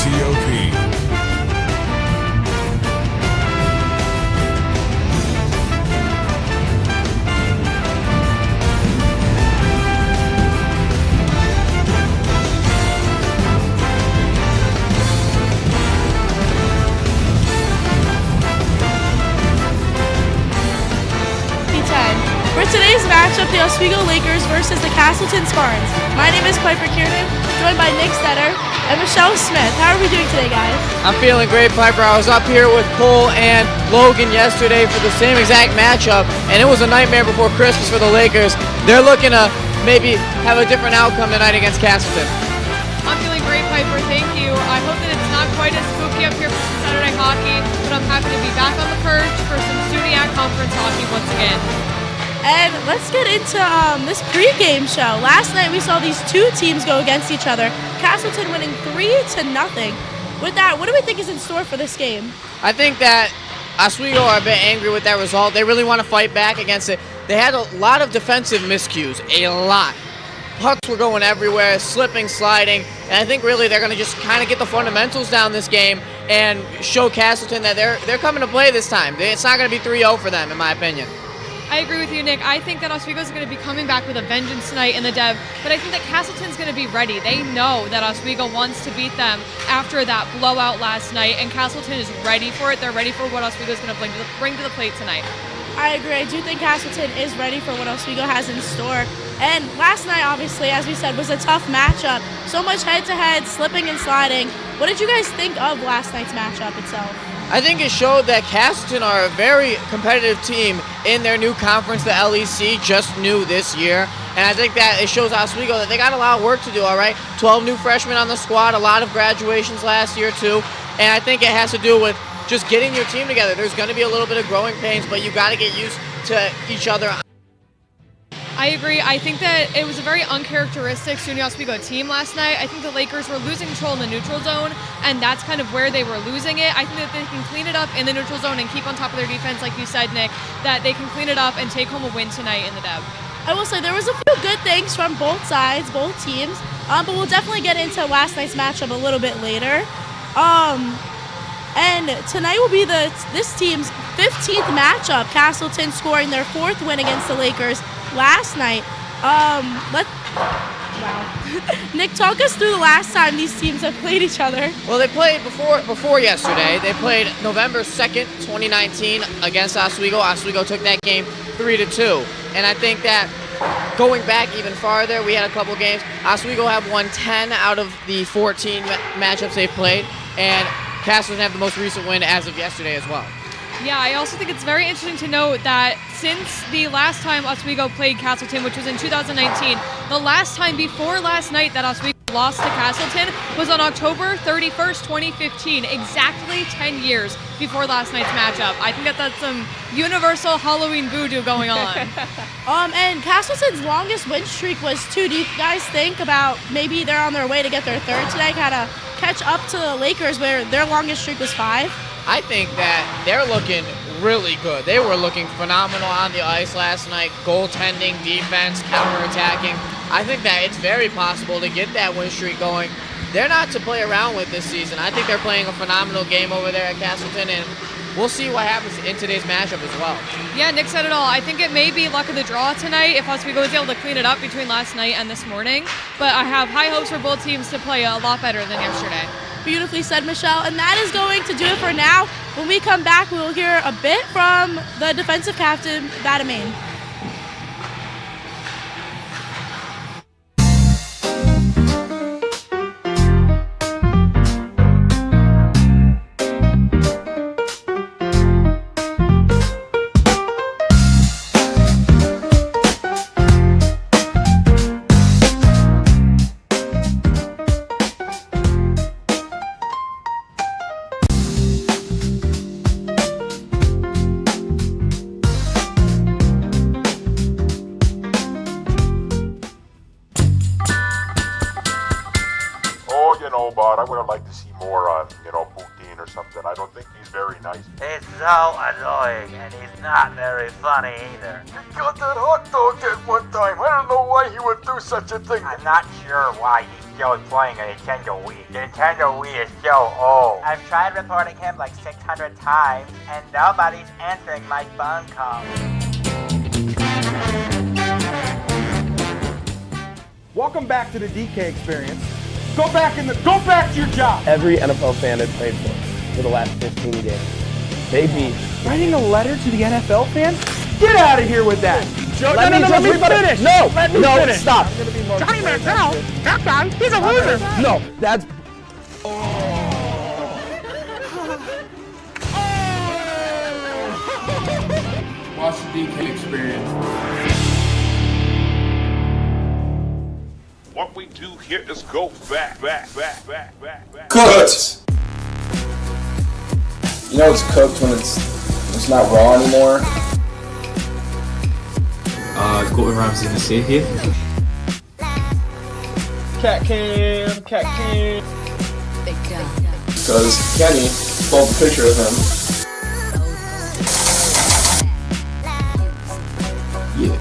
WTOP. For today's matchup, the Oswego Lakers versus the Castleton Spartans. My name is Piper Kiernan, joined by Nick Stetter and Michelle Smith. How are we doing today, guys? I'm feeling great, Piper. I was up here with Cole and Logan yesterday for the same exact matchup, and it was a nightmare before Christmas for the Lakers. They're looking to maybe have a different outcome tonight against Castleton. I'm feeling great, Piper. Thank you. I hope that it's not quite as spooky up here for some Saturday hockey, but I'm happy to be back on the perch for some SUNY conference hockey once again. And let's get into this pregame show. Last night we saw these two teams go against each other. Castleton winning 3-0. With that, what do we think is in store for this game? I think that Oswego are a bit angry with that result. They really want to fight back against it. They had a lot of defensive miscues, a lot. Pucks were going everywhere, slipping, sliding, and I think really they're going to just kind of get the fundamentals down this game and show Castleton that they're coming to play this time. It's not going to be 3-0 for them, in my opinion. I agree with you, Nick. I think that Oswego is going to be coming back with a vengeance tonight in the Dev, but I think that Castleton's going to be ready. They know that Oswego wants to beat them after that blowout last night, and Castleton is ready for it. They're ready for what Oswego is going to bring to the plate tonight. I agree. I do think Castleton is ready for what Oswego has in store. And last night, obviously, as we said, was a tough matchup. So much head-to-head, slipping and sliding. What did you guys think of last night's matchup itself? I think it showed that Castleton are a very competitive team in their new conference, the LEC, just new this year. And I think that it shows Oswego that they got a lot of work to do, all right? 12 new freshmen on the squad, a lot of graduations last year, too. And I think it has to do with just getting your team together. There's going to be a little bit of growing pains, but you got to get used to each other. I agree. I think that it was a very uncharacteristic SUNY Oswego team last night. I think the Lakers were losing control in the neutral zone, and that's kind of where they were losing it. I think that they can clean it up in the neutral zone and keep on top of their defense, like you said, Nick, that they can clean it up and take home a win tonight in the Dev. I will say there was a few good things from both sides, both teams, but we'll definitely get into last night's matchup a little bit later. And tonight will be this team's 15th matchup. Castleton scoring their 4th win against the Lakers last night. Nick, talk us through the last time these teams have played each other. Well, they played before yesterday. They played November 2nd, 2019 against Oswego. Oswego took that game 3-2. And I think that going back even farther, we had a couple games. Oswego have won 10 out of the 14 matchups they've played, and Castleton have the most recent win as of yesterday as well. Yeah, I also think it's very interesting to note that since the last time Oswego played Castleton, which was in 2019, the last time before last night that Oswego lost to Castleton was on October 31st, 2015, exactly 10 years before last night's matchup. I think that's some universal Halloween voodoo going on. And Castleton's longest win streak was 2. Do you guys think about maybe they're on their way to get their 3rd today, kind of catch up to the Lakers where their longest streak was 5? I think that they're looking really good. They were looking phenomenal on the ice last night. Goaltending, defense, counterattacking. I think that it's very possible to get that win streak going. They're not to play around with this season. I think they're playing a phenomenal game over there at Castleton, and we'll see what happens in today's matchup as well. Yeah, Nick said it all. I think it may be luck of the draw tonight if Oswego is able to clean it up between last night and this morning. But I have high hopes for both teams to play a lot better than yesterday. Beautifully said, Michelle. And that is going to do it for now. When we come back, we will hear a bit from the defensive captain, Badamain. But I would have liked to see more, boot bullying or something. I don't think he's very nice. He's so annoying, and he's not very funny either. He got that hot dog that one time. I don't know why he would do such a thing. I'm not sure why he's still playing a Nintendo Wii. The Nintendo Wii is so old. I've tried reporting him like 600 times, and nobody's answering my phone calls. Welcome back to the DK experience. Go back to your job. Every NFL fan I've played for the last 15 games. They beat. Writing a letter to the NFL fans? Get out of here with that. Let me finish. No, stop. Johnny Manziel, that guy, he's a loser. No, that's. Watch the DK experience. What we do here is go back. Cooked! You know it's cooked when it's not raw anymore? Gordon Ramsay in the safe here. Cat cam. Because Kenny pulled a picture of him. Yeah.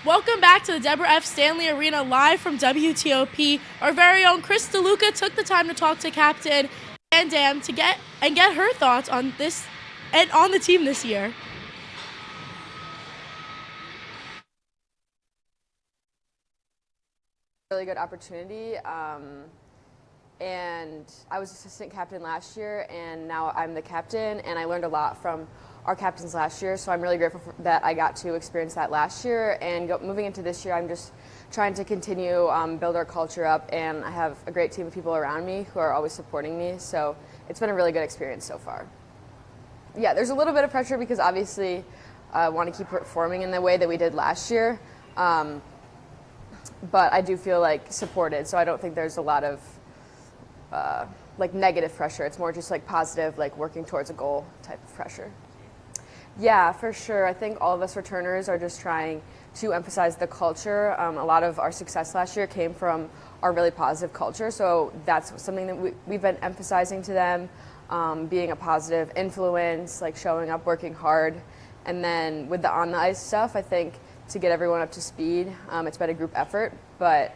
Welcome back to the Deborah F. Stanley Arena live from WTOP. Our very own Chris DeLuca took the time to talk to Captain Van Dam to get her thoughts on this and on the team this year. Really good opportunity, and I was assistant captain last year, and now I'm the captain, and I learned a lot from our captains last year, so I'm really grateful that I got to experience that last year. And moving into this year, I'm just trying to continue build our culture up, and I have a great team of people around me who are always supporting me, so it's been a really good experience so far. Yeah, there's a little bit of pressure because obviously I want to keep performing in the way that we did last year, but I do feel like supported, so I don't think there's a lot of like negative pressure. It's more just like positive, like working towards a goal type of pressure. Yeah, for sure. I think all of us returners are just trying to emphasize the culture. A lot of our success last year came from our really positive culture, so that's something that we've been emphasizing to them, being a positive influence, like showing up, working hard. And then with the on-the-ice stuff, I think to get everyone up to speed, it's been a group effort, but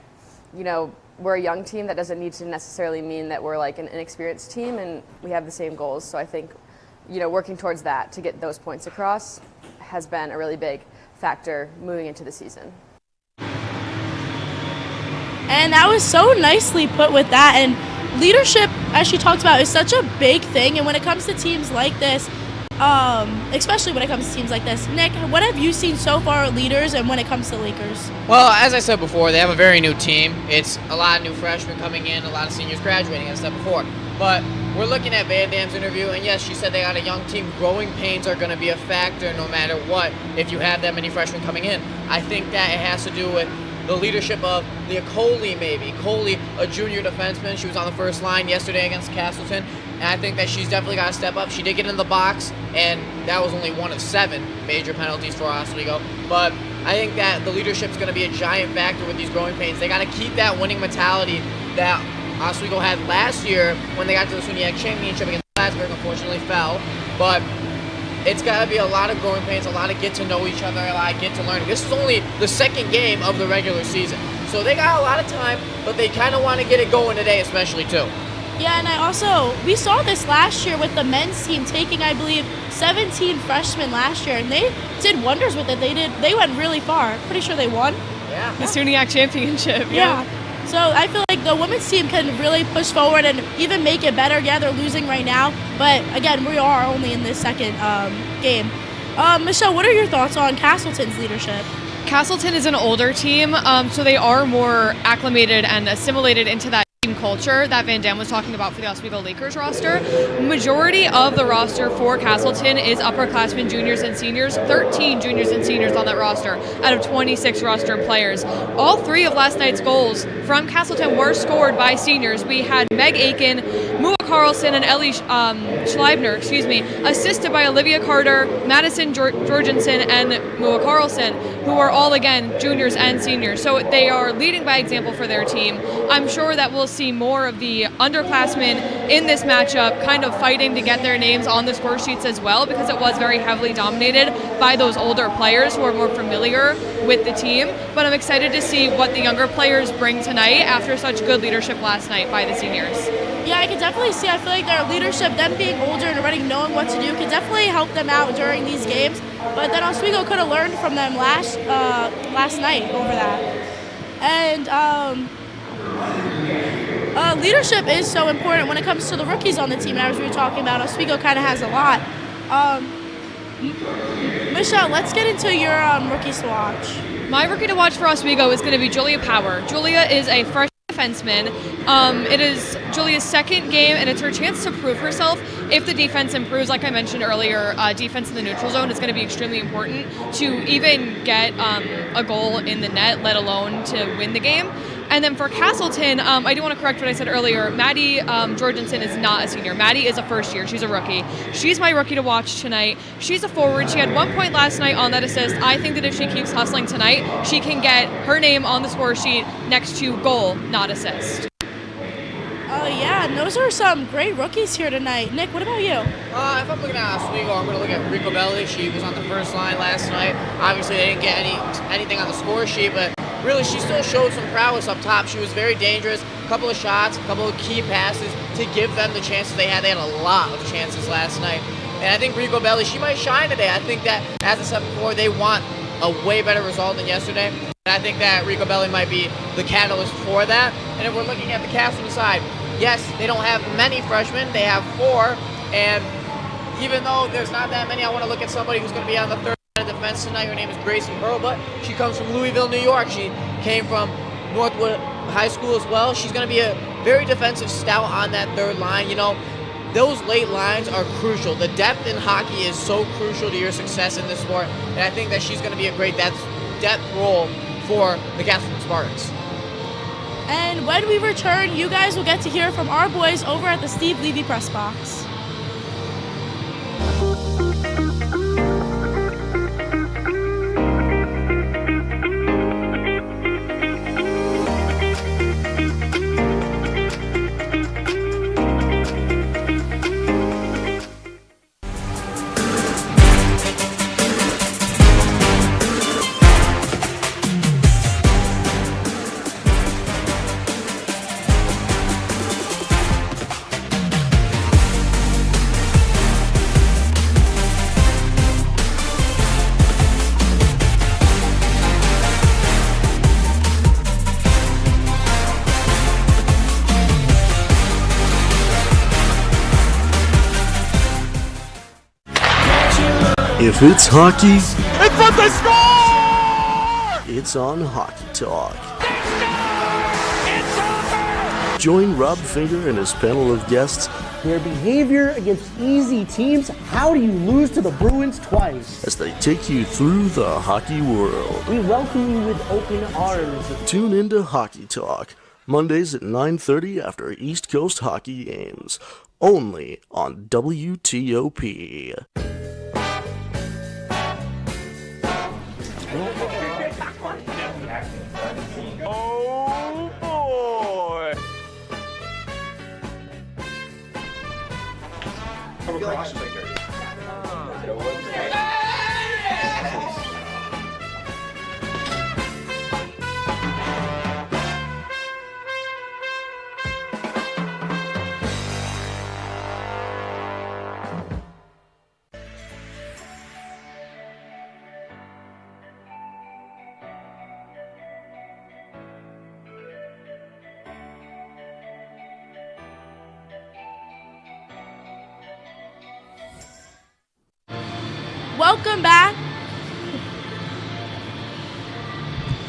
you know, we're a young team. That doesn't need to necessarily mean that we're like an inexperienced team, and we have the same goals. So I think, you know, working towards that to get those points across has been a really big factor moving into the season. And that was so nicely put with that. And leadership, as she talked about, is such a big thing. And when it comes to teams like this, especially when it comes to teams like this, Nick, what have you seen so far with leaders and when it comes to Lakers? Well, as I said before, they have a very new team. It's a lot of new freshmen coming in, a lot of seniors graduating, as I said before. But we're looking at Van Dam's interview, and yes, she said they got a young team. Growing pains are going to be a factor no matter what if you have that many freshmen coming in. I think that it has to do with the leadership of Leah Coley, maybe. Coley, a junior defenseman. She was on the first line yesterday against Castleton, and I think that she's definitely got to step up. She did get in the box, and that was only one of 7 major penalties for Oswego. But I think that the leadership is going to be a giant factor with these growing pains. They got to keep that winning mentality that Oswego had last year when they got to the SUNY championship against Plattsburgh. Unfortunately fell, but it's got to be a lot of growing pains, a lot of get to know each other, a lot of get to learn. This is only the second game of the regular season, so they got a lot of time, but they kind of want to get it going today, especially too. Yeah, and we saw this last year with the men's team taking, I believe, 17 freshmen last year, and they did wonders with it. They went really far. Pretty sure they won. Yeah. The SUNY championship. Yeah. So I feel like the women's team can really push forward and even make it better. Yeah, they're losing right now, but again, we are only in this second game. Michelle, what are your thoughts on Castleton's leadership? Castleton is an older team, so they are more acclimated and assimilated into that team culture that Van Dam was talking about for the Oswego Lakers roster. Majority of the roster for Castleton is upperclassmen, juniors, and seniors. 13 juniors and seniors on that roster out of 26 roster players. All 3 of last night's goals from Castleton were scored by seniors. We had Meg Aiken, Mua Carlson and Ellie Schleibner, assisted by Olivia Carter, Madison Jorgensen, and Mua Carlson, who are all, again, juniors and seniors. So they are leading by example for their team. I'm sure that we'll see more of the underclassmen in this matchup kind of fighting to get their names on the score sheets as well, because it was very heavily dominated by those older players who are more familiar with the team. But I'm excited to see what the younger players bring tonight after such good leadership last night by the seniors. Yeah, I can definitely see. I feel like their leadership, them being older and already knowing what to do, can definitely help them out during these games. But then Oswego could have learned from them last night over that. And leadership is so important when it comes to the rookies on the team. And as we were talking about, Oswego kind of has a lot. Michelle, let's get into your rookies to watch. My rookie to watch for Oswego is going to be Julia Power. Julia is a fresh defenseman. It is Julia's second game, and it's her chance to prove herself. If the defense improves, like I mentioned earlier, defense in the neutral zone is going to be extremely important to even get a goal in the net, let alone to win the game. And then for Castleton, I do want to correct what I said earlier. Maddie Jorgensen is not a senior. Maddie is a first year. She's a rookie. She's my rookie to watch tonight. She's a forward. She had 1 point last night on that assist. I think that if she keeps hustling tonight, she can get her name on the score sheet next to goal, not assist. Yeah, and those are some great rookies here tonight. Nick, what about you? If I'm looking at Oswego, I'm going to look at Rico Belli. She was on the first line last night. Obviously, they didn't get anything on the score sheet, but really, she still showed some prowess up top. She was very dangerous. A couple of shots, a couple of key passes to give them the chances they had. They had a lot of chances last night. And I think Rico Belli, she might shine today. I think that, as I said before, they want a way better result than yesterday. And I think that Rico Belli might be the catalyst for that. And if we're looking at the Castleton side, yes, they don't have many freshmen. They have 4. And even though there's not that many, I want to look at somebody who's going to be on the third defense tonight. Her name is Gracie Hurlbut. She comes from Louisville, New York. She came from Northwood High School as well. She's going to be a very defensive stout on that third line. You know, those late lines are crucial. The depth in hockey is so crucial to your success in this sport, and I think that she's going to be a great depth role for the Castleton Spartans. And when we return, you guys will get to hear from our boys over at the Steve Levy press box. If it's hockey, It's what they score! it's on Hockey Talk. Join Rob Finger and his panel of guests. Their behavior against easy teams. How do you lose to the Bruins twice? As they take you through the hockey world. We welcome you with open arms. Tune into Hockey Talk, Mondays at 9:30 after East Coast hockey games. Only on WTOP. Oh boy! Welcome back.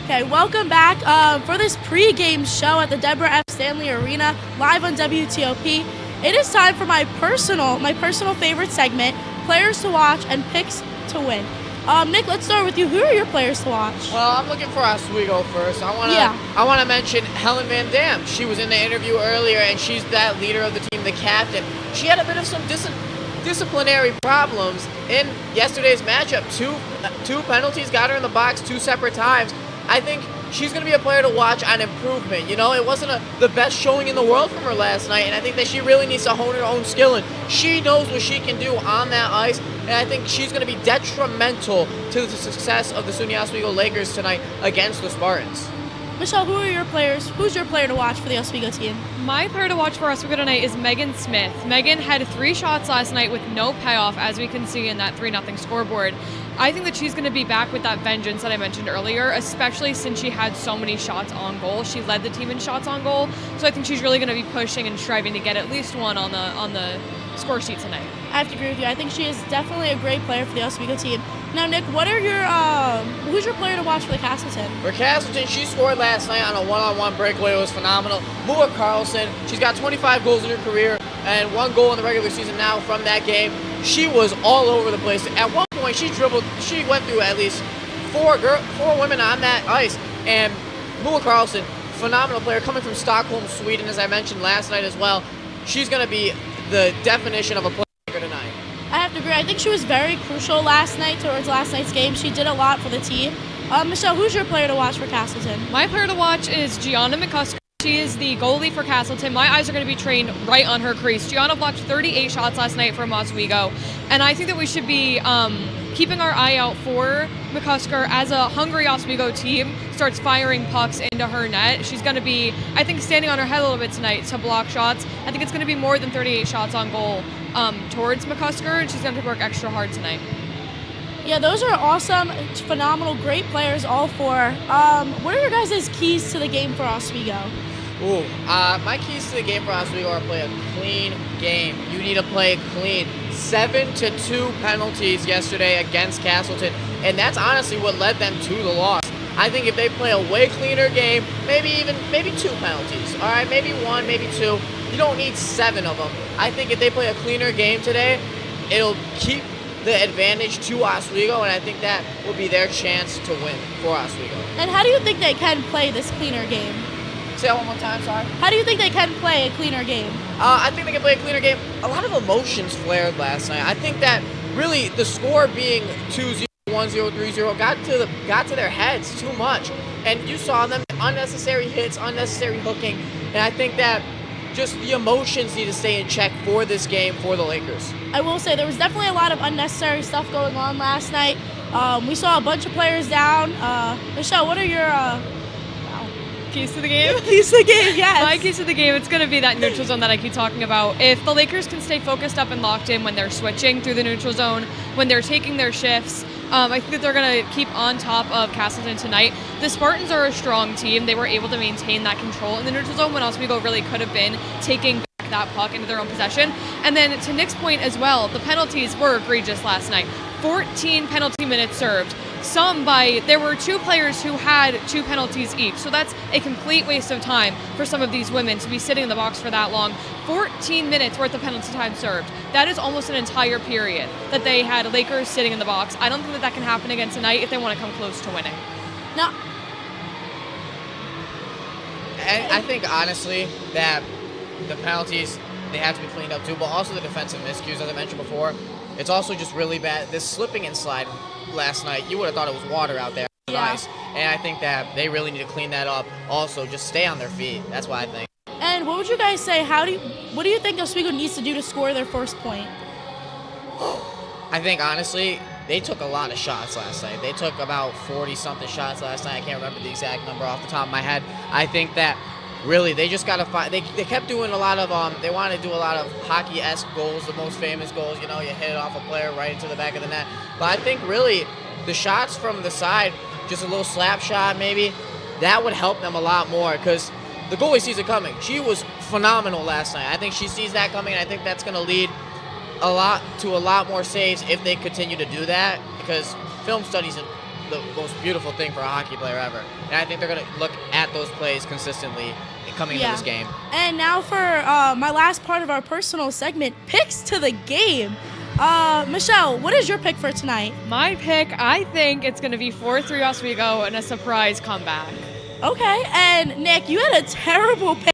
Okay, welcome back for this pre-game show at the Deborah F. Stanley Arena, live on WTOP. It is time for my personal favorite segment, Players to Watch and Picks to Win. Nick, let's start with you. Who are your players to watch? Well, I'm looking for Oswego first. I want to mention Helen Van Dam. She was in the interview earlier, and she's that leader of the team, the captain. She had a bit of some disciplinary problems in yesterday's matchup. Two penalties got her in the box 2 separate times. I think she's going to be a player to watch on improvement. You know, it wasn't the best showing in the world from her last night, and I think that she really needs to hone her own skill, and she knows what she can do on that ice, and I think she's going to be detrimental to the success of the SUNY Oswego Lakers tonight against the Spartans. Michelle, who are your players? Who's your player to watch for the Oswego team? My player to watch for Oswego tonight is Megan Smith. Megan had 3 shots last night with no payoff, as we can see in that 3-0 scoreboard. I think that she's going to be back with that vengeance that I mentioned earlier, especially since she had so many shots on goal. She led the team in shots on goal, so I think she's really going to be pushing and striving to get at least one on the score sheet tonight. I have to agree with you. I think she is definitely a great player for the Oswego team. Now, Nick, who's your player to watch for the Castleton? For Castleton, she scored last night on a one-on-one breakaway. It was phenomenal. Mua Carlson, she's got 25 goals in her career and 1 goal in the regular season now from that game. She was all over the place. At one point, she went through at least 4 women on that ice. And Mua Carlson, phenomenal player, coming from Stockholm, Sweden, as I mentioned last night as well. She's going to be the definition of a player tonight. I have to agree. I think she was very crucial last night towards last night's game. She did a lot for the team. Michelle, who's your player to watch for Castleton? My player to watch is Gianna McCusker. She is the goalie for Castleton. My eyes are going to be trained right on her crease. Gianna blocked 38 shots last night from Oswego, and I think that we should be keeping our eye out for McCusker as a hungry Oswego team starts firing pucks into her net. She's going to be, I think, standing on her head a little bit tonight to block shots. I think it's going to be more than 38 shots on goal towards McCusker, and she's going to work extra hard tonight. Yeah, those are awesome, phenomenal, great players, all 4. What are your guys' keys to the game for Oswego? My keys to the game for Oswego are play a clean game. You need to play clean. 7-2 penalties yesterday against Castleton, and that's honestly what led them to the loss. I think if they play a way cleaner game, maybe 2 penalties, all right, maybe 1, maybe 2. You don't need 7 of them. I think if they play a cleaner game today, it'll keep the advantage to Oswego, and I think that will be their chance to win for Oswego. And how do you think they can play this cleaner game? Say that one more time, sorry. How do you think they can play a cleaner game? I think they can play a cleaner game. A lot of emotions flared last night. I think that really the score being 2-0, 1-0, 3-0 got to their heads too much. And you saw them, unnecessary hits, unnecessary hooking. And I think that just the emotions need to stay in check for this game for the Lakers. I will say there was definitely a lot of unnecessary stuff going on last night. We saw a bunch of players down. Michelle, what are your keys to the game? Keys to the game, yes. My keys to the game, it's going to be that neutral zone that I keep talking about. If the Lakers can stay focused up and locked in when they're switching through the neutral zone, when they're taking their shifts, I think that they're going to keep on top of Castleton tonight. The Spartans are a strong team. They were able to maintain that control in the neutral zone when Oswego really could have been taking back that puck into their own possession. And then to Nick's point as well, the penalties were egregious last night. 14 penalty minutes served. There were 2 players who had 2 penalties each. So that's a complete waste of time for some of these women to be sitting in the box for that long. 14 minutes worth of penalty time served. That is almost an entire period that they had Lakers sitting in the box. I don't think that can happen again tonight if they want to come close to winning. No. And I think, honestly, that the penalties, they have to be cleaned up too, but also the defensive miscues, as I mentioned before. It's also just really bad. This slipping and sliding last night, you would have thought it was water out there. Nice. And I think that they really need to clean that up. Also, just stay on their feet. That's what I think. And what would you guys say? What do you think Oswego needs to do to score their first point? I think, honestly, they took a lot of shots last night. They took about 40-something shots last night. I can't remember the exact number off the top of my head. I think that really they just got to find. They kept doing a lot of. They wanted to do a lot of hockey-esque goals, the most famous goals. You know, you hit it off a player right into the back of the net. But I think really the shots from the side, just a little slap shot maybe, that would help them a lot more because the goalie sees it coming. She was phenomenal last night. I think she sees that coming, and I think that's going to lead a lot more saves if they continue to do that, because film studies are the most beautiful thing for a hockey player ever. And I think they're going to look at those plays consistently coming into this game. And now for my last part of our personal segment, picks to the game. Michelle, what is your pick for tonight? My pick, I think it's going to be 4-3 Oswego and a surprise comeback. Okay, and Nick, you had a terrible pick.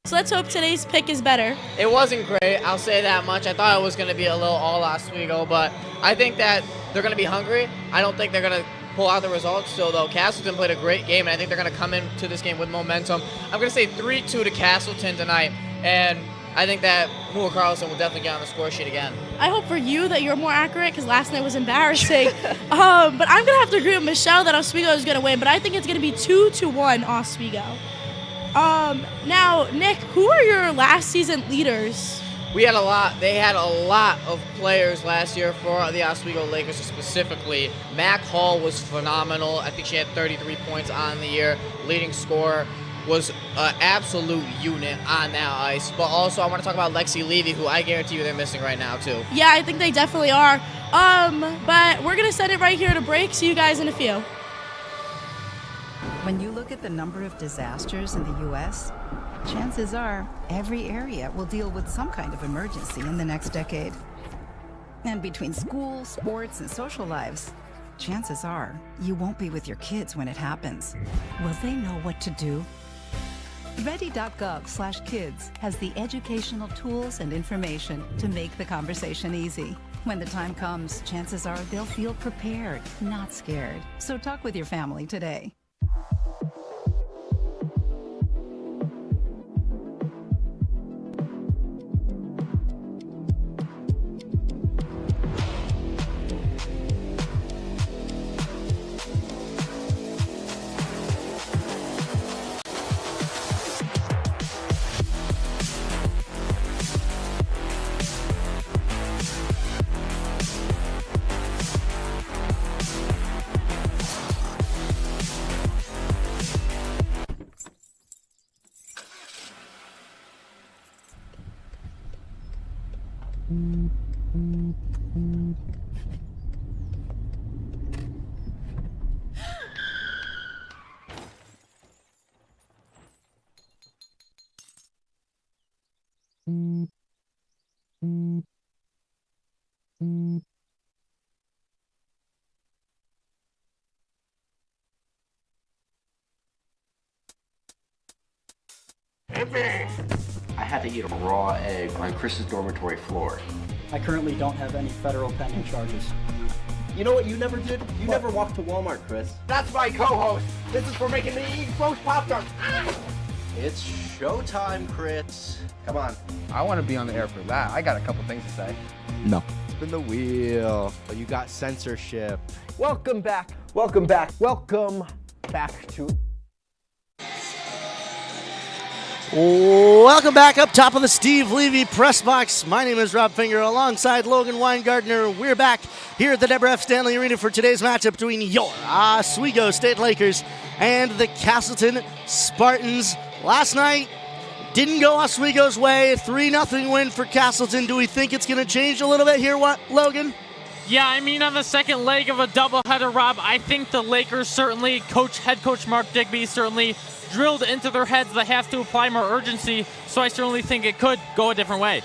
So let's hope today's pick is better. It wasn't great, I'll say that much. I thought it was going to be a little all Oswego, but I think that they're going to be hungry. I don't think they're going to pull out the results. So, though, Castleton played a great game, and I think they're going to come into this game with momentum. I'm going to say 3-2 to Castleton tonight, and I think that Moore Carlson will definitely get on the score sheet again. I hope for you that you're more accurate because last night was embarrassing. But I'm going to have to agree with Michelle that Oswego is going to win, but I think it's going to be 2-1 Oswego. Now, Nick, who are your last season leaders? They had a lot of players last year for the Oswego Lakers specifically. Mac Hall was phenomenal. I think she had 33 points on the year. Leading scorer was an absolute unit on that ice. But also I want to talk about Lexi Levy, who I guarantee you they're missing right now too. Yeah, I think they definitely are. But we're going to send it right here to break. See you guys in a few. When you look at the number of disasters in the U.S., chances are every area will deal with some kind of emergency in the next decade. And between school, sports, and social lives, chances are you won't be with your kids when it happens. Will they know what to do? Ready.gov/kids has the educational tools and information to make the conversation easy. When the time comes, chances are they'll feel prepared, not scared. So talk with your family today. I had to eat a raw egg on Chris's dormitory floor. I currently don't have any federal pending charges. You know what you never did? You never walked to Walmart, Chris. That's my co-host. This is for making me eat roast Pop-Tarts. It's showtime, Chris. Come on. I want to be on the air for that. I got a couple things to say. No. Spin the wheel. Oh, you got censorship. Welcome back. Welcome back. Welcome back to... Welcome back up top of the Steve Levy press box. My name is Rob Finger alongside Logan Weingartner. We're back here at the Deborah F. Stanley Arena for today's matchup between your Oswego State Lakers and the Castleton Spartans. Last night didn't go Oswego's way. 3-0 win for Castleton. Do we think it's going to change a little bit here, Logan? Yeah, I mean, on the second leg of a doubleheader, Rob, I think the Lakers certainly, head coach Mark Digby certainly drilled into their heads they have to apply more urgency, so I certainly think it could go a different way.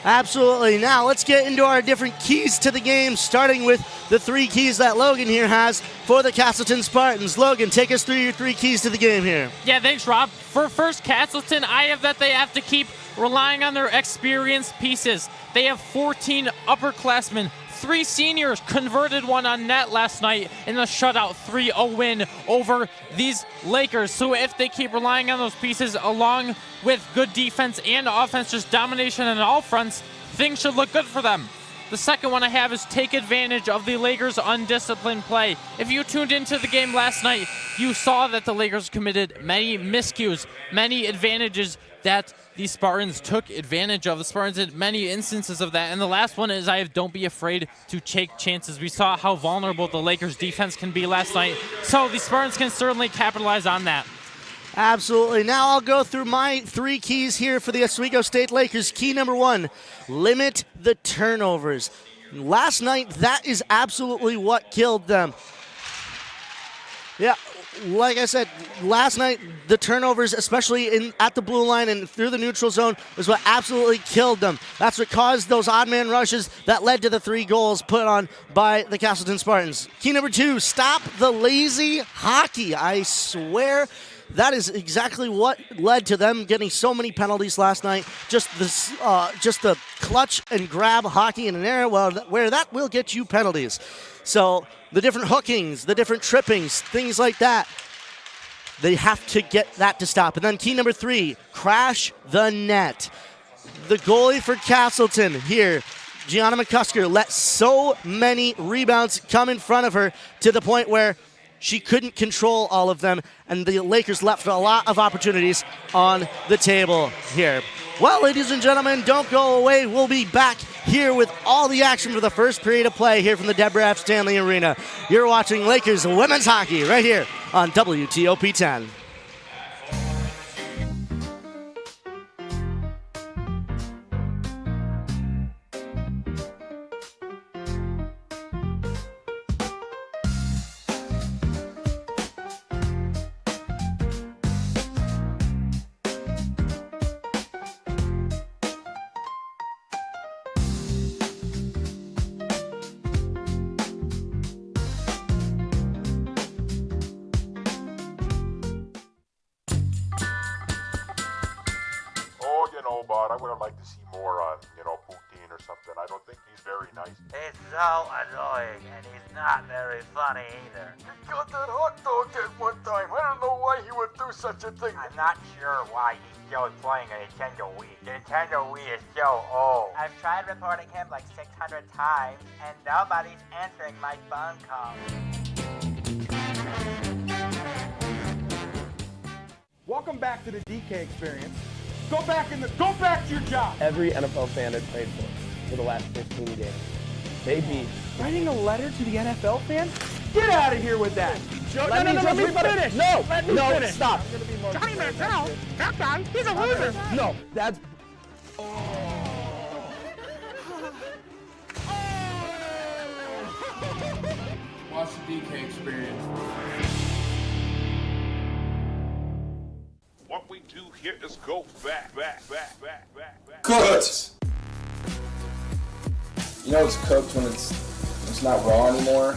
Absolutely. Now let's get into our different keys to the game, starting with the 3 keys that Logan here has for the Castleton Spartans. Logan, take us through your 3 keys to the game here. Yeah, thanks, Rob. For first, Castleton, I have that they have to keep relying on their experienced pieces. They have 14 upperclassmen. 3 seniors converted one on net last night in the shutout 3-0 win over these Lakers. So if they keep relying on those pieces along with good defense and offense, just domination on all fronts, things should look good for them. The second one I have is take advantage of the Lakers' undisciplined play. If you tuned into the game last night, you saw that the Lakers committed many miscues, many advantages that the Spartans took advantage of. The Spartans did many instances of that. And the last one is don't be afraid to take chances. We saw how vulnerable the Lakers defense can be last night. So the Spartans can certainly capitalize on that. Absolutely. Now I'll go through my 3 keys here for the Oswego State Lakers. Key number 1, limit the turnovers. Last night, that is absolutely what killed them. Yeah, like I said, last night, the turnovers, especially at the blue line and through the neutral zone, was what absolutely killed them. That's what caused those odd man rushes that led to the 3 goals put on by the Castleton Spartans. Key number 2, stop the lazy hockey. I swear that is exactly what led to them getting so many penalties last night. Just the clutch and grab hockey in an area where that will get you penalties. So the different hookings, the different trippings, things like that, they have to get that to stop. And then key number 3, crash the net. The goalie for Castleton here, Gianna McCusker, let so many rebounds come in front of her to the point where she couldn't control all of them, and the Lakers left a lot of opportunities on the table here. Well, ladies and gentlemen, don't go away. We'll be back here with all the action for the first period of play here from the Deborah F. Stanley Arena. You're watching Lakers women's hockey right here on WTOP 10. But I would have liked to see more on, Putin or something. I don't think he's very nice. He's so annoying, and he's not very funny either. He got that hot dog at one time. I don't know why he would do such a thing. I'm not sure why he's still playing a Nintendo Wii. The Nintendo Wii is so old. I've tried reporting him like 600 times, and nobody's answering my phone calls. Welcome back to the DK experience. Go back to your job. Every NFL fan I've played for the last 15 games. They beat. Writing a letter to the NFL fans? Get out of here with that. Let me finish. No, Finish. Stop. Johnny Manziel, that guy, he's a loser. No, that's. Watch the DK experience. What we do here is go back. Cooked! You know it's cooked when it's not raw anymore?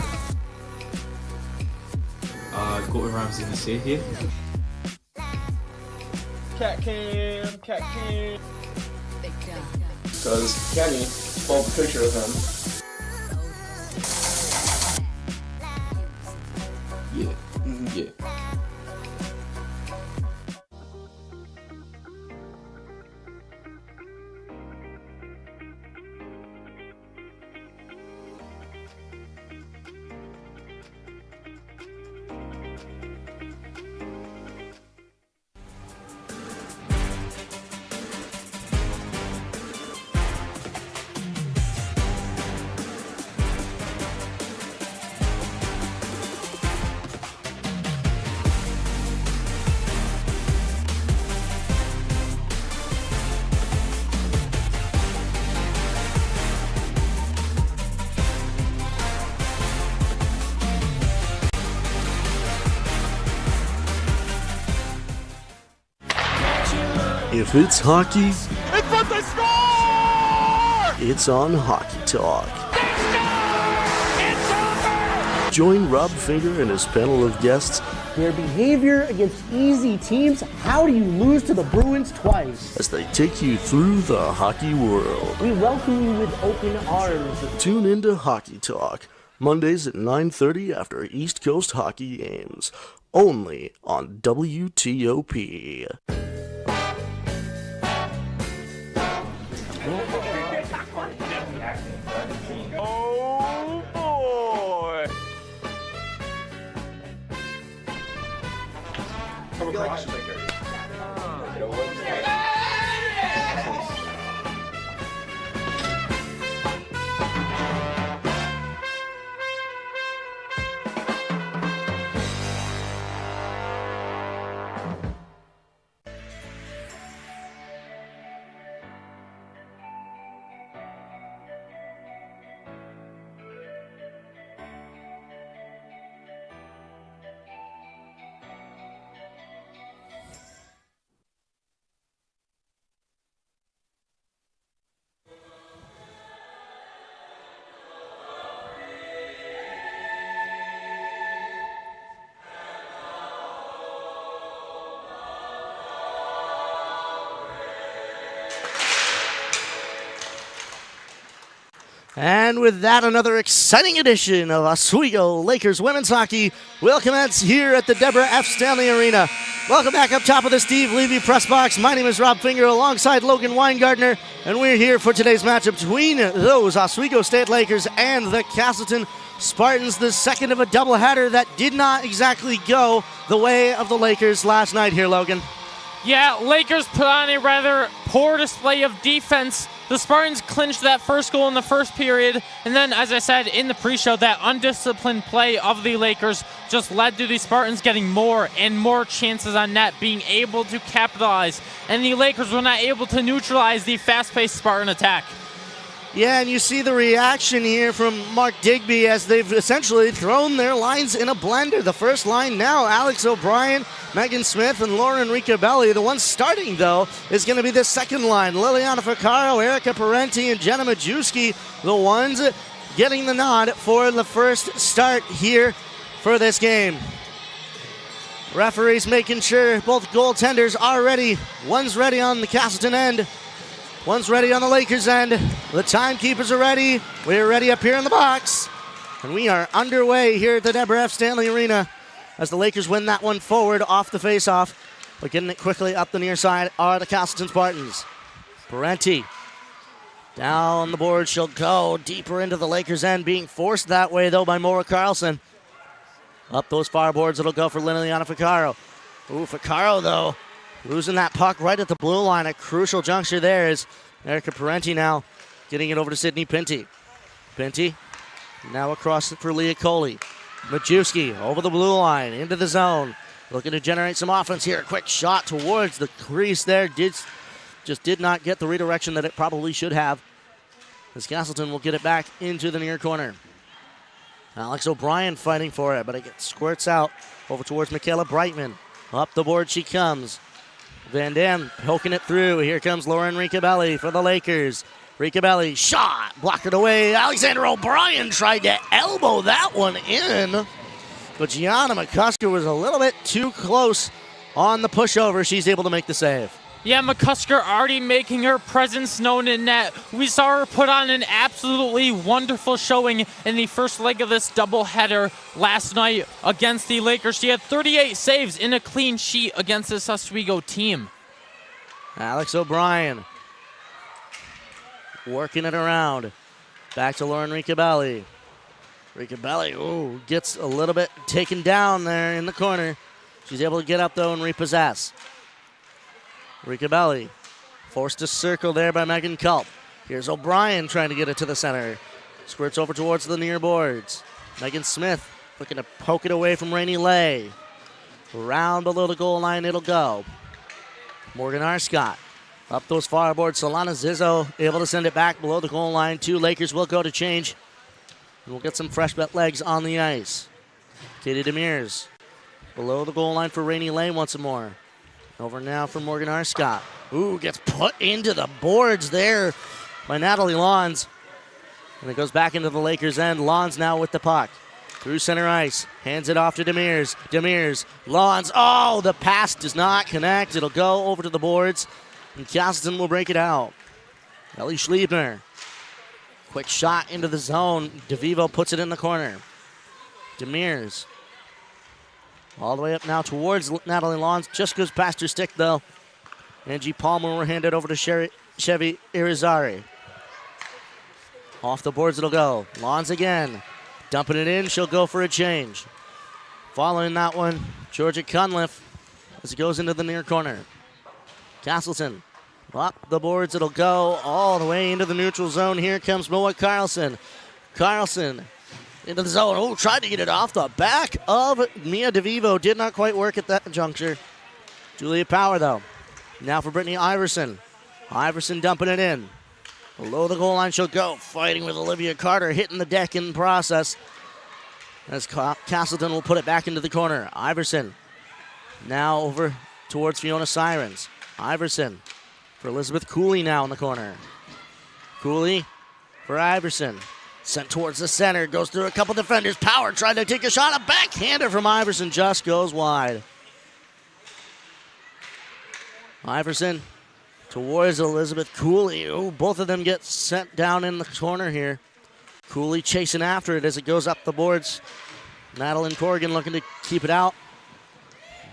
Gordon Ramsay in the sea here. Cat cam. Because Kenny pulled a picture of him. Yeah. Yeah. If it's hockey, It's what they score! it's on Hockey Talk. Join Rob Finger and his panel of guests Their behavior against easy teams, how do you lose to the Bruins twice? as they take you through the hockey world. We welcome you with open arms. Tune into Hockey Talk, Mondays at 9:30 after East Coast hockey games, only on WTOP. Oh boy! Come across. And with that, another exciting edition of Oswego Lakers women's hockey will commence here at the Deborah F. Stanley Arena. Welcome back up top of the Steve Levy press box. My name is Rob Finger alongside Logan Weingartner, and we're here for today's matchup between those Oswego State Lakers and the Castleton Spartans, the second of a doubleheader that did not exactly go the way of the Lakers last night here, Logan. Yeah, Lakers put on a rather poor display of defense. The Spartans clinched that first goal in the first period, and then, as I said in the pre-show, that undisciplined play of the Lakers just led to the Spartans getting more and more chances on net, being able to capitalize, and the Lakers were not able to neutralize the fast-paced Spartan attack. Yeah, and you see the reaction here from Mark Digby as they've essentially thrown their lines in a blender. The first line now, Alex O'Brien, Megan Smith, and Lauren Ricabelli. The one starting, though, is going to be the second line. Liliana Ficcaro, Erica Parenti, and Jenna Majewski, the ones getting the nod for the first start here for this game. Referees making sure both goaltenders are ready. One's ready on the Castleton end. One's ready on the Lakers end. The timekeepers are ready. We're ready up here in the box. And we are underway here at the Deborah F. Stanley Arena as the Lakers win that one forward off the faceoff. But getting it quickly up the near side are the Castleton Spartans. Parenti down the board. She'll go deeper into the Lakers end, being forced that way, though, by Maura Carlson. Up those far boards, it'll go for Liliana Ficcaro. Ooh, Ficcaro, though, losing that puck right at the blue line. A crucial juncture there is Erica Parenti now getting it over to Sydney Pinty. Pinty now across for Leah Coley. Majewski over the blue line into the zone. Looking to generate some offense here. A quick shot towards the crease there. Just did not get the redirection that it probably should have. As Castleton will get it back into the near corner. Alex O'Brien fighting for it, but it squirts out over towards Michaela Brightman. Up the board she comes. Van Dam poking it through. Here comes Lauren Ricabelli for the Lakers. Ricabelli shot, blocked it away. Alexander O'Brien tried to elbow that one in, but Gianna McCusker was a little bit too close on the pushover. She's able to make the save. Yeah, McCusker already making her presence known in net. We saw her put on an absolutely wonderful showing in the first leg of this doubleheader last night against the Lakers. She had 38 saves in a clean sheet against this Oswego team. Alex O'Brien working it around. Back to Lauren Ricabelli. Ricabelli, ooh, gets a little bit taken down there in the corner. She's able to get up, though, and repossess. Ricabelli forced to circle there by Megan Culp. Here's O'Brien trying to get it to the center. Squirts over towards the near boards. Megan Smith looking to poke it away from Rainey Lay. Round below the goal line it'll go. Morgan Arscott up those far boards. Solana Zizzo able to send it back below the goal line. Two Lakers will go to change. And we'll get some fresh bet legs on the ice. Katie Demers below the goal line for Rainey Lay once more. Over now for Morgan Arscott. Ooh, gets put into the boards there by Natalie Lawns. And it goes back into the Lakers' end. Lawns now with the puck. Through center ice. Hands it off to Demers. Demers. Lawns. Oh, the pass does not connect. It'll go over to the boards. And Castleton will break it out. Ellie Schliebner. Quick shot into the zone. DeVivo puts it in the corner. Demers. All the way up now towards Natalie Lawns. Just goes past her stick, though. Angie Palmer will hand it over to Chevy Irizarry. Off the boards it'll go. Lawns again. Dumping it in. She'll go for a change. Following that one, Georgia Cunliffe as it goes into the near corner. Castleton. Up the boards it'll go all the way into the neutral zone. Here comes Moa Carlson. Carlson into the zone. Oh, tried to get it off the back of Mia DeVivo. Did not quite work at that juncture. Julia Power, though. Now for Brittany Iverson. Iverson dumping it in. Below the goal line she'll go. Fighting with Olivia Carter. Hitting the deck in the process. As Castleton will put it back into the corner. Iverson now over towards Fiona Sirens. Iverson for Elizabeth Cooley now in the corner. Cooley for Iverson. Sent towards the center, goes through a couple defenders. Power tried to take a shot. A backhander from Iverson just goes wide. Iverson towards Elizabeth Cooley. Ooh, both of them get sent down in the corner here. Cooley chasing after it as it goes up the boards. Madeline Corrigan looking to keep it out.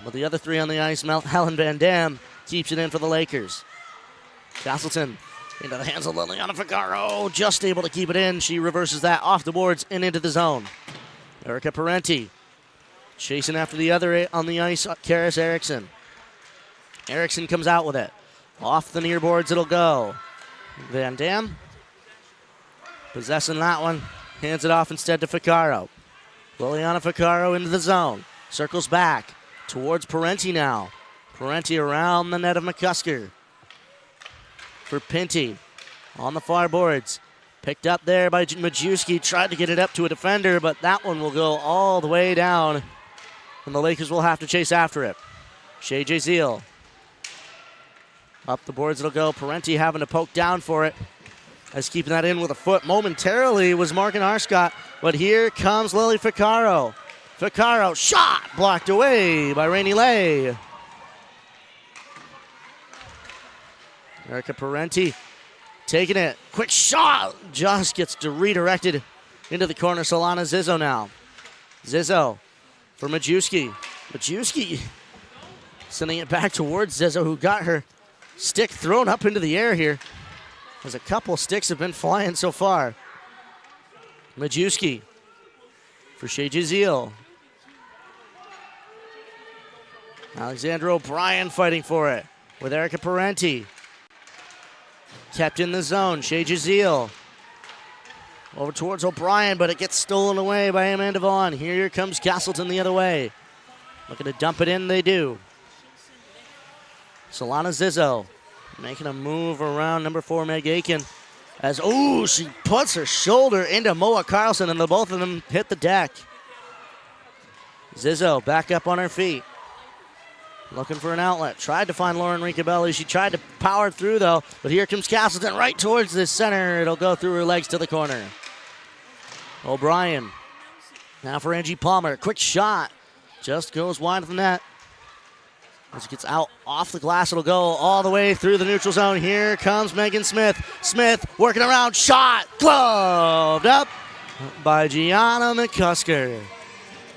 But the other three on the ice, Helen Van Dam keeps it in for the Lakers. Castleton into the hands of Liliana Figaro, just able to keep it in. She reverses that off the boards and into the zone. Erica Parenti chasing after the other on the ice, Karis Erickson. Erickson comes out with it. Off the near boards it'll go. Van Dam possessing that one. Hands it off instead to Figaro. Liliana Figaro into the zone. Circles back towards Parenti now. Parenti around the net of McCusker. For Pinty on the far boards. Picked up there by Majewski. Tried to get it up to a defender, but that one will go all the way down. And the Lakers will have to chase after it. Shea Jaziel. Up the boards it'll go. Parenti having to poke down for it. As keeping that in with a foot momentarily was Morgan Arscott. But here comes Lily Figaro. Figaro shot blocked away by Rainey Lay. Erica Parenti taking it. Quick shot. Just gets redirected into the corner. Solana Zizzo now. Zizzo for Majewski. Majewski sending it back towards Zizzo, who got her stick thrown up into the air here. As a couple sticks have been flying so far. Majewski for Shea Jaziel. Alexandra O'Brien fighting for it with Erica Parenti. Kept in the zone. Shea Jaziel over towards O'Brien, but it gets stolen away by Amanda Vaughn. Here comes Castleton the other way. Looking to dump it in, they do. Solana Zizzo making a move around number 4, Meg Aiken. As, she puts her shoulder into Moa Carlson, and the both of them hit the deck. Zizzo back up on her feet. Looking for an outlet. Tried to find Lauren Riccobelli. She tried to power through, though. But here comes Castleton right towards the center. It'll go through her legs to the corner. O'Brien. Now for Angie Palmer. Quick shot. Just goes wide of the net. As it gets out off the glass, it'll go all the way through the neutral zone. Here comes Megan Smith. Smith working around. Shot. Gloved up by Gianna McCusker.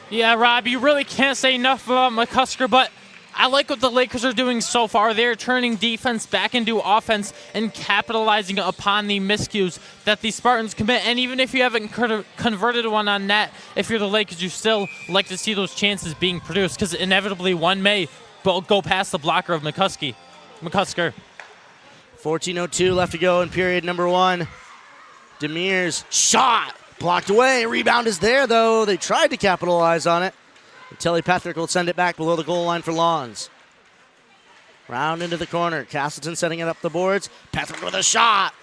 Yeah, Rob, you really can't say enough about McCusker, but I like what the Lakers are doing so far. They're turning defense back into offense and capitalizing upon the miscues that the Spartans commit. And even if you haven't converted one on net, if you're the Lakers, you still like to see those chances being produced, because inevitably one may go past the blocker of McCusker. 14:02 left to go in period number 1. Demirs shot. Blocked away. Rebound is there, though. They tried to capitalize on it. Telly Patrick will send it back below the goal line for Lawns. Round into the corner. Castleton setting it up the boards. Patrick with a shot.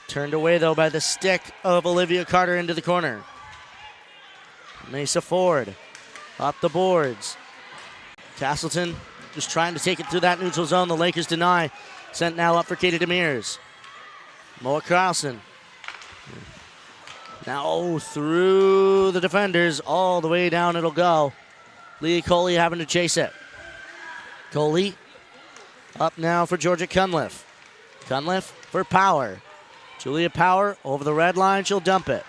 Turned away, though, by the stick of Olivia Carter into the corner. Mesa Ford up the boards. Castleton just trying to take it through that neutral zone. The Lakers deny. Sent now up for Katie Demirs. Moa Carlson. Now through the defenders. All the way down it'll go. Leah Coley having to chase it. Coley up now for Georgia Cunliffe. Cunliffe for Power. Julia Power over the red line. She'll dump it.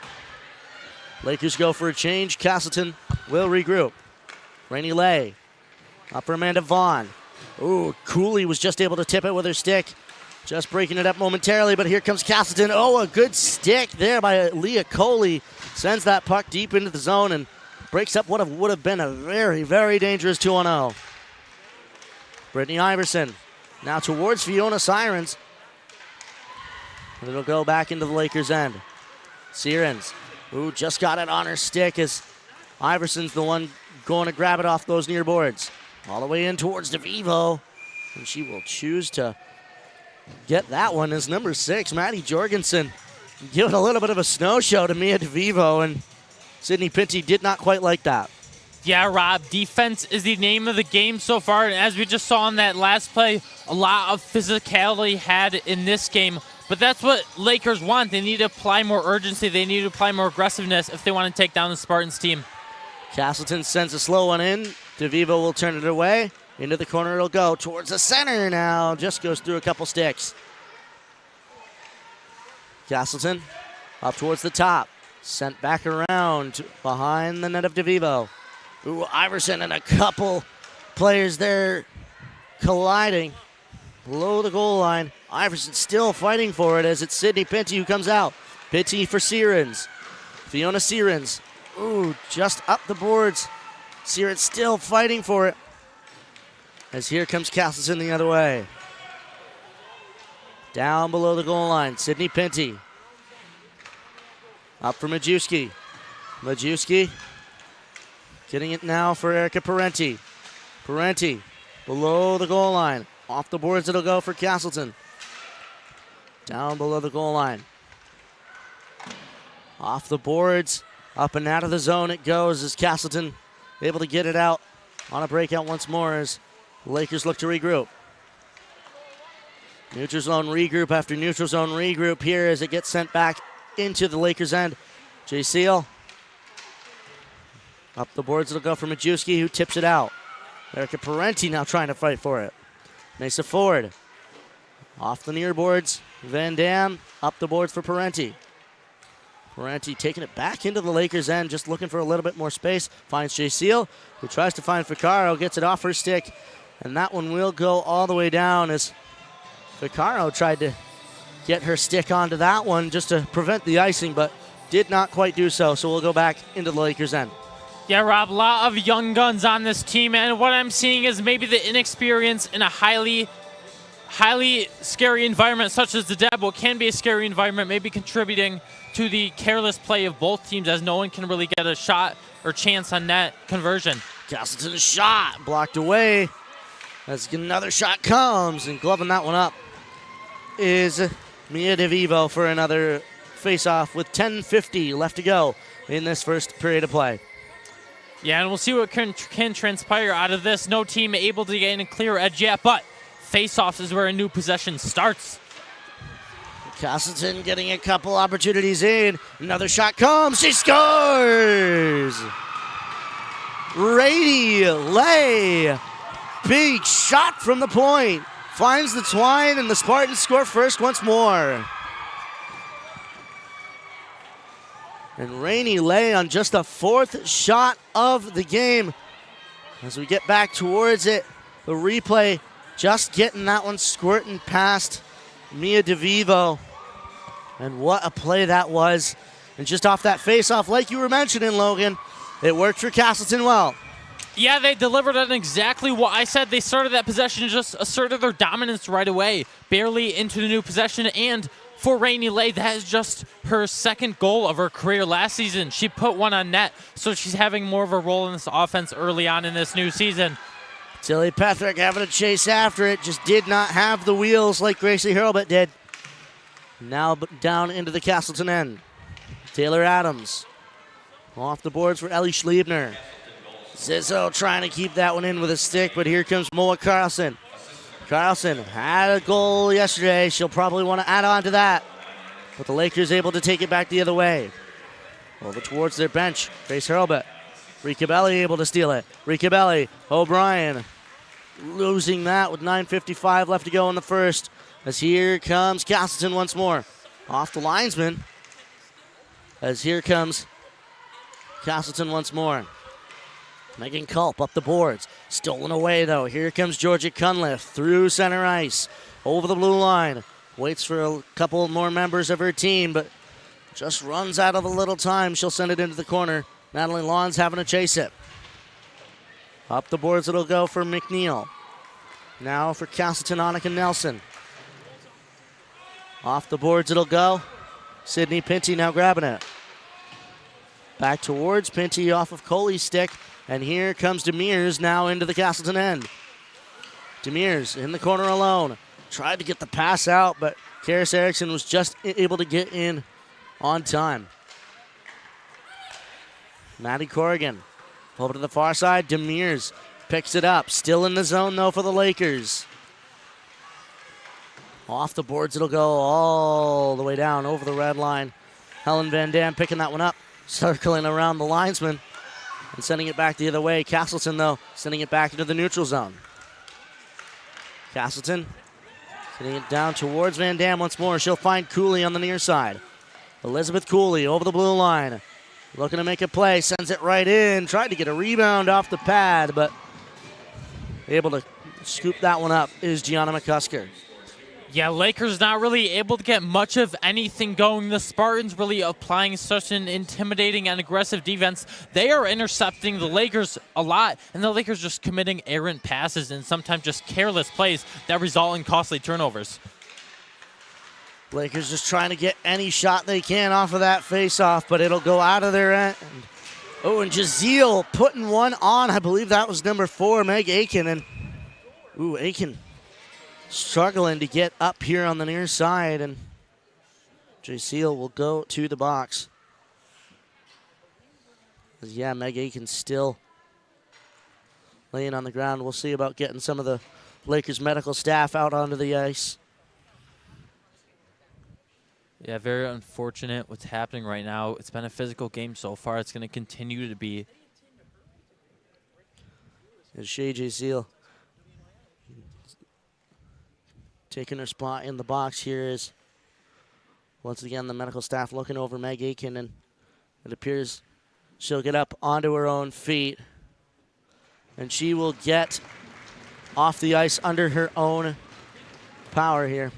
Lakers go for a change. Castleton will regroup. Rainey Lay up for Amanda Vaughn. Cooley was just able to tip it with her stick. Just breaking it up momentarily, but here comes Castleton. A good stick there by Leah Coley. Sends that puck deep into the zone and breaks up what would have been a very, very dangerous 2-on-0. Brittany Iverson now towards Fiona Sirens. It'll go back into the Lakers' end. Sirens, just got it on her stick as Iverson's the one going to grab it off those near boards. All the way in towards DeVivo. And she will choose to get that one as number 6, Maddie Jorgensen, giving a little bit of a snow show to Mia DeVivo, and Sydney Pinty did not quite like that. Yeah, Rob, defense is the name of the game so far, and as we just saw in that last play, a lot of physicality had in this game, but that's what Lakers want. They need to apply more urgency. They need to apply more aggressiveness if they want to take down the Spartans team. Castleton sends a slow one in. DeVivo will turn it away. Into the corner it'll go. Towards the center now. Just goes through a couple sticks. Castleton up towards the top. Sent back around behind the net of DeVivo. Ooh, Iverson and a couple players there colliding below the goal line. Iverson still fighting for it as it's Sydney Pinty who comes out. Pinty for Sierens. Fiona Sierens. Ooh, just up the boards. Sierens still fighting for it. As here comes Castleton the other way. Down below the goal line, Sydney Pinty. Up for Majewski. Majewski getting it now for Erica Parenti. Parenti below the goal line. Off the boards it'll go for Castleton. Down below the goal line. Off the boards, up and out of the zone it goes as Castleton able to get it out on a breakout once more as the Lakers look to regroup. Neutral zone regroup after neutral zone regroup here as it gets sent back into the Lakers' end. Jay Seal. Up the boards it'll go for Majewski who tips it out. Erica Parenti now trying to fight for it. Mesa Ford. Off the near boards. Van Dam up the boards for Parenti. Parenti taking it back into the Lakers' end, just looking for a little bit more space. Finds Jay Seal, who tries to find Ficaro, gets it off her stick, and that one will go all the way down as Ficaro tried to get her stick onto that one just to prevent the icing, but did not quite do so. So we'll go back into the Lakers' end. Yeah, Rob, a lot of young guns on this team, and what I'm seeing is maybe the inexperience in a highly scary environment such as the Deb, what can be a scary environment, maybe contributing to the careless play of both teams as no one can really get a shot or chance on net conversion. Castleton's shot blocked away as another shot comes, and gloving that one up is Mia DeVivo for another face-off with 10:50 left to go in this first period of play. Yeah, and we'll see what can transpire out of this. No team able to gain a clear edge yet, but face-offs is where a new possession starts. Castleton getting a couple opportunities in. Another shot comes. She scores! Rady Lay. Big shot from the point. Finds the twine, and the Spartans score first once more. And Rainey Lay on just the fourth shot of the game. As we get back towards it, the replay just getting that one squirting past Mia DeVivo. And what a play that was. And just off that face-off, like you were mentioning, Logan, it worked for Castleton well. Yeah, they delivered on exactly what I said. They started that possession, just asserted their dominance right away, barely into the new possession. And for Rainey Lay, that is just her second goal of her career last season. She put one on net, so she's having more of a role in this offense early on in this new season. Tilly Petherick having to chase after it, just did not have the wheels like Gracie Hurlbut did. Now down into the Castleton end. Taylor Adams off the boards for Ellie Schliebner. Zizzo trying to keep that one in with a stick, but here comes Moa Carlson. Carlson had a goal yesterday. She'll probably want to add on to that. But the Lakers able to take it back the other way. Over towards their bench. Grace Hurlbut. Ricabelli able to steal it. Ricabelli, O'Brien losing that with 9:55 left to go in the first. As here comes Castleton once more. Off the linesman. As here comes Castleton once more. Megan Culp up the boards. Stolen away though. Here comes Georgia Cunliffe through center ice. Over the blue line. Waits for a couple more members of her team, but just runs out of a little time. She'll send it into the corner. Natalie Lawn's having to chase it. Up the boards it'll go for McNeil. Now for Castleton, Annika Nelson. Off the boards it'll go. Sydney Pinty now grabbing it. Back towards Pinty off of Coley's stick. And here comes Demers now into the Castleton end. Demers in the corner alone. Tried to get the pass out, but Karis Erickson was just able to get in on time. Maddie Corrigan over to the far side. Demers picks it up. Still in the zone, though, for the Lakers. Off the boards, it'll go all the way down over the red line. Helen Van Dam picking that one up, circling around the linesman and sending it back the other way. Castleton, though, sending it back into the neutral zone. Castleton getting it down towards Van Dam once more. She'll find Cooley on the near side. Elizabeth Cooley over the blue line. Looking to make a play, sends it right in. Tried to get a rebound off the pad, but able to scoop that one up is Gianna McCusker. Yeah, Lakers not really able to get much of anything going. The Spartans really applying such an intimidating and aggressive defense. They are intercepting the Lakers a lot, and the Lakers just committing errant passes and sometimes just careless plays that result in costly turnovers. Lakers just trying to get any shot they can off of that face-off, but it'll go out of their end. Oh, and Jazeel putting one on. I believe that was number 4, Meg Aiken. And, ooh, Aiken struggling to get up here on the near side, and Jazeel will go to the box. Yeah, Meg Aiken still laying on the ground. We'll see about getting some of the Lakers medical staff out onto the ice. Yeah, very unfortunate what's happening right now. It's been a physical game so far. It's going to continue to be. And Shea Jazeel taking her spot in the box here is, once again, the medical staff looking over Meg Aiken, and it appears she'll get up onto her own feet, and she will get off the ice under her own power here.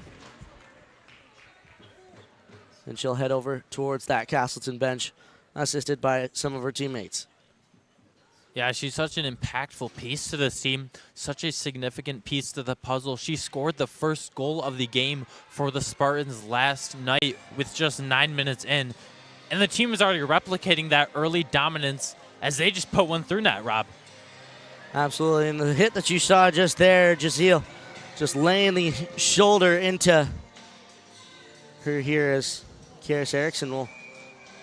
And she'll head over towards that Castleton bench, assisted by some of her teammates. Yeah, she's such an impactful piece to this team, such a significant piece to the puzzle. She scored the first goal of the game for the Spartans last night with just 9 minutes in. And the team is already replicating that early dominance as they just put one through net, Rob. Absolutely, and the hit that you saw just there, Jazeel just laying the shoulder into her here as Karis Erickson will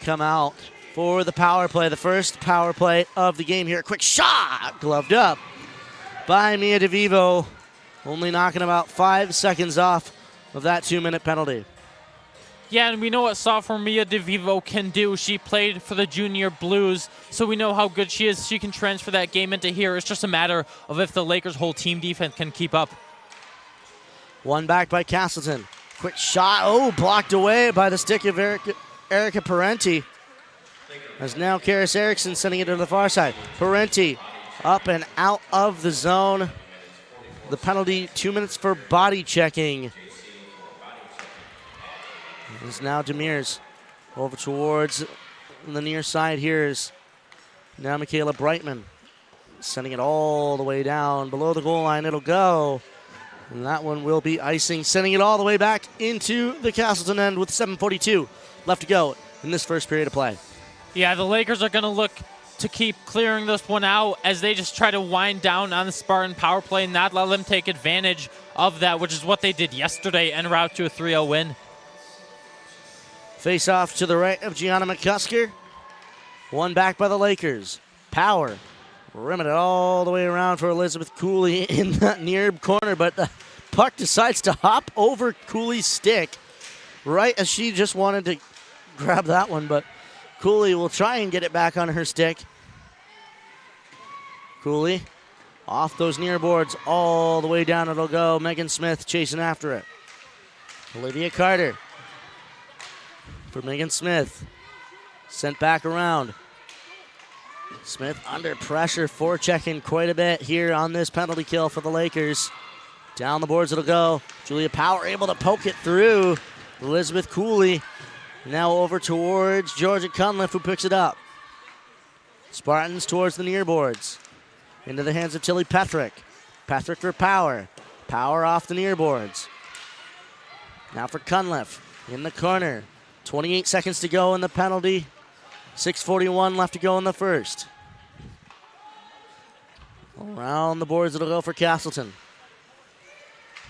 come out for the power play, the first power play of the game here. Quick shot, gloved up by Mia DeVivo, only knocking about 5 seconds off of that 2-minute penalty. Yeah, and we know what sophomore Mia DeVivo can do. She played for the Junior Blues, so we know how good she is. She can transfer that game into here. It's just a matter of if the Lakers' whole team defense can keep up. One back by Castleton. Quick shot, oh, blocked away by the stick of Erica Parenti. As now Karis Erickson sending it to the far side. Parenti up and out of the zone. The penalty, 2 minutes for body checking. Is now Demirs over towards the near side here is now Michaela Brightman. Sending it all the way down below the goal line. It'll go. And that one will be icing, sending it all the way back into the Castleton end with 7:42 left to go in this first period of play. Yeah, the Lakers are going to look to keep clearing this one out as they just try to wind down on the Spartan power play and not let them take advantage of that, which is what they did yesterday en route to a 3-0 win. Face off to the right of Gianna McCusker. One back by the Lakers. Power. Rimming it all the way around for Elizabeth Cooley in that near corner, but the puck decides to hop over Cooley's stick right as she just wanted to grab that one, but Cooley will try and get it back on her stick. Cooley off those near boards all the way down. It'll go. Megan Smith chasing after it. Olivia Carter for Megan Smith. Sent back around. Smith under pressure, forechecking quite a bit here on this penalty kill for the Lakers. Down the boards it'll go. Julia Power able to poke it through. Elizabeth Cooley now over towards Georgia Cunliffe, who picks it up. Spartans towards the near boards. Into the hands of Tilly Pethrick. Pethrick for Power. Power off the near boards. Now for Cunliffe in the corner. 28 seconds to go in the penalty. 6:41 left to go in the first. Around the boards it'll go for Castleton.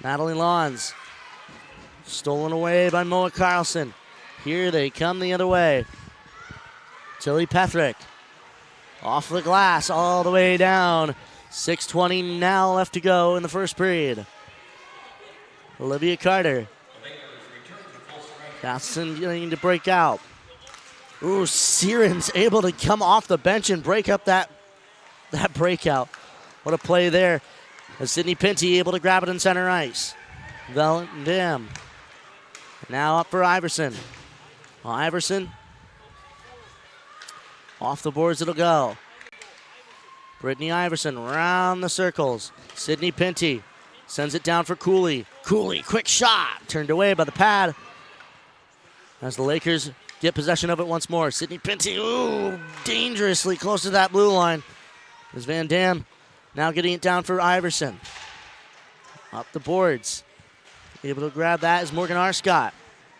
Natalie Lawns. Stolen away by Moa Carlson. Here they come the other way. Tilly Pethrick. Off the glass all the way down. 6:20 now left to go in the first period. Olivia Carter. Castleton getting to break out. Ooh, Siren's able to come off the bench and break up that breakout. What a play there. As Sydney Pinty able to grab it in center ice. Valentine now up for Iverson. Iverson. Off the boards it'll go. Brittany Iverson around the circles. Sydney Pinty sends it down for Cooley. Cooley, quick shot. Turned away by the pad. As the Lakers get possession of it once more. Sydney Pinty, ooh, dangerously close to that blue line. There's Van Dam now getting it down for Iverson. Up the boards. Able to grab that is Morgan Arscott.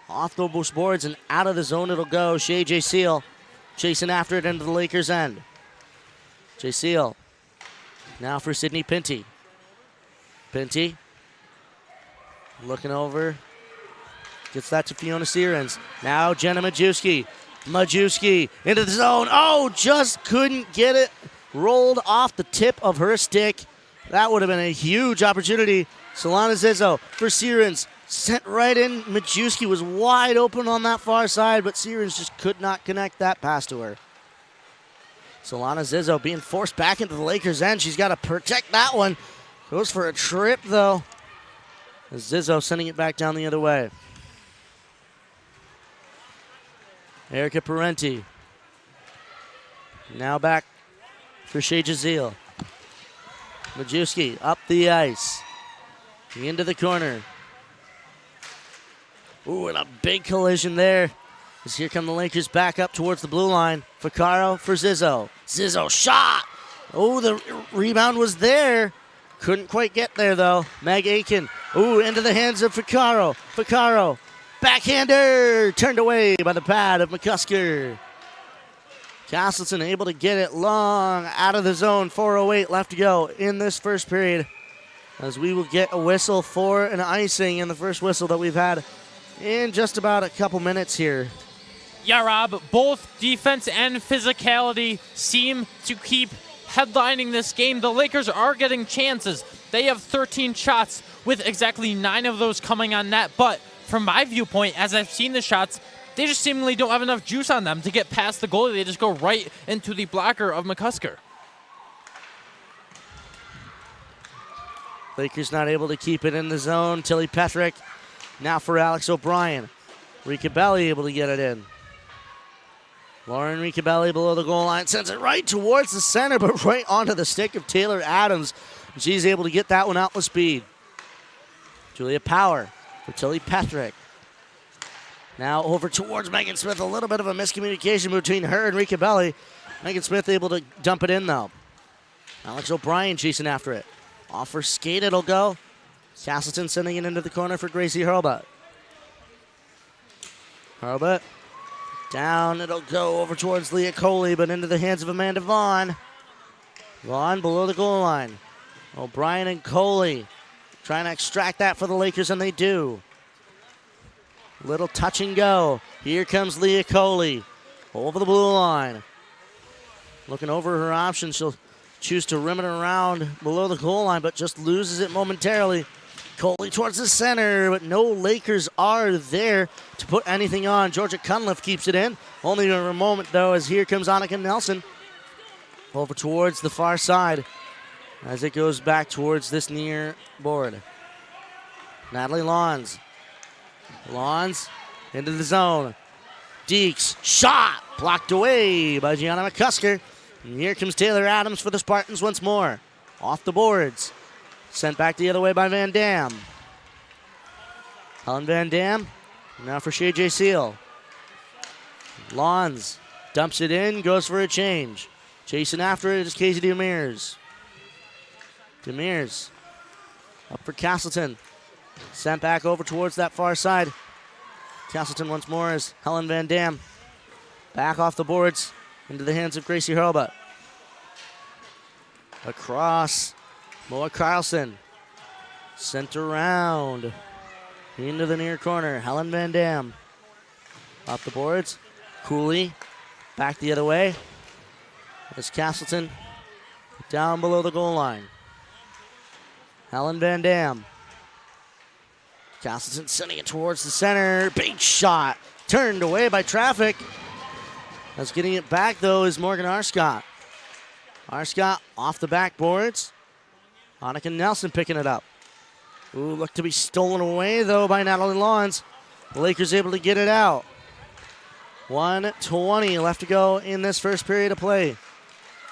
Off those boards and out of the zone it'll go. Shea J. Seal chasing after it into the Lakers' end. J. Seal now for Sydney Pinty. Pinty looking over. Gets that to Fiona Sierens. Now Jenna Majewski. Majewski into the zone. Oh, just couldn't get it. Rolled off the tip of her stick. That would have been a huge opportunity. Solana Zizzo for Sierens. Sent right in. Majewski was wide open on that far side, but Sierens just could not connect that pass to her. Solana Zizzo being forced back into the Lakers' end. She's got to protect that one. Goes for a trip, though. Zizzo sending it back down the other way. Erica Parenti. Now back for Shea Jazeel. Majewski up the ice. Into the corner. Ooh, and a big collision there. As here come the Lakers back up towards the blue line. Vaccaro for Zizzo. Zizzo shot. Oh, the rebound was there. Couldn't quite get there, though. Meg Aiken. Ooh, into the hands of Vaccaro. Vaccaro. Backhander. Turned away by the pad of McCusker. Castleton able to get it long out of the zone. 4:08 left to go in this first period. As we will get a whistle for an icing in the first whistle that we've had in just about a couple minutes here. Yeah, Rob, both defense and physicality seem to keep headlining this game. The Lakers are getting chances. They have 13 shots with exactly 9 of those coming on net. But from my viewpoint, as I've seen the shots, they just seemingly don't have enough juice on them to get past the goalie. They just go right into the blocker of McCusker. Lakers not able to keep it in the zone. Tilly Pethrick now for Alex O'Brien. Ricabelli able to get it in. Lauren Ricabelli below the goal line sends it right towards the center, but right onto the stick of Taylor Adams. She's able to get that one out with speed. Julia Power for Tilly Pethrick. Now over towards Megan Smith. A little bit of a miscommunication between her and Ricabelli. Megan Smith able to dump it in, though. Alex O'Brien chasing after it. Off her skate it'll go. Castleton sending it into the corner for Gracie Hurlbut. Hurlbut. Down it'll go over towards Leah Coley, but into the hands of Amanda Vaughn. Vaughn below the goal line. O'Brien and Coley trying to extract that for the Lakers, and they do. Little touch and go. Here comes Leah Coley over the blue line. Looking over her options. She'll choose to rim it around below the goal line, but just loses it momentarily. Coley towards the center, but no Lakers are there to put anything on. Georgia Cunliffe keeps it in. Only for a moment, though, as here comes Annika Nelson over towards the far side as it goes back towards this near board. Natalie Lawns. Lawns into the zone. Deeks, shot, blocked away by Gianna McCusker. And here comes Taylor Adams for the Spartans once more. Off the boards. Sent back the other way by Van Dam. Helen Van Dam. Now for Shea J. Seal. Lawns dumps it in, goes for a change. Chasing after it is Casey Demers. Demers up for Castleton. Sent back over towards that far side. Castleton once more as Helen Van Dam. Back off the boards into the hands of Gracie Hurlbut. Across. Moa Carlson. Sent around. Into the near corner. Helen Van Dam. Off the boards. Cooley. Back the other way. As Castleton down below the goal line. Helen Van Dam. Castleton sending it towards the center. Big shot. Turned away by traffic. As getting it back, though, is Morgan Arscott. Arscott off the backboards. Annika Nelson picking it up. Ooh, looked to be stolen away, though, by Natalie Lawns. The Lakers able to get it out. 1:20 left to go in this first period of play.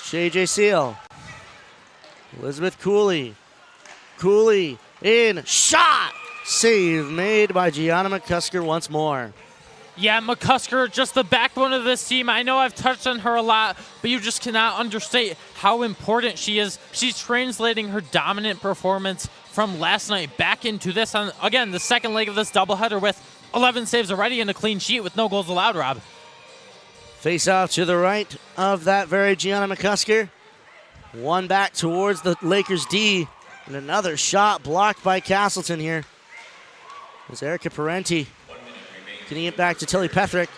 Shay J. Seal. Elizabeth Cooley. Cooley in. Shot! Save made by Gianna McCusker once more. Yeah, McCusker, just the backbone of this team. I know I've touched on her a lot, but you just cannot understate how important she is. She's translating her dominant performance from last night back into this, on, again, the second leg of this doubleheader with 11 saves already and a clean sheet with no goals allowed, Rob. Face off to the right of that very Gianna McCusker. One back towards the Lakers D, and another shot blocked by Castleton here. There's Erica Parenti getting it back to Tilly Pethrick.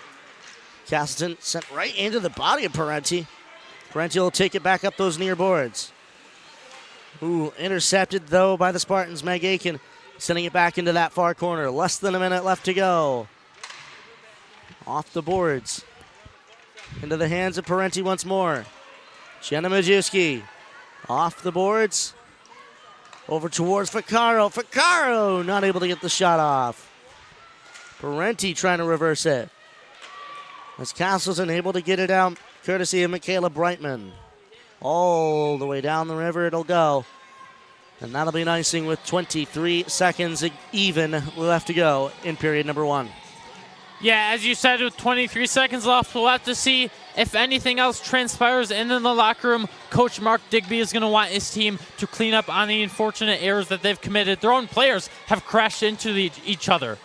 Castleton sent right into the body of Parenti. Parenti will take it back up those near boards. Ooh, intercepted though by the Spartans. Meg Aiken sending it back into that far corner. Less than a minute left to go. Off the boards. Into the hands of Parenti once more. Jenna Majewski off the boards. Over towards Ficcaro. Ficcaro not able to get the shot off. Parenti trying to reverse it. As Castleton able to get it out, courtesy of Michaela Brightman. All the way down the river it'll go. And that'll be icing with 23 seconds even left to go in period number 1. Yeah, as you said, with 23 seconds left, we'll have to see if anything else transpires. And in the locker room, Coach Mark Digby is going to want his team to clean up on the unfortunate errors that they've committed. Their own players have crashed into each other.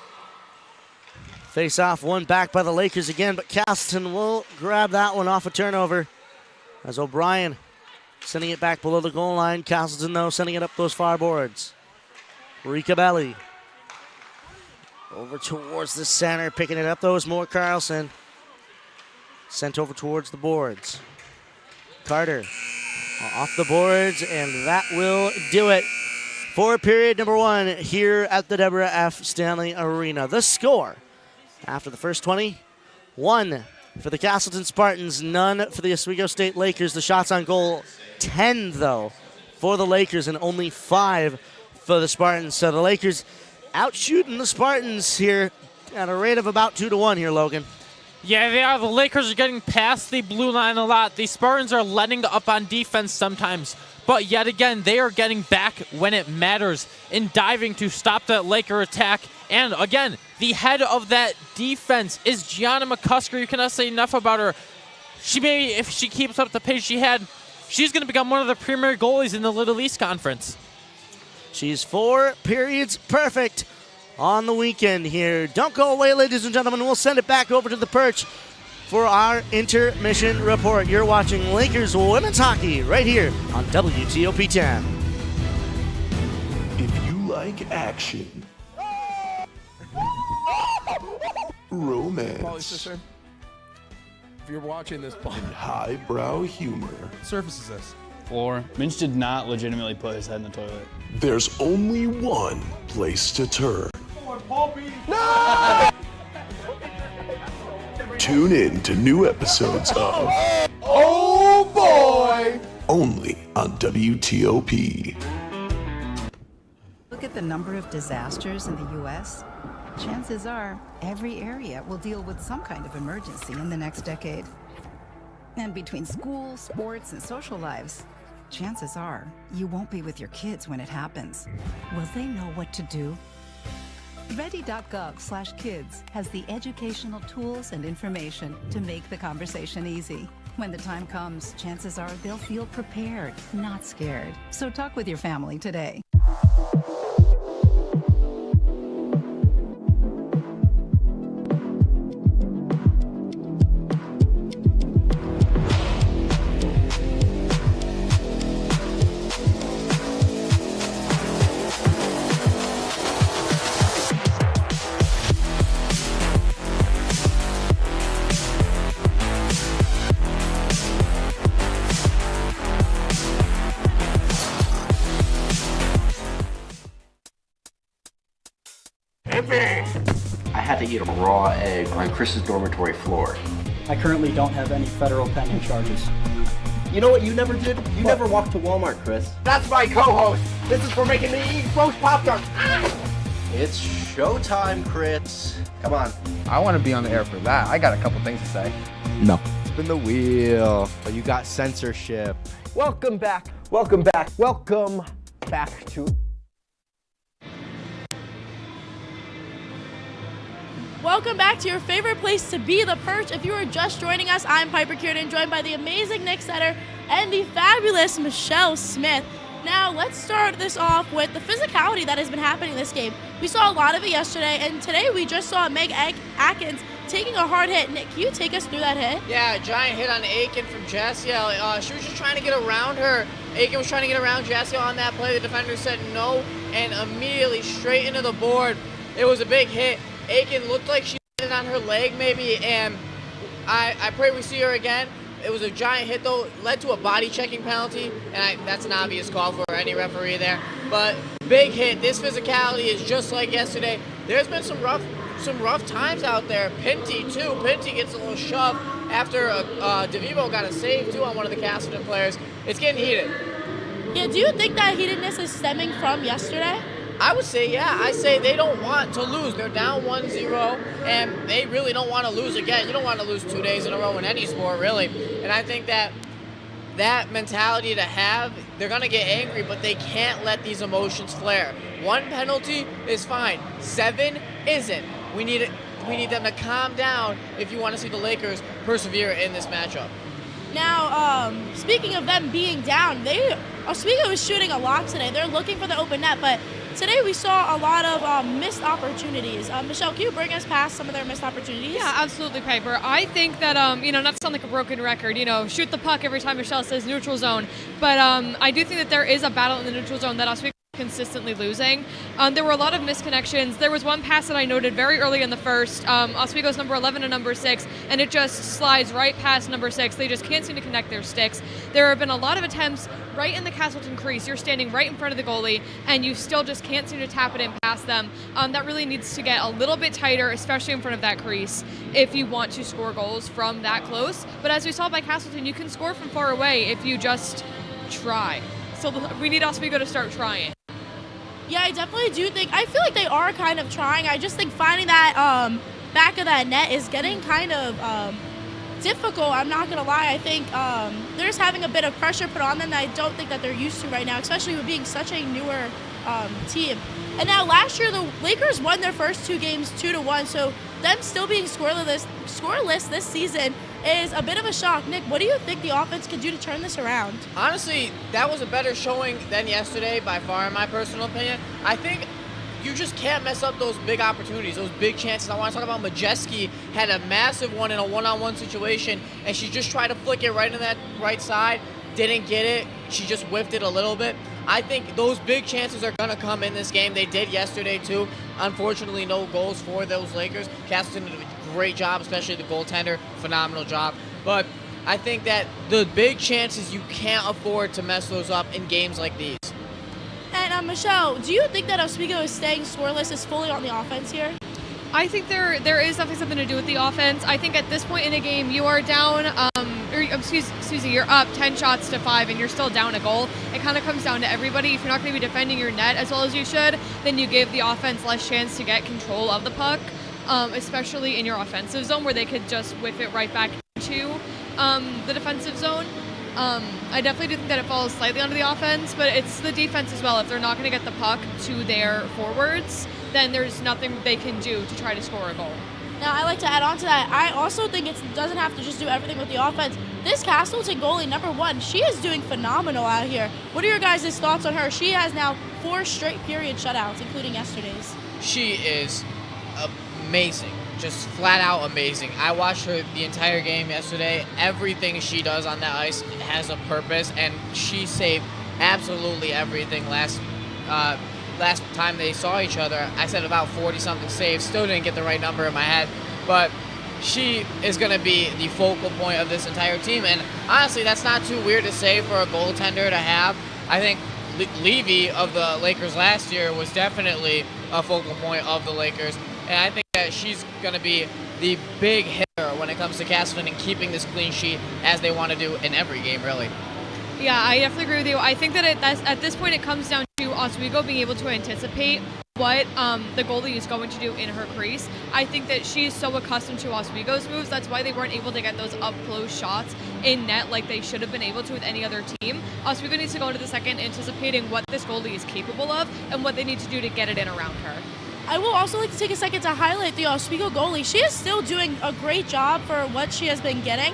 Face off, one back by the Lakers again, but Castleton will grab that one off a turnover. As O'Brien sending it back below the goal line. Castleton, though, sending it up those far boards. Rika Belli. Over towards the center, picking it up, though, is Moore Carlson. Sent over towards the boards. Carter off the boards, and that will do it for period number 1 here at the Deborah F. Stanley Arena. The score after the first 20, 1 for the Castleton Spartans, none for the Oswego State Lakers. The shots on goal, 10, though, for the Lakers, and only 5 for the Spartans. So the Lakers outshooting the Spartans here at a rate of about 2-1 here, Logan. Yeah, they are. The Lakers are getting past the blue line a lot. The Spartans are letting up on defense sometimes. But yet again, they are getting back when it matters in diving to stop that Laker attack. And again, the head of that defense is Gianna McCusker. You cannot say enough about her. She may, if she keeps up the pace she had, she's going to become one of the premier goalies in the Little East Conference. She's 4 periods perfect on the weekend here. Don't go away, ladies and gentlemen. We'll send it back over to the perch for our intermission report. You're watching Lakers women's hockey right here on WTOP 10. If you like action, romance, if you're watching this, and highbrow humor, surface is this? Floor. Minch did not legitimately put his head in the toilet. there's only one place to turn. No! Tune in to new episodes of Oh boy! only on WTOP. Look at the number of disasters in the U.S. Chances are every area will deal with some kind of emergency in the next decade. And between school, sports, and social lives, chances are you won't be with your kids when it happens. Will they know what to do? Ready.gov/kids has the educational tools and information to make the conversation easy. When the time comes, chances are they'll feel prepared, not scared. So talk with your family today. I had to eat a raw egg on Chris's dormitory floor. I currently don't have any federal pending charges. You know what you never did? You never walked to Walmart, Chris. That's my co-host. This is for making me eat roast Pop-Tarts. It's showtime, crits. Come on. I want to be on the air for that. I got a couple things to say. No. Spin the wheel. Oh, you got censorship. Welcome back. Welcome back. Welcome back to. Welcome back to your favorite place to be, the Perch. If you are just joining us, I'm Piper Kiernan, joined by the amazing Nick Setter and the fabulous Michelle Smith. Now, let's start this off with the physicality that has been happening in this game. We saw a lot of it yesterday, and today we just saw Meg Atkins taking a hard hit. Nick, can you take us through that hit? Yeah, giant hit on Aiken from Jassiel. She was just trying to get around her. Aiken was trying to get around Jassiel on that play. The defender said no, and immediately straight into the board. It was a big hit. Aiken looked like she landed on her leg maybe, and I pray we see her again. It was a giant hit though, led to a body checking penalty, and that's an obvious call for any referee there. But big hit. This physicality is just like yesterday. There's been some rough times out there. Pinty too. Pinty gets a little shove after DeVivo got a save too on one of the Castleton players. It's getting heated. Yeah, do you think that heatedness is stemming from yesterday? I would say, yeah. I say they don't want to lose. They're down 1-0, and they really don't want to lose again. You don't want to lose 2 days in a row in any sport, really. And I think that mentality to have, they're going to get angry, but they can't let these emotions flare. 1 penalty is fine. 7 isn't. We need them to calm down if you want to see the Lakers persevere in this matchup. Now, speaking of them being down, Oswego is shooting a lot today. They're looking for the open net, but today we saw a lot of missed opportunities. Michelle, can you bring us past some of their missed opportunities? Yeah, absolutely, Piper. I think that, not to sound like a broken record, shoot the puck every time Michelle says neutral zone, but I do think that there is a battle in the neutral zone that Oswego consistently losing. There were a lot of misconnections. There was one pass that I noted very early in the first. Oswego's number 11 and number 6, and it just slides right past number 6. They just can't seem to connect their sticks. There have been a lot of attempts right in the Castleton crease. You're standing right in front of the goalie, and you still just can't seem to tap it in past them. That really needs to get a little bit tighter, especially in front of that crease, if you want to score goals from that close. But as we saw by Castleton, you can score from far away if you just try. So we need Oswego to start trying. Yeah, I definitely do think, I feel like they are kind of trying. I just think finding that back of that net is getting kind of difficult. I'm not going to lie. I think they're just having a bit of pressure put on them that I don't think that they're used to right now, especially with being such a newer team. And now last year, the Lakers won their first 2 games 2-1, so them still being scoreless this season is a bit of a shock. Nick, what do you think the offense can do to turn this around? Honestly, that was a better showing than yesterday by far, in my personal opinion. I think you just can't mess up those big opportunities, those big chances. I want to talk about Majeski had a massive one in a one-on-one situation, and she just tried to flick it right in that right side, didn't get it. She just whiffed it a little bit. I think those big chances are going to come in this game. They did yesterday, too. Unfortunately, no goals for those Lakers. Castleton did a great job, especially the goaltender. Phenomenal job. But I think that the big chances, you can't afford to mess those up in games like these. And Michelle, do you think that Oswego is staying scoreless is fully on the offense here? I think there is definitely something to do with the offense. I think at this point in a game, you are down, you're up 10 shots to 5 and you're still down a goal. It kind of comes down to everybody. If you're not going to be defending your net as well as you should, then you give the offense less chance to get control of the puck, especially in your offensive zone where they could just whiff it right back into the defensive zone. I definitely do think that it falls slightly onto the offense, but it's the defense as well. If they're not going to get the puck to their forwards, then there's nothing they can do to try to score a goal. Now, I like to add on to that. I also think it doesn't have to just do everything with the offense. This Castleton goalie, number 1, she is doing phenomenal out here. What are your guys' thoughts on her? She has now 4 straight period shutouts, including yesterday's. She is amazing. Just flat out amazing. I watched her the entire game yesterday. Everything she does on that ice has a purpose, and she saved absolutely everything last time they saw each other. I said about 40-something saves. Still didn't get the right number in my head, but she is going to be the focal point of this entire team, and honestly, that's not too weird to say for a goaltender to have. I think Levy of the Lakers last year was definitely a focal point of the Lakers, and I think that she's going to be the big hitter when it comes to Castleton and keeping this clean sheet as they want to do in every game, really. Yeah, I definitely agree with you. I think that at this point it comes down to Oswego being able to anticipate what the goalie is going to do in her crease. I think that she is so accustomed to Oswego's moves. That's why they weren't able to get those up-close shots in net like they should have been able to with any other team. Oswego needs to go into the second anticipating what this goalie is capable of and what they need to do to get it in around her. I will also like to take a second to highlight the Oswego goalie. She is still doing a great job for what she has been getting.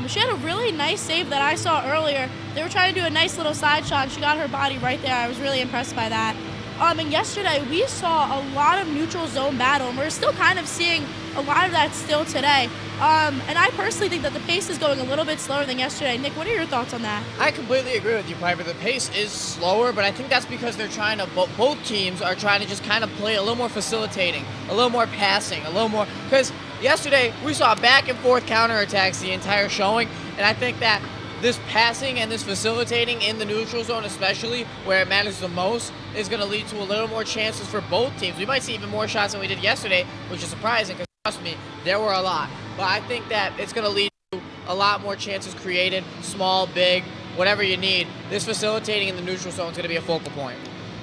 She had a really nice save that I saw earlier. They were trying to do a nice little side shot, and she got her body right there. I was really impressed by that. And yesterday, we saw a lot of neutral zone battle, and we're still kind of seeing a lot of that still today. And I personally think that the pace is going a little bit slower than yesterday. Nick, what are your thoughts on that? I completely agree with you, Piper. The pace is slower, but I think that's because they're trying to, both teams are trying to just kind of play a little more facilitating, a little more passing, a little more, because yesterday we saw back and forth counterattacks the entire showing, and I think that this passing and this facilitating in the neutral zone, especially where it matters the most, is going to lead to a little more chances for both teams. We might see even more shots than we did yesterday, which is surprising because, trust me, there were a lot. But I think that it's going to lead to a lot more chances created, small, big, whatever you need. This facilitating in the neutral zone is going to be a focal point.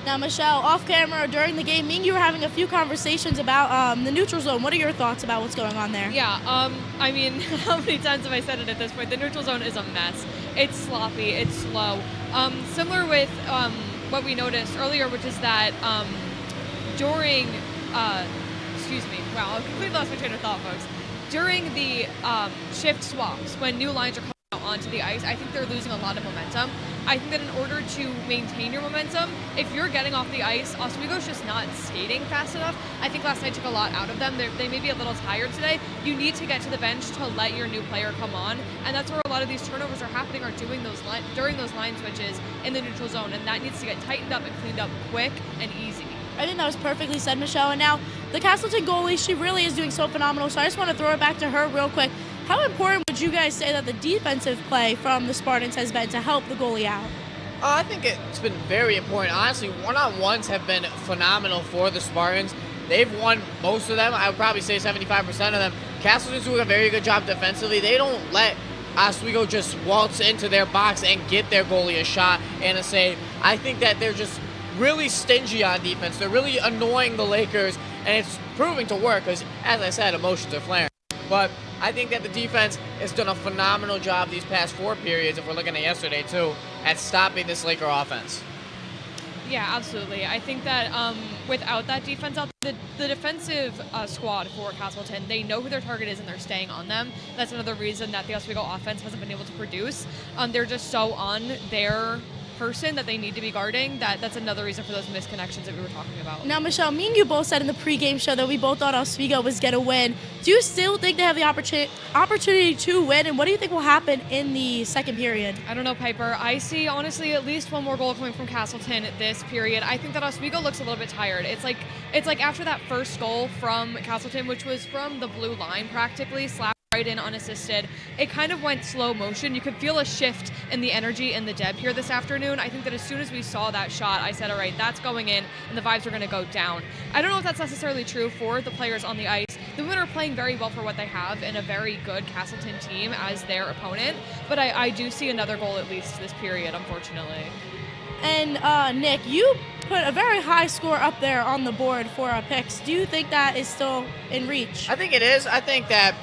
Now, Michelle, off camera during the game, me and you were having a few conversations about the neutral zone. What are your thoughts about what's going on there? Yeah, I mean, how many times have I said it at this point? The neutral zone is a mess. It's sloppy, it's slow. Similar with what we noticed earlier, which is that during, excuse me, wow, I completely lost my train of thought, folks. During the shift swaps, when new lines are coming out onto the ice, I think they're losing a lot of momentum. I think that in order to maintain your momentum, if you're getting off the ice, Oswego's just not skating fast enough. I think last night took a lot out of them. They may be a little tired today. You need to get to the bench to let your new player come on, and that's where a lot of these turnovers are happening, are doing those during those line switches in the neutral zone, and that needs to get tightened up and cleaned up quick and easy. I think that was perfectly said, Michelle. And now, the Castleton goalie, she really is doing so phenomenal, so I just want to throw it back to her real quick. How important would you guys say that the defensive play from the Spartans has been to help the goalie out? I think it's been very important. Honestly, one-on-ones have been phenomenal for the Spartans. They've won most of them. I would probably say 75% of them. Castleton's doing a very good job defensively. They don't let Oswego just waltz into their box and get their goalie a shot and a save. I think that they're just really stingy on defense. They're really annoying the Lakers, and it's proving to work because, as I said, emotions are flaring. But I think that the defense has done a phenomenal job these past 4 periods, if we're looking at yesterday too, at stopping this Laker offense. Yeah, absolutely. I think that without that defense out there, the defensive squad for Castleton, they know who their target is and they're staying on them. That's another reason that the Oswego offense hasn't been able to produce. They're just so on their person that they need to be guarding. That's another reason for those misconnections that we were talking about. Now, Michelle, me and you both said in the pregame show that we both thought Oswego was going to win. Do you still think they have the opportunity to win, and what do you think will happen in the second period? I don't know, Piper. I see, honestly, at least one more goal coming from Castleton this period. I think that Oswego looks a little bit tired. It's like after that first goal from Castleton, which was from the blue line practically, slapped right in unassisted, it kind of went slow motion. You could feel a shift in the energy in the Deb here this afternoon. I think that as soon as we saw that shot, I said, all right, that's going in, and the vibes are going to go down. I don't know if that's necessarily true for the players on the ice. The women are playing very well for what they have in a very good Castleton team as their opponent, but I do see another goal at least this period, unfortunately. And Nick, you put a very high score up there on the board for our picks. Do you think that is still in reach? I think it is. I think that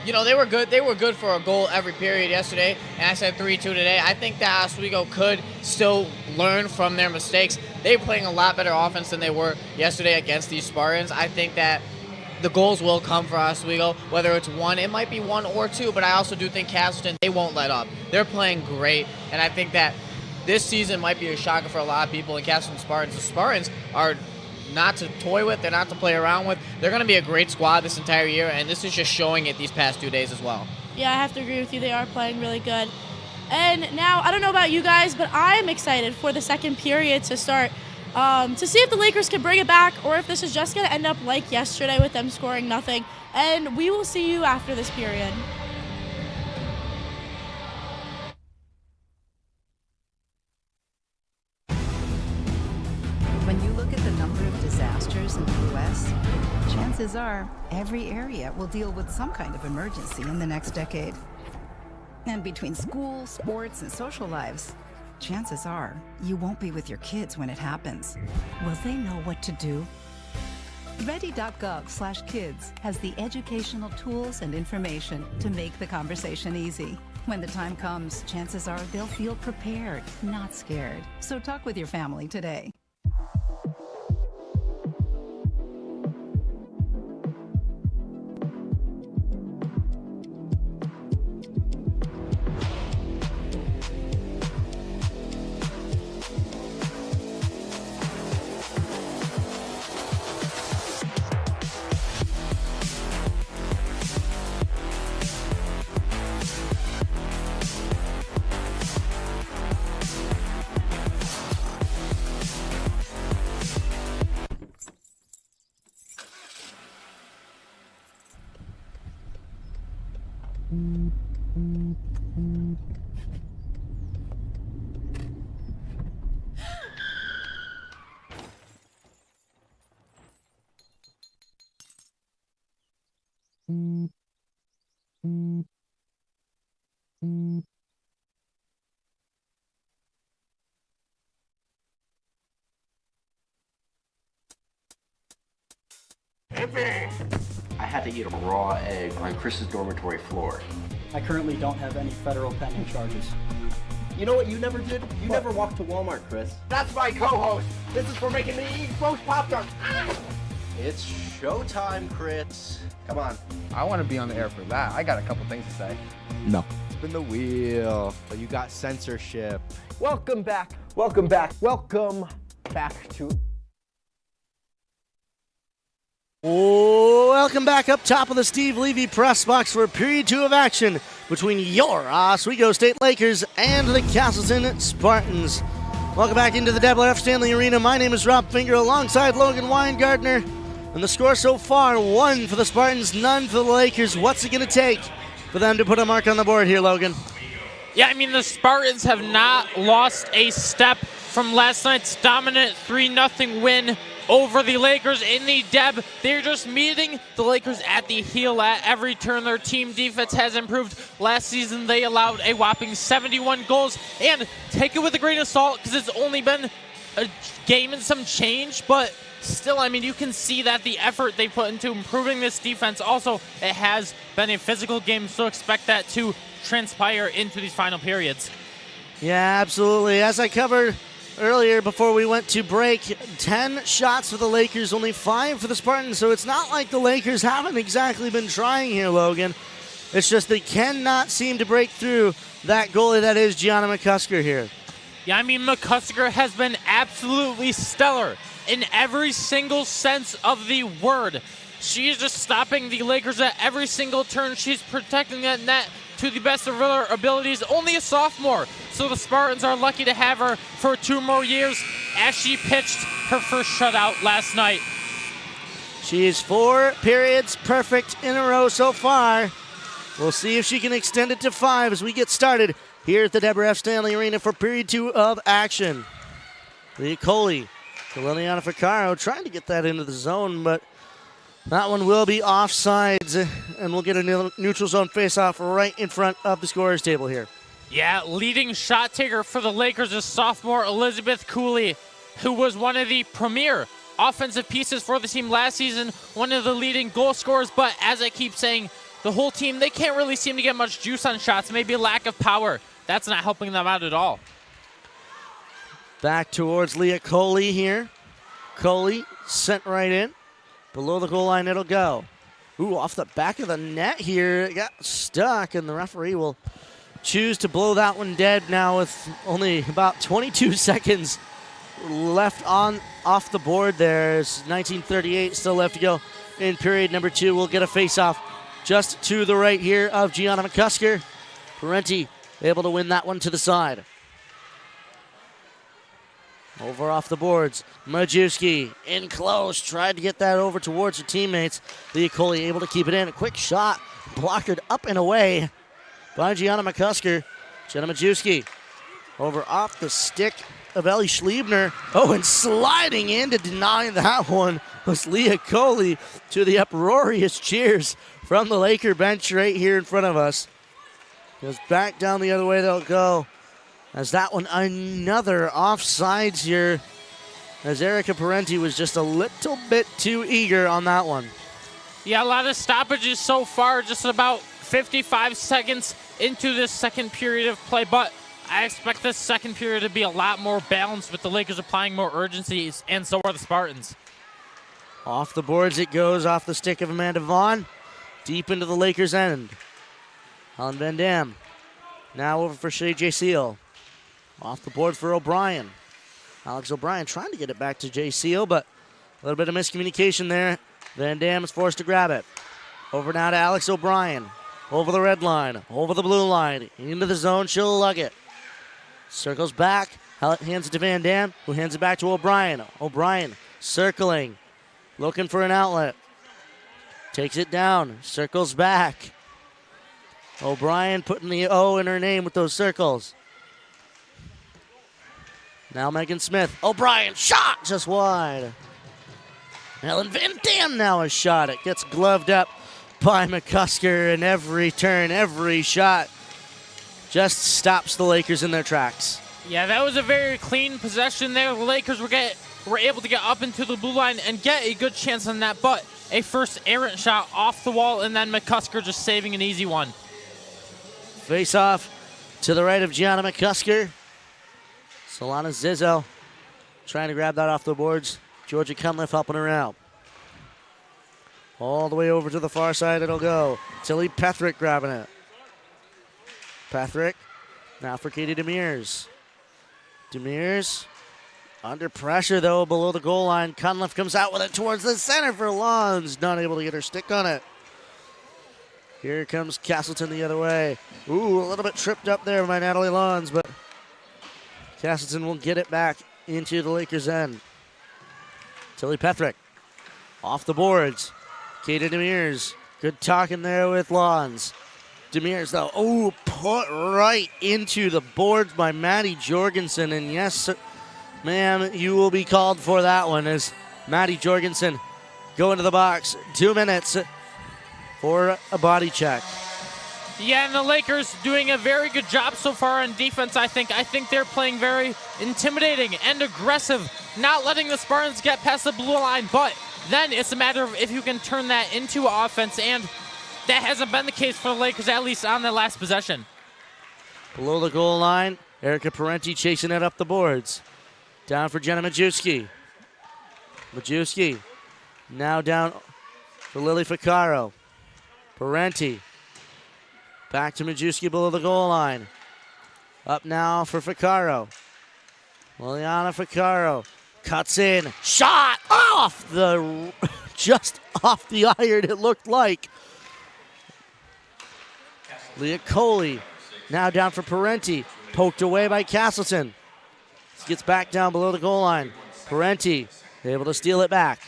they were good. They were good for a goal every period yesterday, and I said 3-2 today. I think that Oswego could still learn from their mistakes. They were playing a lot better offense than they were yesterday against these Spartans. I think that the goals will come for Oswego, whether it's one, it might be 1 or 2, but I also do think Castleton, they won't let up. They're playing great, and I think that this season might be a shocker for a lot of people in Castleton Spartans. The Spartans are not to toy with, they're not to play around with. They're going to be a great squad this entire year, and this is just showing it these past 2 days as well. Yeah, I have to agree with you. They are playing really good. And now, I don't know about you guys, but I'm excited for the second period to start to see if the Lakers can bring it back or if this is just going to end up like yesterday with them scoring nothing. And we will see you after this period. When you look at the number of disasters in the U.S., chances are every area will deal with some kind of emergency in the next decade. And between school, sports, and social lives, chances are you won't be with your kids when it happens. Will they know what to do? Ready.gov/kids has the educational tools and information to make the conversation easy. When the time comes, chances are they'll feel prepared, not scared. So talk with your family today. I had to eat a raw egg on Chris's dormitory floor. I currently don't have any federal pending charges. You know what you never did? You never walked to Walmart, Chris. That's my co-host. This is for making me eat roast Pop-Tarts. It's showtime, Crits. Come on. I want to be on the air for that. I got a couple things to say. No. Spin the wheel. So you got censorship. Welcome back. Welcome back. Welcome back to. Welcome back up top of the Steve Levy press box for period 2 of action between your Oswego State Lakers and the Castleton Spartans. Welcome back into the F. Stanley Arena. My name is Rob Finger alongside Logan Weingardner. And the score so far, 1 for the Spartans, none for the Lakers. What's it going to take for them to put a mark on the board here, Logan? Yeah, I mean, the Spartans have not lost a step from last night's dominant 3-0 win over the Lakers in the Deb. They're just meeting the Lakers at the heel at every turn. Their team defense has improved. Last season, they allowed a whopping 71 goals. And take it with a grain of salt because it's only been a game and some change, but still, I mean, you can see that the effort they put into improving this defense. Also, it has been a physical game, so expect that to transpire into these final periods. Yeah, absolutely. As I covered earlier before we went to break, 10 shots for the Lakers, only 5 for the Spartans, so it's not like the Lakers haven't exactly been trying here, Logan. It's just they cannot seem to break through that goalie that is Gianna McCusker here. Yeah, I mean, McCusker has been absolutely stellar in every single sense of the word. She is just stopping the Lakers at every single turn. She's protecting that net to the best of her abilities. Only a sophomore, so the Spartans are lucky to have her for 2 more years as she pitched her first shutout last night. She is 4 periods perfect in a row so far. We'll see if she can extend it to 5 as we get started here at the Deborah F. Stanley Arena for period 2 of action. Leah Coley to Liliana Ficaro trying to get that into the zone, but that one will be offsides, and we'll get a neutral zone faceoff right in front of the scorer's table here. Yeah, leading shot taker for the Lakers is sophomore Elizabeth Cooley, who was one of the premier offensive pieces for the team last season, one of the leading goal scorers, but as I keep saying, the whole team, they can't really seem to get much juice on shots, maybe a lack of power. That's not helping them out at all. Back towards Leah Coley here. Coley sent right in. Below the goal line it'll go. Ooh, off the back of the net here. It got stuck, and the referee will choose to blow that one dead now with only about 22 seconds left off the board there. There's 19:38 still left to go in period number 2. We'll get a face-off just to the right here of Gianna McCusker. Parenti able to win that one to the side. Over off the boards, Majewski in close, tried to get that over towards her teammates. Leah Coley able to keep it in. A quick shot, blocked up and away by Gianna McCusker. Jenna Majewski over off the stick of Ellie Schliebner. Oh, and sliding in to deny that one was Leah Coley, to the uproarious cheers from the Laker bench right here in front of us. Goes back down the other way they'll go. As that one, another offsides here, as Erica Parenti was just a little bit too eager on that one. Yeah, a lot of stoppages so far, just about 55 seconds into this second period of play, but I expect this second period to be a lot more balanced with the Lakers applying more urgency, and so are the Spartans. Off the boards it goes, off the stick of Amanda Vaughn, deep into the Lakers' end. Helen Van Dam now over for Shay J. Seal. Off the board for O'Brien. Alex O'Brien trying to get it back to J. Seal, but a little bit of miscommunication there. Van Dam is forced to grab it. Over now to Alex O'Brien. Over the red line, over the blue line, into the zone, she'll lug it. Circles back, hands it to Van Dam, who hands it back to O'Brien. O'Brien circling, looking for an outlet. Takes it down, circles back. O'Brien putting the O in her name with those circles. Now Megan Smith. O'Brien shot just wide. Helen Van Dam now has shot it. Gets gloved up by McCusker, and every turn, every shot just stops the Lakers in their tracks. Yeah, that was a very clean possession there. The Lakers were able to get up into the blue line and get a good chance on that, but a first errant shot off the wall, and then McCusker just saving an easy one. Face off to the right of Gianna McCusker. Solana Zizzo trying to grab that off the boards. Georgia Cunliffe helping her out. All the way over to the far side it'll go. Tilly Pethrick grabbing it. Pethrick now for Katie Demers. Demers under pressure though below the goal line. Cunliffe comes out with it towards the center for Lawns. Not able to get her stick on it. Here comes Castleton the other way. Ooh, a little bit tripped up there by Natalie Lawns, but Castleton will get it back into the Lakers' end. Tilly Pethrick off the boards. Katie Demers, good talking there with Lawns. Demers though, oh, put right into the boards by Maddie Jorgensen. And yes, ma'am, you will be called for that one as Maddie Jorgensen go into the box. 2 minutes for a body check. Yeah, and the Lakers doing a very good job so far on defense, I think. I think they're playing very intimidating and aggressive, not letting the Spartans get past the blue line, but then it's a matter of if you can turn that into offense, and that hasn't been the case for the Lakers, at least on the last possession. Below the goal line, Erica Parenti chasing it up the boards. Down for Jenna Majewski. Majewski now down for Lily Ficcaro. Parenti back to Majewski below the goal line. Up now for Ficcaro. Liliana Ficcaro cuts in. Shot off the, just off the iron it looked like. Leah Coley now down for Parenti. Poked away by Castleton. Gets back down below the goal line. Parenti able to steal it back.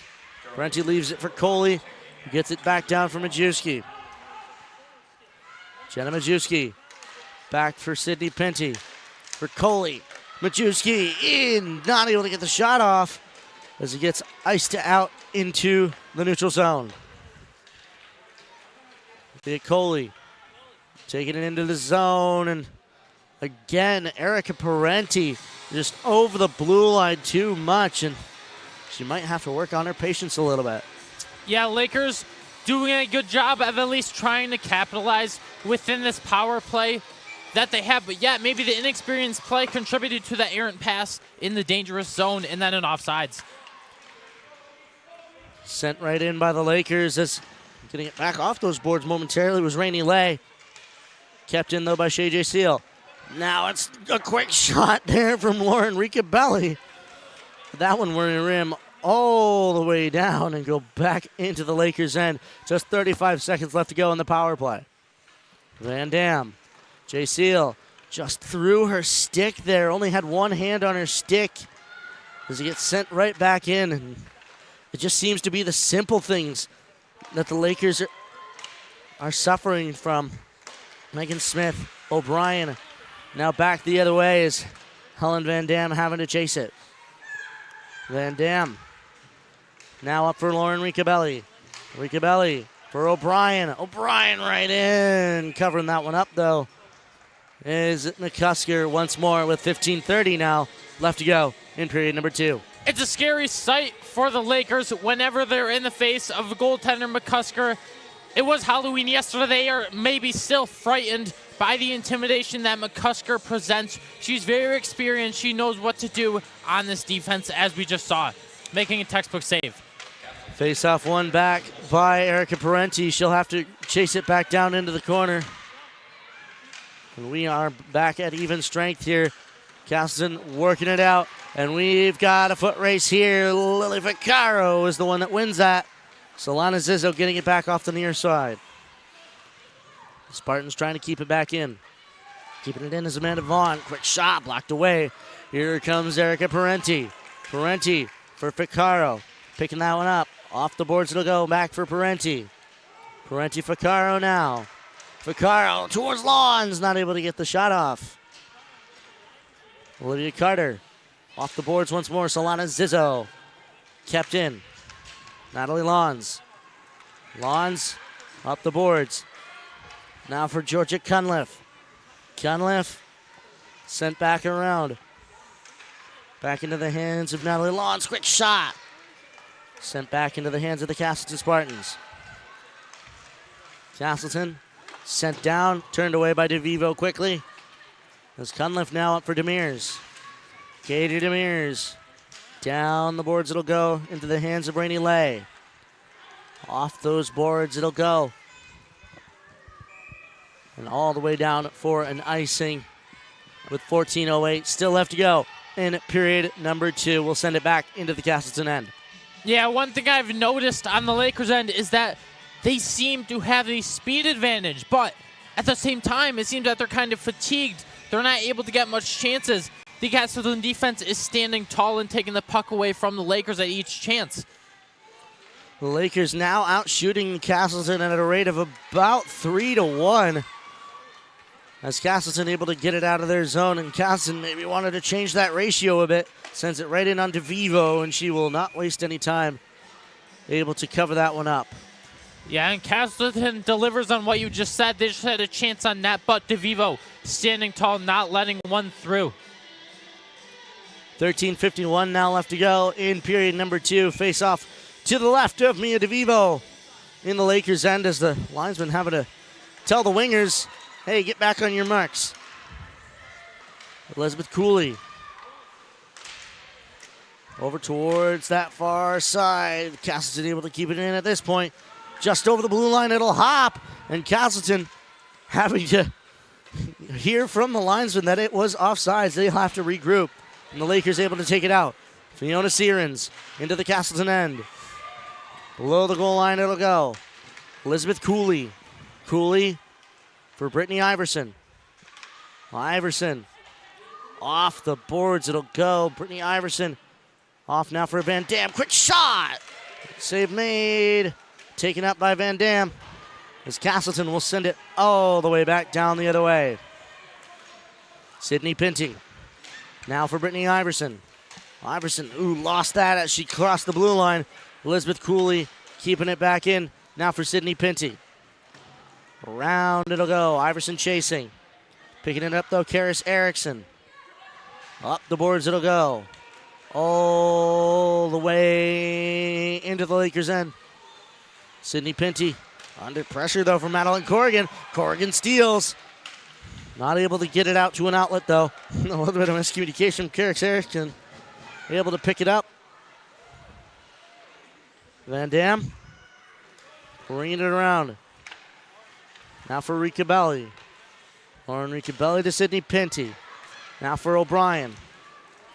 Parenti leaves it for Coley. Gets it back down for Majewski. Jenna Majewski back for Sydney Penty. For Coley. Majewski in, not able to get the shot off as he gets iced out into the neutral zone. Leah Coley taking it into the zone, and again, Erica Parenti just over the blue line too much, and she might have to work on her patience a little bit. Yeah, Lakers doing a good job of at least trying to capitalize within this power play that they have, but yeah, maybe the inexperienced play contributed to that errant pass in the dangerous zone and then in offsides. Sent right in by the Lakers as getting it back off those boards momentarily was Rainey Lay. Kept in though by Shay J. Seal. Now it's a quick shot there from Lauren Ricabelli. That one went in rim all the way down and go back into the Lakers' end. Just 35 seconds left to go in the power play. Van Dam, J. Seal just threw her stick there. Only had one hand on her stick as he gets sent right back in. And it just seems to be the simple things that the Lakers are suffering from. Megan Smith, O'Brien, now back the other way is Helen Van Dam having to chase it. Van Dam now up for Lauren Ricabelli. Ricabelli for O'Brien. O'Brien right in, covering that one up though. is McCusker once more with 15:30 now left to go in period number 2. It's a scary sight for the Lakers whenever they're in the face of goaltender McCusker. It was Halloween yesterday. They are maybe still frightened by the intimidation that McCusker presents. She's very experienced. She knows what to do on this defense, as we just saw, making a textbook save. Face-off one back by Erica Parenti. She'll have to chase it back down into the corner. And we are back at even strength here. Castleton working it out. And we've got a foot race here. Lily Vaccaro is the one that wins that. Solana Zizzo getting it back off the near side. Spartans trying to keep it back in. Keeping it in is Amanda Vaughn. Quick shot blocked away. Here comes Erica Parenti. Parenti for Vaccaro. Picking that one up. Off the boards it'll go. Back for Parenti. Parenti Vaccaro now. Vaccaro towards Lawns. Not able to get the shot off. Olivia Carter. Off the boards once more. Solana Zizzo. Kept in. Natalie Lawns. Lawns up the boards. Now for Georgia Cunliffe. Cunliffe sent back around. Back into the hands of Natalie Lawns. Quick shot. Sent back into the hands of the Castleton Spartans. Castleton sent down. Turned away by DeVivo quickly. As Cunliffe now up for Demers. Katie Demers. Down the boards it'll go into the hands of Rainey Lay. Off those boards it'll go. And all the way down for an icing with 14:08 still left to go in period number 2. We'll send it back into the Castleton end. Yeah, one thing I've noticed on the Lakers end is that they seem to have a speed advantage, but at the same time, it seems that they're kind of fatigued. They're not able to get much chances. The Castleton defense is standing tall and taking the puck away from the Lakers at each chance. The Lakers now out shooting Castleton at a rate of about 3-1. As Castleton able to get it out of their zone, and Castleton maybe wanted to change that ratio a bit. Sends it right in onto Vivo, and she will not waste any time able to cover that one up. Yeah, and Castleton delivers on what you just said. They just had a chance on that, but DeVivo standing tall, not letting one through. 13:51 now left to go in period number 2. Face off to the left of Mia DeVivo in the Lakers' end as the linesman having to tell the wingers, hey, get back on your marks. Elizabeth Cooley over towards that far side. Castleton able to keep it in at this point. Just over the blue line, it'll hop. And Castleton having to hear from the linesman that it was offsides. They'll have to regroup. And the Lakers able to take it out. Fiona Sierens into the Castleton end. Below the goal line it'll go. Elizabeth Cooley. Cooley for Brittany Iverson. Iverson off the boards it'll go. Brittany Iverson off now for Van Dam. Quick shot. Save made. Taken up by Van Dam. As Castleton will send it all the way back down the other way. Sydney Pinty. Now for Brittany Iverson. Iverson, lost that as she crossed the blue line. Elizabeth Cooley keeping it back in. Now for Sydney Pinty. Around it'll go. Iverson chasing. Picking it up though, Karis Erickson. Up the boards it'll go. All the way into the Lakers' end. Sydney Pinty under pressure though from Madeline Corrigan. Corrigan steals. Not able to get it out to an outlet though. A little bit of miscommunication from Karis Erickson. Able to pick it up. Van Dam bringing it around. Now for Rika Belli. Lauren Rika Belli to Sydney Pinty. Now for O'Brien.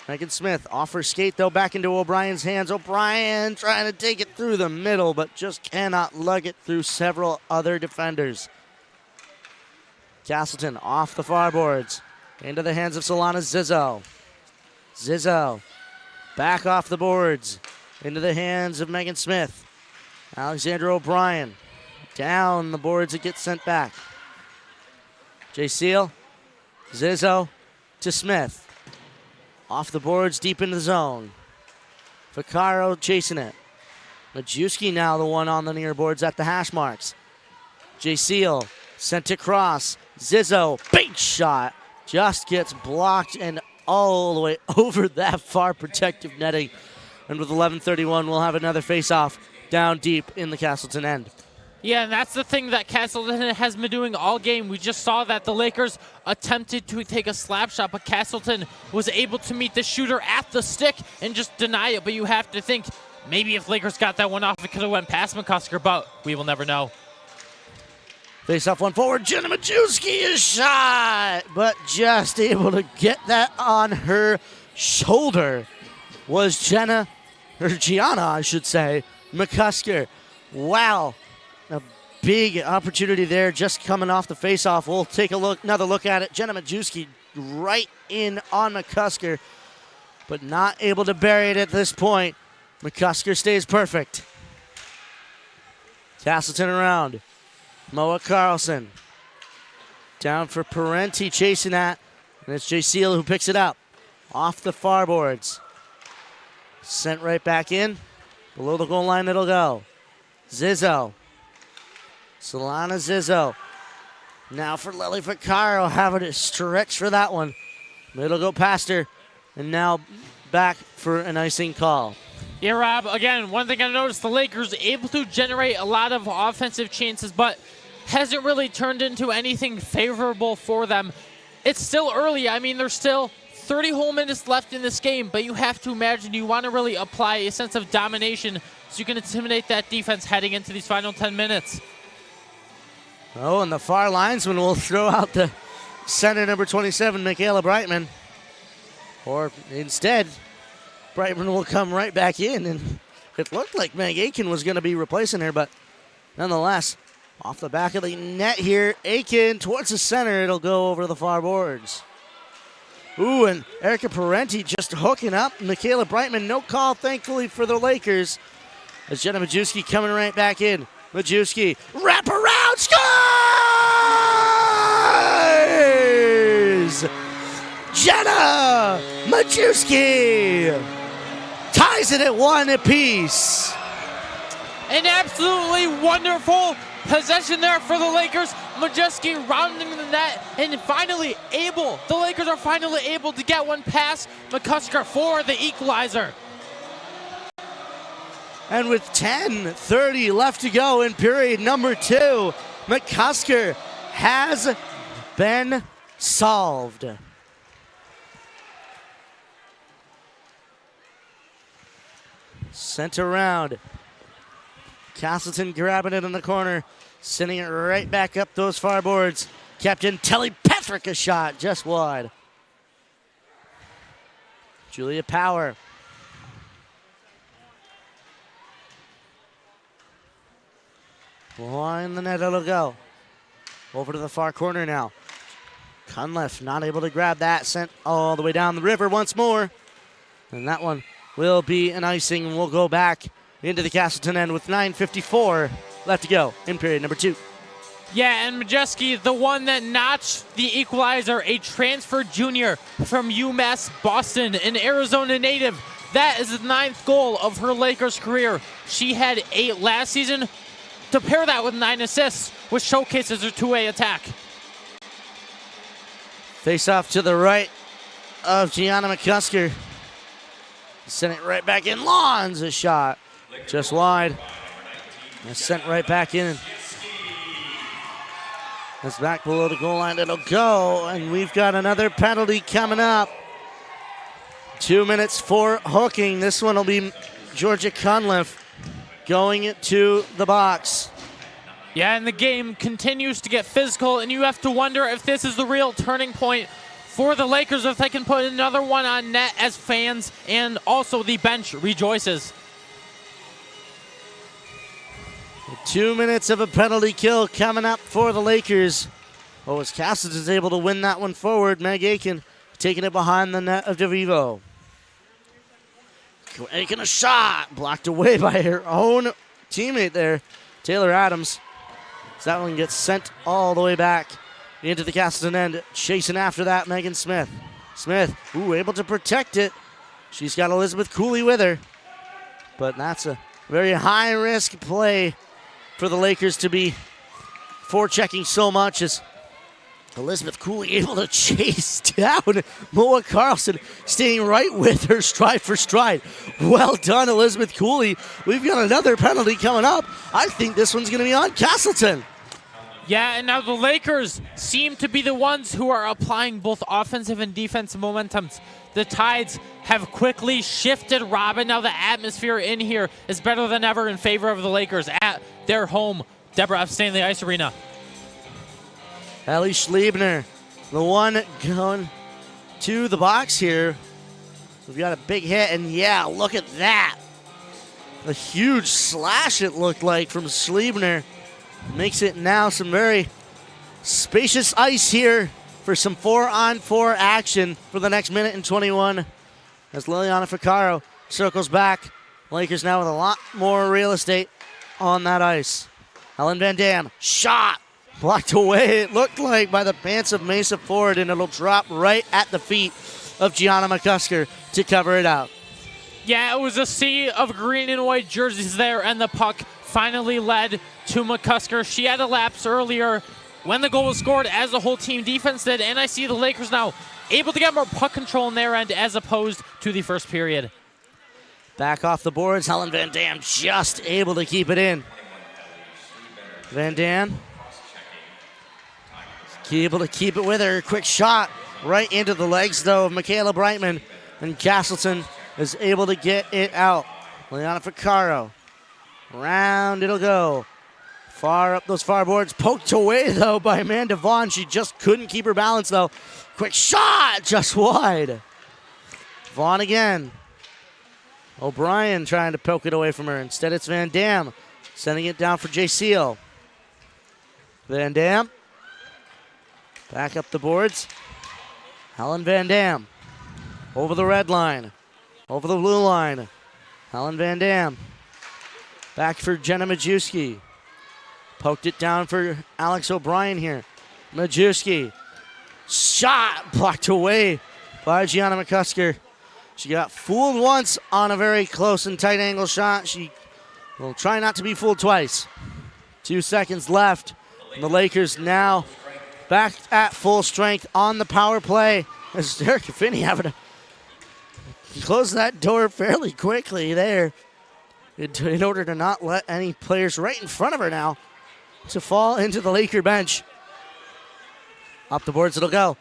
Megan Smith offers skate though back into O'Brien's hands. O'Brien trying to take it through the middle, but just cannot lug it through several other defenders. Castleton off the far boards. Into the hands of Solana Zizzo. Zizzo back off the boards. Into the hands of Megan Smith. Alexandra O'Brien. Down the boards, it gets sent back. Jay Seal. Zizzo to Smith. Off the boards, deep into the zone. Vaccaro chasing it. Majewski now the one on the near boards at the hash marks. Jay Seal sent across. Zizzo, big shot, just gets blocked and all the way over that far protective netting. And with 11:31, we'll have another face-off down deep in the Castleton end. Yeah, and that's the thing that Castleton has been doing all game. We just saw that the Lakers attempted to take a slap shot, but Castleton was able to meet the shooter at the stick and just deny it. But you have to think, maybe if Lakers got that one off, it could have went past McCusker, but we will never know. Face off one forward, Jenna Majewski is shot, but just able to get that on her shoulder was Gianna, I should say, McCusker. Wow. A big opportunity there just coming off the face-off. We'll take another look at it. Jenna Majewski right in on McCusker, but not able to bury it at this point. McCusker stays perfect. Castleton around. Moa Carlson. Down for Parenti chasing that. And it's Jay Seal who picks it up. Off the far boards. Sent right back in. Below the goal line it'll go. Zizzo. Solana Zizzo. Now for Lily Vaccaro, having to stretch for that one. It'll go past her. And now back for an icing call. Yeah, Rob, again, one thing I noticed, the Lakers able to generate a lot of offensive chances, but hasn't really turned into anything favorable for them. It's still early. I mean, there's still 30 whole minutes left in this game, but you have to imagine you want to really apply a sense of domination so you can intimidate that defense heading into these final 10 minutes. Oh, and the far linesman will throw out the center number 27, Michaela Brightman. Or instead, Brightman will come right back in, and it looked like Meg Aiken was going to be replacing her, but nonetheless, off the back of the net here, Aiken towards the center. It'll go over the far boards. Ooh, and Erica Parenti just hooking up. Michaela Brightman, no call, thankfully, for the Lakers. As Jenna Majewski coming right back in. Majewski, wrap around, scores! Jenna Majewski ties it at 1 apiece. An absolutely wonderful possession there for the Lakers. Majewski rounding the net and the Lakers are finally able to get one past McCusker for the equalizer. And with 10:30 left to go in period number 2, McCusker has been solved. Sent around. Castleton grabbing it in the corner, sending it right back up those far boards. Captain Telly Patrick a shot just wide. Julia Power. Behind the net it'll go. Over to the far corner now. Cunliffe not able to grab that, sent all the way down the river once more. And that one will be an icing. We'll go back into the Castleton end with 9:54 left to go in period number 2. Yeah, and Majewski, the one that notched the equalizer, a transfer junior from UMass Boston, an Arizona native. That is the 9th goal of her Lakers career. She had 8 last season. To pair that with 9 assists, which showcases her two-way attack. Face off to the right of Gianna McCusker. Sent it right back in. Lawns a shot. Just wide. And sent right back in. It's back below the goal line. It'll go. And we've got another penalty coming up. 2 minutes for hooking. This one will be Georgia Cunliffe going to the box. Yeah, and the game continues to get physical, and you have to wonder if this is the real turning point for the Lakers, if they can put another one on net as fans and also the bench rejoices. 2 minutes of a penalty kill coming up for the Lakers. Oh, as Castleton is able to win that one forward, Meg Aiken taking it behind the net of DeVivo. Aiken a shot, blocked away by her own teammate there, Taylor Adams. So that one gets sent all the way back into the Castleton end. Chasing after that, Megan Smith. Smith, able to protect it. She's got Elizabeth Cooley with her. But that's a very high-risk play for the Lakers to be forechecking so much as Elizabeth Cooley able to chase down Moa Carlson, staying right with her stride for stride. Well done, Elizabeth Cooley. We've got another penalty coming up. I think this one's going to be on Castleton. Yeah, and now the Lakers seem to be the ones who are applying both offensive and defensive momentums. The Tides have quickly shifted, Robin. Now the atmosphere in here is better than ever in favor of the Lakers at their home, Deborah F. Stanley Ice Arena. Ellie Schliebner, the one going to the box here. We've got a big hit, and yeah, look at that. A huge slash it looked like from Schliebner. Makes it now some very spacious ice here for some 4-on-4 action for the next minute and 21 as Liliana Ficaro circles back. Lakers now with a lot more real estate on that ice. Helen Van Dam, shot. Blocked away, it looked like, by the pants of Mesa Ford, and it'll drop right at the feet of Gianna McCusker to cover it out. Yeah, it was a sea of green and white jerseys there, and the puck finally led to McCusker. She had a lapse earlier when the goal was scored, as the whole team defense did, and I see the Lakers now able to get more puck control in their end as opposed to the first period. Back off the boards, Helen Van Dam just able to keep it in. Van Dam able to keep it with her. Quick shot right into the legs, though, of Michaela Brightman. And Castleton is able to get it out. Liana Ficaro. Round it'll go. Far up those far boards. Poked away, though, by Amanda Vaughn. She just couldn't keep her balance, though. Quick shot just wide. Vaughn again. O'Brien trying to poke it away from her. Instead, it's Van Dam sending it down for Jay Seal. Van Dam. Back up the boards. Helen Van Dam. Over the red line. Over the blue line. Helen Van Dam. Back for Jenna Majewski. Poked it down for Alex O'Brien here. Majewski. Shot blocked away by Gianna McCusker. She got fooled once on a very close and tight angle shot. She will try not to be fooled twice. 2 seconds left. And the Lakers now back at full strength on the power play. As Derek Finney having to close that door fairly quickly there in order to not let any players right in front of her now to fall into the Laker bench. Up the boards it'll go.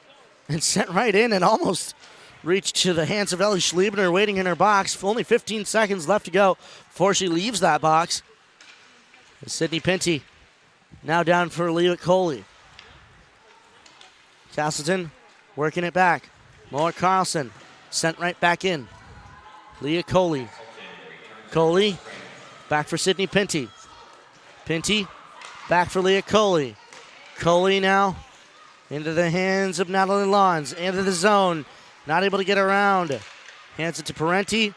And sent right in and almost reached to the hands of Ellie Schliebner waiting in her box. Only 15 seconds left to go before she leaves that box. And Sydney Pinty now down for Leah Coley. Castleton working it back. Moa Carlson sent right back in. Leah Coley. Coley back for Sydney Pinty. Pinty back for Leah Coley. Coley now into the hands of Natalie Lawns. Into the zone. Not able to get around. Hands it to Parenti,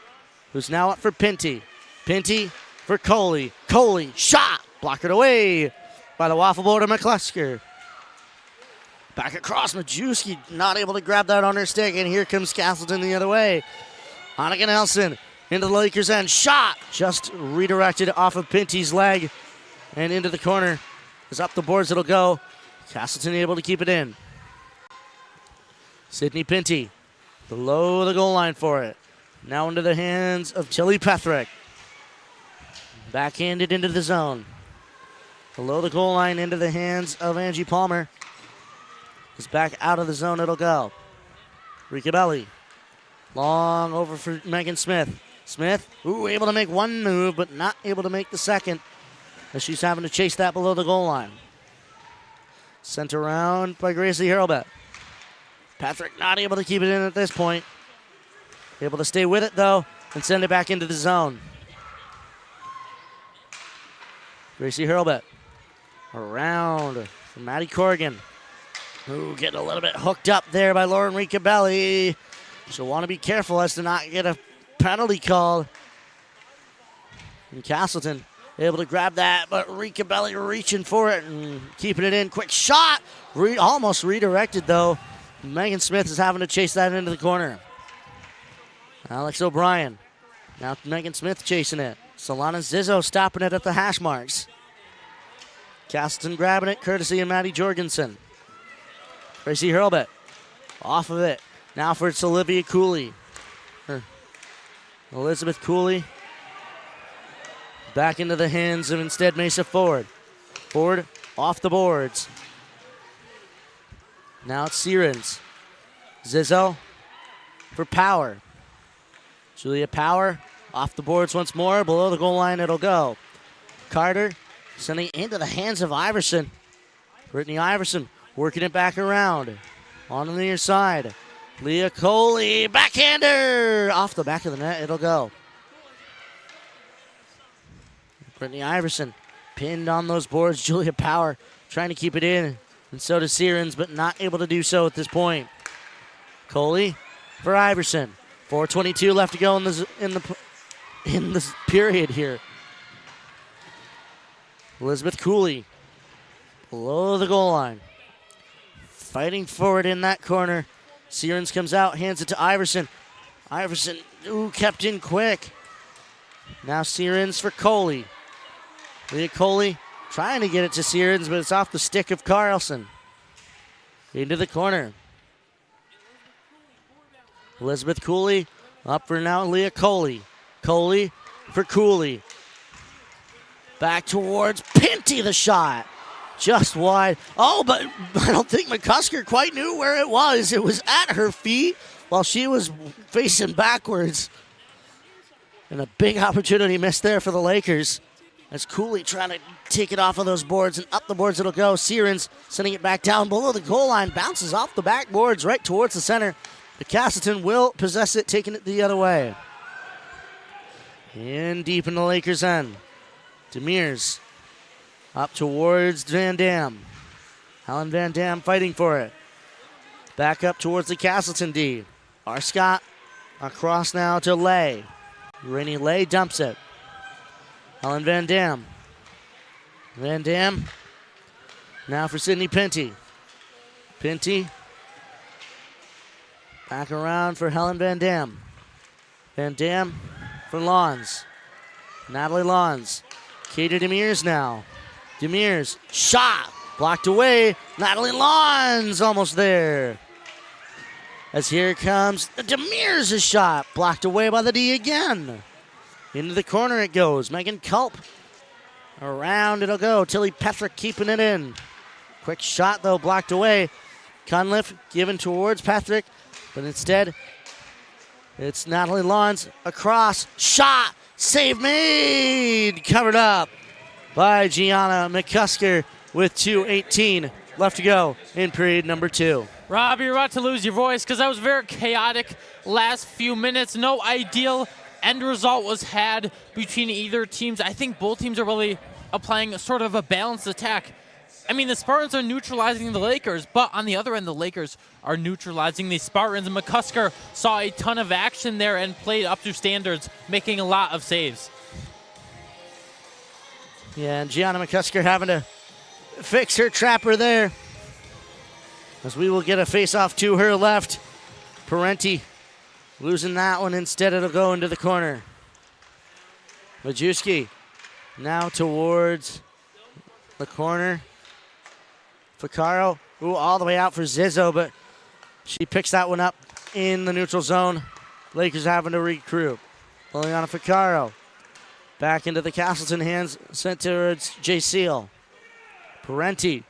who's now up for Pinty. Pinty for Coley. Coley, shot! Blockered away by the waffle board of McClusker. Back across, Majewski not able to grab that on her stick, and here comes Castleton the other way. Annika Nelson into the Lakers' end. Shot! Just redirected off of Pinty's leg and into the corner. As up the boards it'll go. Castleton able to keep it in. Sydney Pinty below the goal line for it. Now into the hands of Tilly Pethrick. Backhanded into the zone. Below the goal line into the hands of Angie Palmer. Is back out of the zone it'll go. Ricabelli. Long over for Megan Smith. Smith, able to make one move, but not able to make the second, as she's having to chase that below the goal line. Sent around by Gracie Hurlbut. Patrick not able to keep it in at this point. Able to stay with it, though, and send it back into the zone. Gracie Hurlbut. Around for Maddie Corrigan. Getting a little bit hooked up there by Lauren Ricabelli. She'll want to be careful as to not get a penalty called. And Castleton able to grab that, but Ricabelli reaching for it and keeping it in. Quick shot! Almost redirected, though. Megan Smith is having to chase that into the corner. Alex O'Brien. Now Megan Smith chasing it. Solana Zizzo stopping it at the hash marks. Castleton grabbing it, courtesy of Maddie Jorgensen. Gracie Hurlbut off of it. Now for it's Olivia Cooley. Elizabeth Cooley back into the hands of instead Mesa Ford. Ford off the boards. Now it's Sierens. Zizzo for Power. Julia Power off the boards once more. Below the goal line it'll go. Carter sending it into the hands of Iverson. Brittany Iverson working it back around. On the near side. Leah Coley, backhander! Off the back of the net, it'll go. Brittany Iverson pinned on those boards. Julia Power trying to keep it in. And so does Sierens, but not able to do so at this point. Coley for Iverson. 4:22 left to go in the period here. Elizabeth Cooley below the goal line. Fighting forward in that corner. Sierens comes out, hands it to Iverson. Iverson, kept in quick. Now Sierens for Coley. Leah Coley trying to get it to Sierens, but it's off the stick of Carlson. Into the corner. Elizabeth Cooley up for now Leah Coley. Coley for Cooley. Back towards Pinty, the shot. Just wide. Oh, but I don't think McCusker quite knew where it was. It was at her feet while she was facing backwards. And a big opportunity missed there for the Lakers. As Cooley trying to take it off of those boards, and up the boards it'll go. Sierens sending it back down below the goal line. Bounces off the backboards right towards the center. The Castleton will possess it, taking it the other way. In deep in the Lakers' end. Demers up towards Van Dam. Helen Van Dam fighting for it. Back up towards the Castleton D. Scott across now to Lay. Rainey Lay dumps it. Helen Van Dam. Van Dam now for Sydney Pinty. Pinty back around for Helen Van Dam. Van Dam for Lawns. Natalie Lawns. Katie Demers now. Demers, shot, blocked away. Natalie Lawns almost there. As here comes Demers' shot, blocked away by the D again. Into the corner it goes. Megan Culp. Around it'll go. Tilly Petrick keeping it in. Quick shot though, blocked away. Cunliffe given towards Patrick, but instead it's Natalie Lawns across. Shot, save made, covered up by Gianna McCusker with 2:18 left to go in period number 2. Rob, you're about to lose your voice because that was very chaotic last few minutes. No ideal end result was had between either teams. I think both teams are really applying sort of a balanced attack. I mean, the Spartans are neutralizing the Lakers, but on the other end, the Lakers are neutralizing the Spartans. And McCusker saw a ton of action there and played up to standards, making a lot of saves. Yeah, and Gianna McCusker having to fix her trapper there. As we will get a face-off to her left. Parenti losing that one. Instead, it'll go into the corner. Majewski now towards the corner. Ficaro, all the way out for Zizzo, but she picks that one up in the neutral zone. Lakers having to regroup. Liliana Ficaro back into the Castleton hands, sent towards J. Seal. Parenti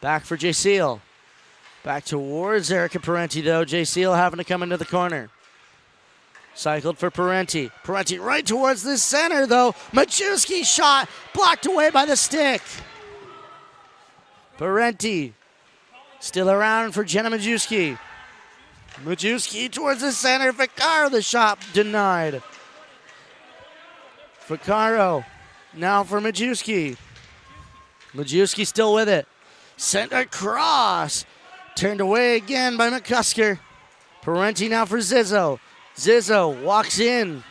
back for J. Seal. Back towards Erica Parenti, though. J. Seal having to come into the corner. Cycled for Parenti. Parenti right towards the center, though. Majewski shot blocked away by the stick. Parenti still around for Jenna Majewski. Majewski towards the center. Ficaro, the shot denied. Ficaro now for Majewski. Majewski still with it. Sent across. Turned away again by McCusker. Parenti now for Zizzo. Zizzo walks in.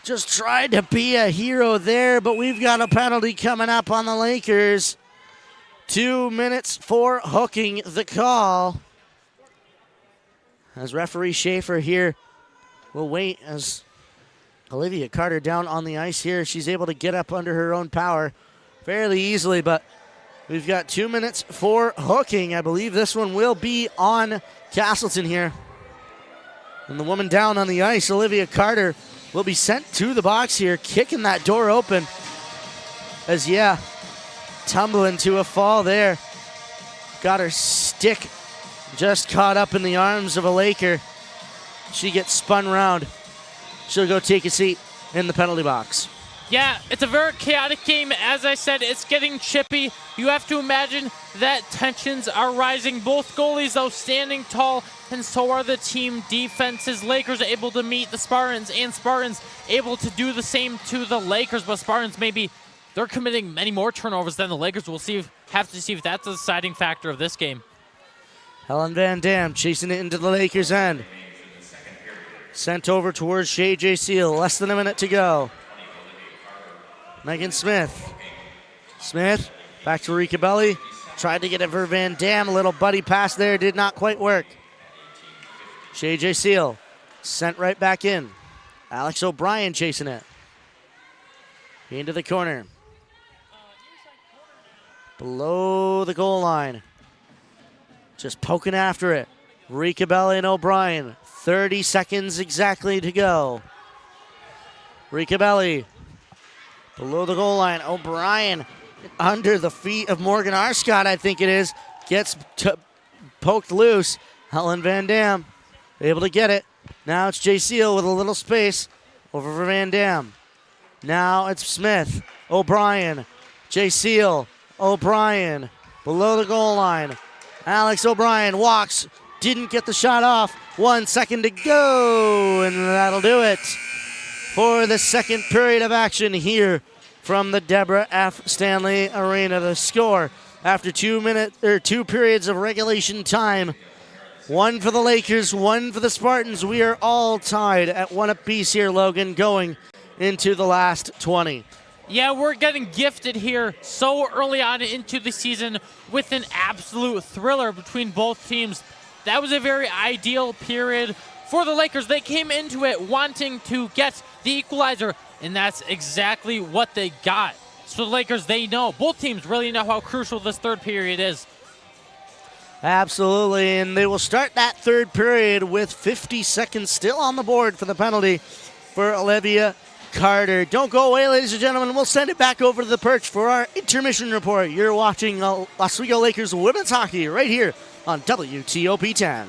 Just tried to be a hero there, but we've got a penalty coming up on the Lakers. 2 minutes for hooking the call. As referee Schaefer here will wait as Olivia Carter down on the ice here. She's able to get up under her own power fairly easily, but We've got 2 minutes for hooking. I believe this one will be on Castleton here. And the woman down on the ice, Olivia Carter, will be sent to the box here, kicking that door open. As, tumbling to a fall there. Got her stick just caught up in the arms of a Laker. She gets spun round. She'll go take a seat in the penalty box. Yeah, it's a very chaotic game. As I said, it's getting chippy. You have to imagine that tensions are rising. Both goalies, though, standing tall, and so are the team defenses. Lakers able to meet the Spartans, and Spartans able to do the same to the Lakers. But Spartans they're committing many more turnovers than the Lakers. We'll have to see if that's a deciding factor of this game. Helen Van Dam chasing it into the Lakers' end. Sent over towards Shay J. Seal. Less than a minute to go. Megan Smith. Smith back to Rika Belli. Tried to get it for Van Dam. A little buddy pass there. Did not quite work. Shay J. Seal sent right back in. Alex O'Brien chasing it. Into the corner. Below the goal line. Just poking after it. Rika Belli and O'Brien. 30 seconds exactly to go. Rika Belli. Below the goal line, O'Brien under the feet of Morgan Arscott, I think it is. Gets poked loose. Helen Van Dam able to get it. Now it's Jay Seal with a little space over for Van Dam. Now it's Smith, O'Brien, Jay Seal, O'Brien. Below the goal line. Alex O'Brien walks, didn't get the shot off. 1 second to go, and that'll do it for the second period of action here from the Deborah F. Stanley Arena. The score after 2 periods of regulation time. 1 for the Lakers, 1 for the Spartans. We are all tied at 1 apiece here, Logan, going into the last 20. Yeah, we're getting gifted here so early on into the season with an absolute thriller between both teams. That was a very ideal period for the Lakers. They came into it wanting to get the equalizer, and that's exactly what they got. So the Lakers, they know, both teams really know how crucial this third period is. Absolutely, and they will start that third period with 50 seconds still on the board for the penalty for Olivia Carter. Don't go away, ladies and gentlemen. We'll send it back over to the perch for our intermission report. You're watching Oswego Lakers women's hockey right here on WTOP 10.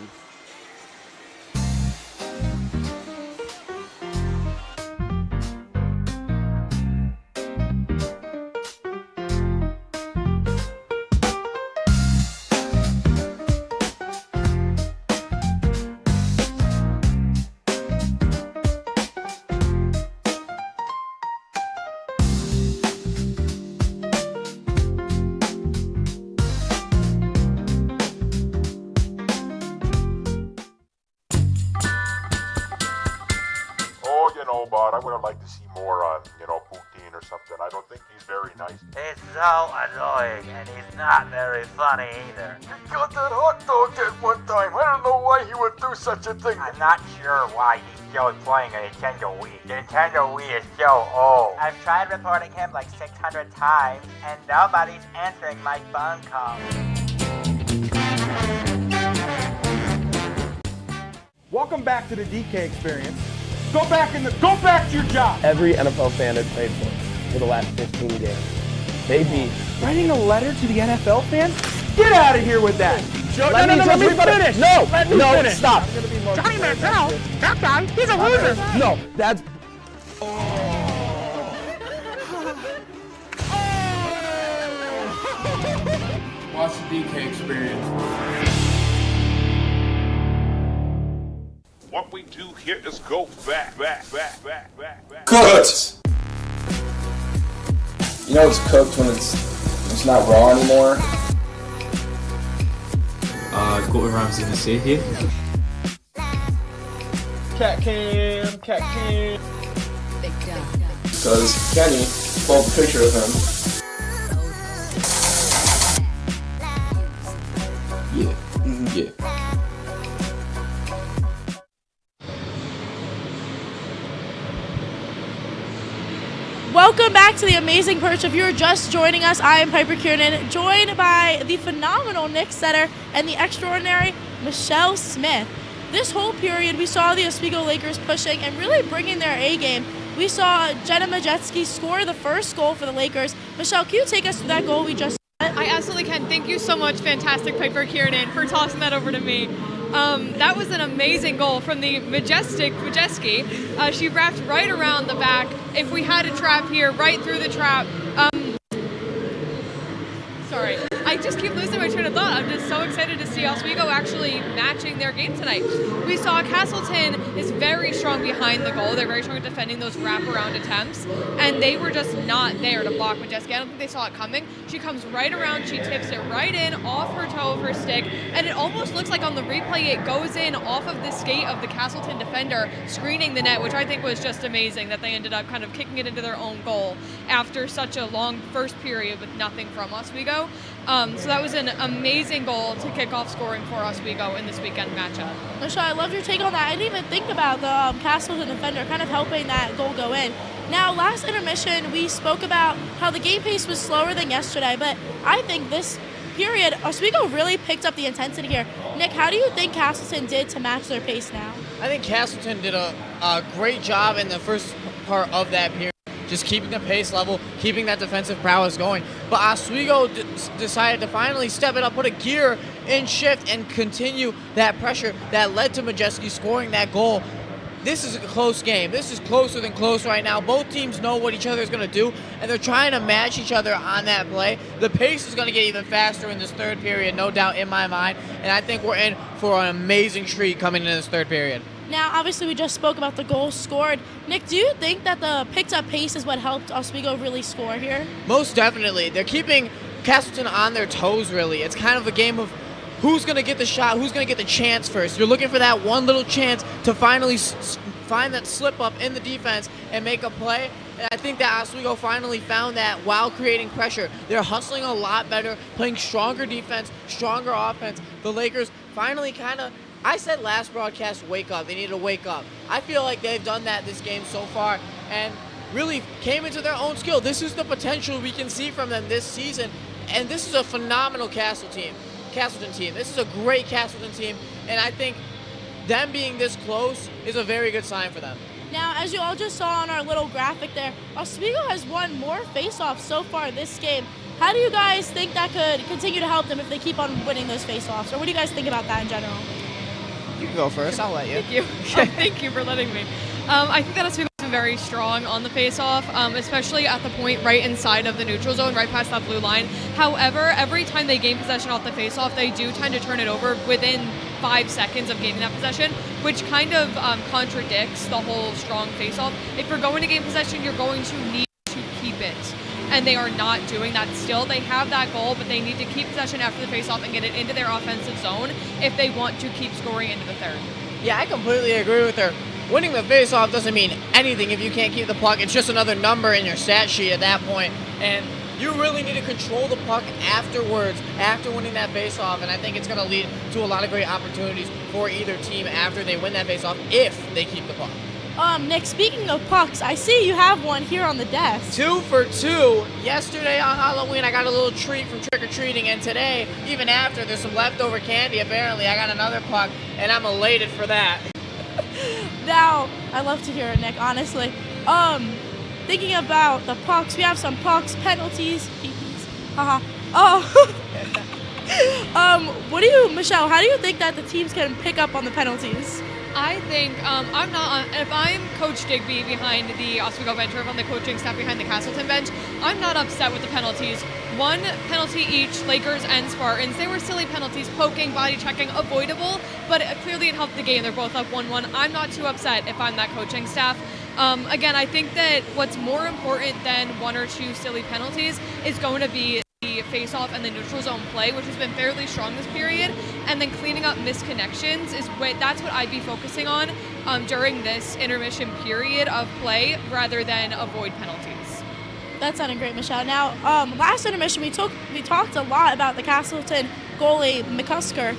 I would have liked to see more on, Putin or something. I don't think he's very nice. He's so annoying, and he's not very funny either. He got that hot dog at one time. I don't know why he would do such a thing. I'm not sure why he's still playing a Nintendo Wii. The Nintendo Wii is so old. I've tried reporting him like 600 times, and nobody's answering my phone calls. Welcome back to the DK experience. Go back to your job. Every NFL fan has played for the last 15 games. They beat. Writing a letter to the NFL fans? Get out of here with that. Let me finish. No, stop. Johnny Manziel, that guy, he's a loser. No, that's. Watch the DK experience. What we do here is go back. Cooked! You know it's cooked when it's not raw anymore? Got with Ramsey in the sea here. Cat cam. Because Kenny pulled a picture of him. Yeah. Yeah. Welcome Welcome back to the Amazing Perch. If you're just joining us, I am Piper Kiernan, joined by the phenomenal Nick Setter and the extraordinary Michelle Smith. This whole period, we saw the Oswego Lakers pushing and really bringing their A game. We saw Jenna Majewski score the first goal for the Lakers. Michelle, can you take us through that goal we just saw? I absolutely can. Thank you so much, fantastic Piper Kiernan, for tossing that over to me. That was an amazing goal from the Majewski. She wrapped right around the back. If we had a trap here, right through the trap. Sorry, I just keep losing my train of thought. I'm just so excited to see Oswego actually matching their game tonight. We saw Castleton is very strong behind the goal. They're very strong at defending those wraparound attempts, and they were just not there to block Majewski. I don't think they saw it coming. She comes right around, she tips it right in off her toe of her stick, and it almost looks like on the replay it goes in off of the skate of the Castleton defender, screening the net, which I think was just amazing that they ended up kind of kicking it into their own goal after such a long first period with nothing from Oswego. So that was an amazing goal to kick off scoring for Oswego in this weekend matchup. Michelle, I loved your take on that. I didn't even think about the Castleton defender kind of helping that goal go in. Now, last intermission, we spoke about how the game pace was slower than yesterday, but I think this period, Oswego really picked up the intensity here. Nick, how do you think Castleton did to match their pace now? I think Castleton did a great job in the first part of that period, just keeping the pace level, keeping that defensive prowess going. But Oswego decided to finally step it up, put a gear in shift, and continue that pressure that led to Majewski scoring that goal. This is a close game. This is closer than close right now. Both teams know what each other is going to do, and they're trying to match each other on that play. The pace is going to get even faster in this third period, no doubt in my mind, and I think we're in for an amazing treat coming into this third period. Now, obviously, we just spoke about the goals scored. Nick, do you think that the picked-up pace is what helped Oswego really score here? Most definitely. They're keeping Castleton on their toes, really. It's kind of a game of who's going to get the shot, who's going to get the chance first. You're looking for that one little chance to finally find that slip-up in the defense and make a play. And I think that Oswego finally found that while creating pressure. They're hustling a lot better, playing stronger defense, stronger offense. The Lakers finally kind of, I said last broadcast, wake up. They need to wake up. I feel like they've done that this game so far and really came into their own skill. This is the potential we can see from them this season. And this is a phenomenal Castleton team. This is a great Castleton team. And I think them being this close is a very good sign for them. Now, as you all just saw on our little graphic there, Oswego has won more face-offs so far this game. How do you guys think that could continue to help them if they keep on winning those face-offs? Or what do you guys think about that in general? You can go first. I'll let you. Thank you. Thank you for letting me. I think that Oswego has been very strong on the face-off, especially at the point right inside of the neutral zone, right past that blue line. However, every time they gain possession off the face-off, they do tend to turn it over within 5 seconds of gaining that possession, which kind of contradicts the whole strong face-off. If you're going to gain possession, you're going to need to keep it. And they are not doing that still. They have that goal, but they need to keep possession after the face-off and get it into their offensive zone if they want to keep scoring into the third. Yeah, I completely agree with her. Winning the face-off doesn't mean anything if you can't keep the puck. It's just another number in your stat sheet at that point. And you really need to control the puck afterwards, after winning that face-off. And I think it's going to lead to a lot of great opportunities for either team after they win that face-off if they keep the puck. Nick, speaking of pucks, I see you have one here on the desk. 2 for 2. Yesterday on Halloween, I got a little treat from trick-or-treating, and today, even after, there's some leftover candy, apparently. I got another puck, and I'm elated for that. Now, I love to hear it, Nick, honestly. Thinking about the pucks, we have some pucks, penalties, PPs, haha. What do you, Michelle, how do you think that the teams can pick up on the penalties? I think if I'm Coach Digby behind the Oswego bench, or if I'm the coaching staff behind the Castleton bench, I'm not upset with the penalties. 1 penalty each, Lakers and Spartans. They were silly penalties, poking, body checking, avoidable, but clearly it helped the game. They're both up 1-1. I'm not too upset if I'm that coaching staff. Again, I think that what's more important than 1 or 2 silly penalties is going to be the face-off and the neutral zone play, which has been fairly strong this period, and then cleaning up misconnections that's what I'd be focusing on during this intermission period of play rather than avoid penalties. That sounded great, Michelle. Now, last intermission, we talked a lot about the Castleton goalie, McCusker.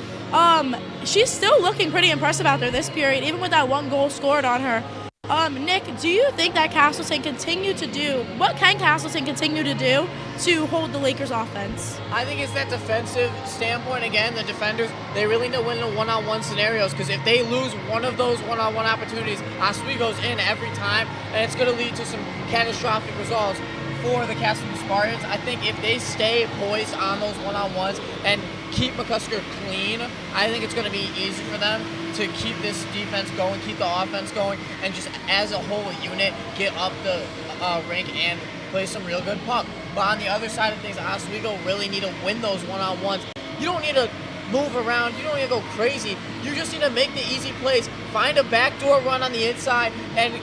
She's still looking pretty impressive out there this period, even with that 1 goal scored on her. Nick, do you think that Castleton what can Castleton continue to do to hold the Lakers offense? I think it's that defensive standpoint. Again, the defenders, they really know win in one-on-one scenarios, because if they lose one of those one-on-one opportunities, Oswego's in every time, and it's going to lead to some catastrophic results for the Castleton Spartans. I think if they stay poised on those one-on-ones and keep McCusker clean, I think it's going to be easy for them to keep this defense going, keep the offense going, and just as a whole unit get up the rink and play some real good puck. But on the other side of things, Oswego really need to win those one-on-ones. You don't need to move around. You don't need to go crazy. You just need to make the easy plays, find a backdoor run on the inside, and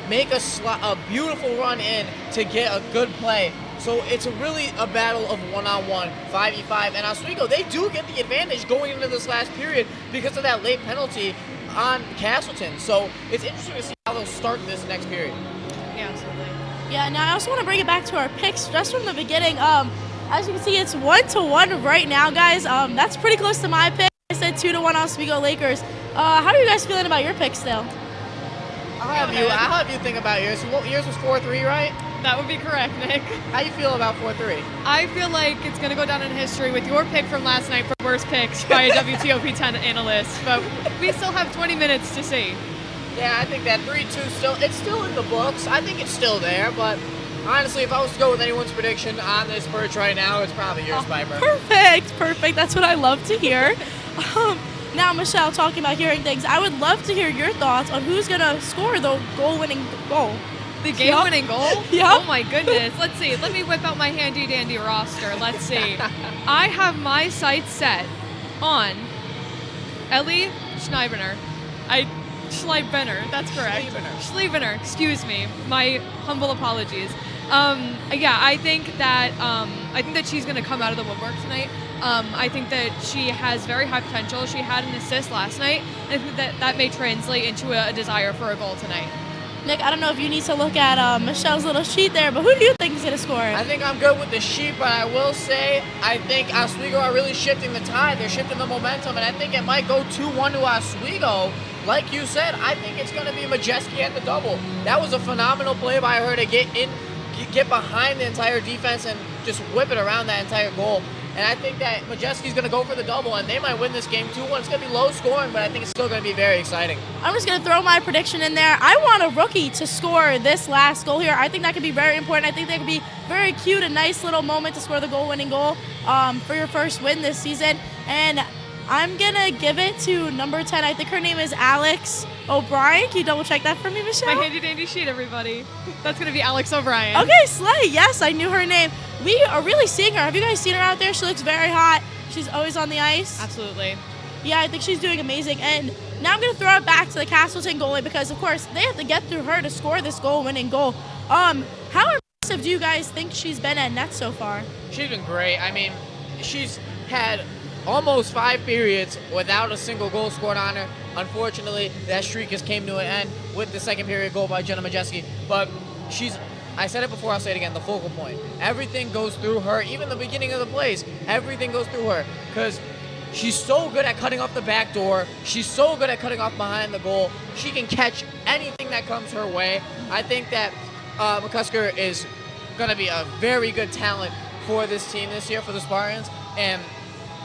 make a beautiful run in to get a good play. So it's really a battle of one-on-one, 5v5. And Oswego, they do get the advantage going into this last period because of that late penalty on Castleton. So it's interesting to see how they'll start this next period. Yeah, absolutely. Yeah, now I also want to bring it back to our picks just from the beginning. As you can see, it's 1-1 right now, guys. That's pretty close to my pick. I said 2-1 Oswego Lakers. How are you guys feeling about your picks still? I'll have you think about yours. Yours was 4-3, right? That would be correct, Nick. How you feel about 4-3? I feel like it's going to go down in history with your pick from last night for worst picks by a WTOP 10 analyst, but we still have 20 minutes to see. Yeah, I think that 3-2 it's still in the books. I think it's still there, but honestly, if I was to go with anyone's prediction on this perch right now, it's probably yours, Piper. Perfect. That's what I love to hear. Now, Michelle, talking about hearing things, I would love to hear your thoughts on who's going to score the goal-winning goal. The game-winning goal? Yep. Oh, my goodness. Let's see. Let me whip out my handy-dandy roster. Let's see. I have my sights set on Ellie Schreiber. Schleibener, that's correct. Schleibener, excuse me. My humble apologies. I think that she's going to come out of the woodwork tonight. I think that she has very high potential. She had an assist last night, and I think that may translate into a desire for a goal tonight. Nick, I don't know if you need to look at Michelle's little sheet there, but who do you think is going to score? I think I'm good with the sheet, but I will say I think Oswego are really shifting the tide. They're shifting the momentum, and I think it might go 2-1 to Oswego. Like you said, I think it's going to be Majeski at the double. That was a phenomenal play by her to get behind the entire defense and just whip it around that entire goal. And I think that Majeski's going to go for the double, and they might win this game 2-1. It's going to be low scoring, but I think it's still going to be very exciting. I'm just going to throw my prediction in there. I want a rookie to score this last goal here. I think that could be very important. I think that could be very cute, a nice little moment to score the goal-winning goal for your first win this season. And I'm going to give it to number 10. I think her name is Alex O'Brien. Can you double-check that for me, Michelle? My handy-dandy sheet, everybody. That's going to be Alex O'Brien. Okay, slay. Yes, I knew her name. We are really seeing her. Have you guys seen her out there? She looks very hot. She's always on the ice. Absolutely. Yeah, I think she's doing amazing. And now I'm going to throw it back to the Castleton goalie because, of course, they have to get through her to score this goal-winning goal. How impressive do you guys think she's been at net so far? She's been great. I mean, she's had almost 5 periods without a single goal scored on her. Unfortunately, that streak just came to an end with the second period goal by Jenna Majeski. But I said it before, I'll say it again, the focal point. Everything goes through her, even the beginning of the plays. Everything goes through her because she's so good at cutting off the back door. She's so good at cutting off behind the goal. She can catch anything that comes her way. I think that McCusker is going to be a very good talent for this team this year, for the Spartans. And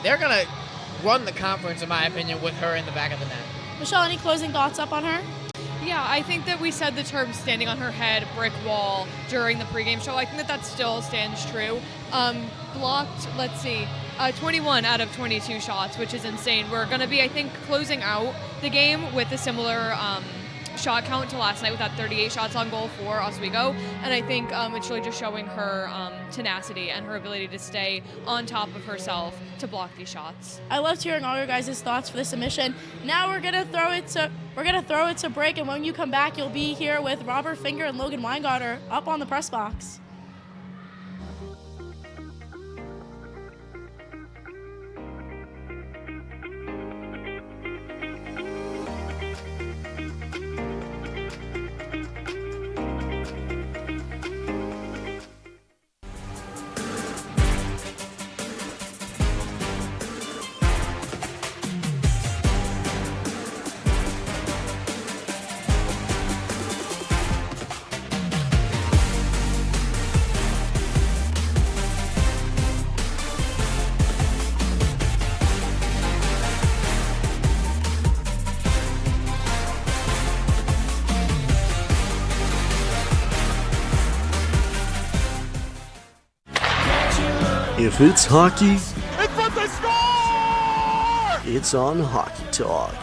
they're going to run the conference, in my opinion, with her in the back of the net. Michelle, any closing thoughts up on her? Yeah, I think that we said the term standing on her head, brick wall, during the pregame show. I think that still stands true. Blocked, 21 out of 22 shots, which is insane. We're going to be, I think, closing out the game with a similar shot count to last night with that 38 shots on goal for Oswego. And I think it's really just showing her tenacity and her ability to stay on top of herself to block these shots. I loved hearing all your guys' thoughts for this submission. Now we're gonna throw it to break, and when you come back, you'll be here with Robert Finger and Logan Weingarter up on the press box. If it's hockey, In front, they score! it's on Hockey Talk.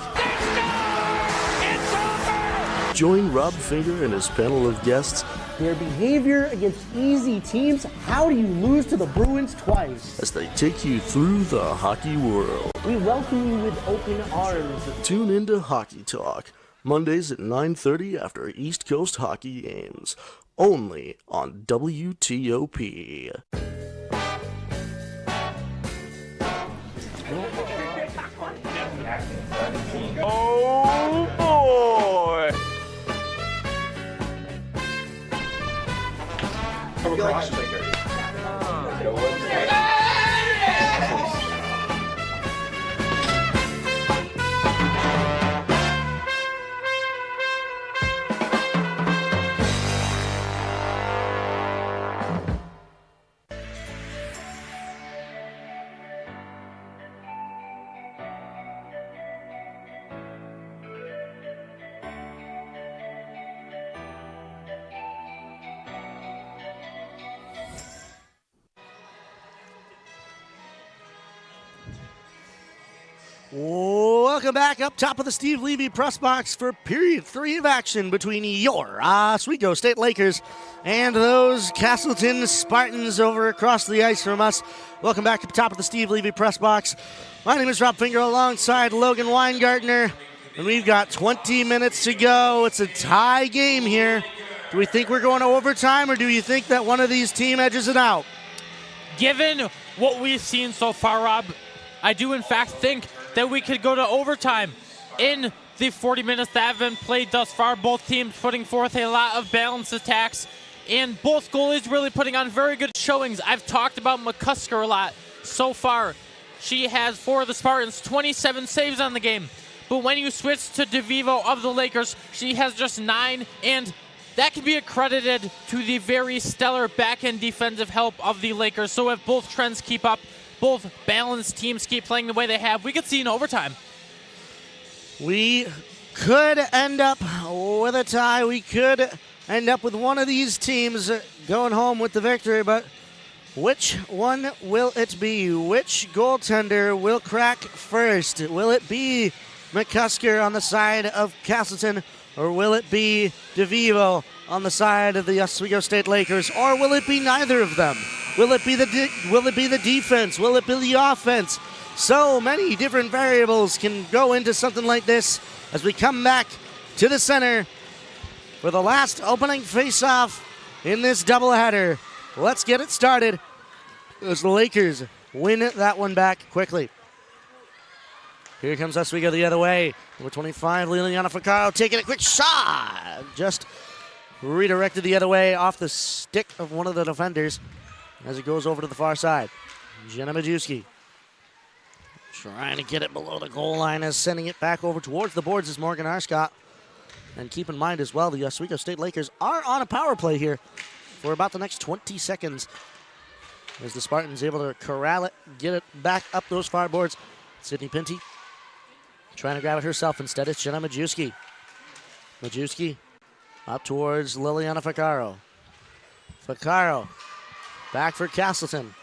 Join Rob Finger and his panel of guests Their behavior against easy teams. How do you lose to the Bruins twice? as they take you through the hockey world. We welcome you with open arms. Tune into Hockey Talk, Mondays at 9:30 after East Coast hockey games, only on WTOP. Oh boy! Welcome back up top of the Steve Levy press box for period 3 of action between your Oswego State Lakers and those Castleton Spartans over across the ice from us. Welcome back up top of the Steve Levy press box. My name is Rob Finger alongside Logan Weingartner, and we've got 20 minutes to go. It's a tie game here. Do we think we're going to overtime, or do you think that one of these team edges it out? Given what we've seen so far, Rob, I do in fact think that we could go to overtime in the 40 minutes that have been played thus far. Both teams putting forth a lot of balanced attacks, and both goalies really putting on very good showings. I've talked about McCusker a lot so far. She has, for the Spartans, 27 saves on the game. But when you switch to DeVivo of the Lakers, she has just 9, and that can be accredited to the very stellar back-end defensive help of the Lakers. So if both trends keep up, both balanced teams keep playing the way they have, we could see an overtime. We could end up with a tie. We could end up with one of these teams going home with the victory, but which one will it be? Which goaltender will crack first? Will it be McCusker on the side of Castleton, or will it be DeVivo on the side of the Oswego State Lakers, or will it be neither of them? Will it be the defense? Will it be the offense? So many different variables can go into something like this as we come back to the center for the last opening face-off in this doubleheader. Let's get it started as the Lakers win that one back quickly. Here comes Oswego the other way. Number 25, Liliana Ficaro taking a quick shot. Just redirected the other way off the stick of one of the defenders as it goes over to the far side. Jenna Majewski trying to get it below the goal line as sending it back over towards the boards is Morgan Arscott. And keep in mind as well, the Oswego State Lakers are on a power play here for about the next 20 seconds as the Spartans able to corral it, get it back up those far boards. Sydney Pinty trying to grab it herself. Instead, it's Jenna Majewski. Majewski up towards Liliana Ficaro. Ficaro back for Castleton.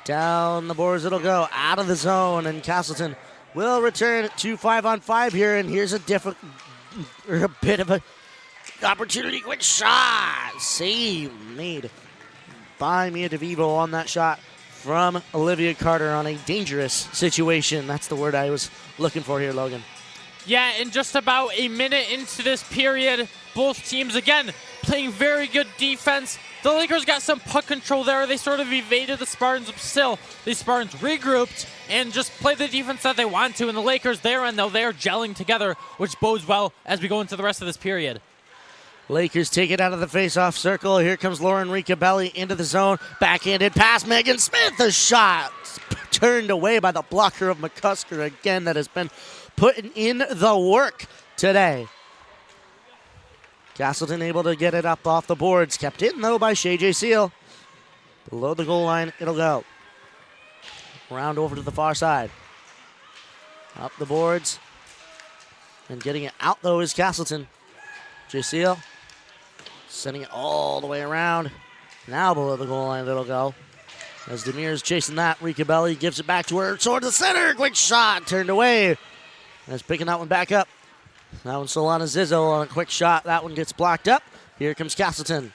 Down the boards it'll go, out of the zone, and Castleton will return to 5-on-5 here, and here's a bit of a opportunity. Quick shot. Save made by Mia DeVivo on that shot from Olivia Carter on a dangerous situation. That's the word I was looking for here, Logan. Yeah, and just about a minute into this period, both teams, again, playing very good defense. The Lakers got some puck control there. They sort of evaded the Spartans, but still, the Spartans regrouped and just played the defense that they want to. And the Lakers, their end, though, they're gelling together, which bodes well as we go into the rest of this period. Lakers take it out of the face-off circle. Here comes Lauren Ricabelli into the zone. Backhanded pass, Megan Smith. The shot turned away by the blocker of McCusker again that has been putting in the work today. Castleton able to get it up off the boards. Kept in, though, by Shay J. Seal. Below the goal line, it'll go. Round over to the far side. Up the boards. And getting it out, though, is Castleton. J. Seal sending it all the way around. Now below the goal line, it'll go. As Demir's chasing that, Rika Belli gives it back to her. Toward the center. Quick shot. Turned away. As picking that one back up. That one's Solana Zizzo on a quick shot. That one gets blocked up. Here comes Castleton.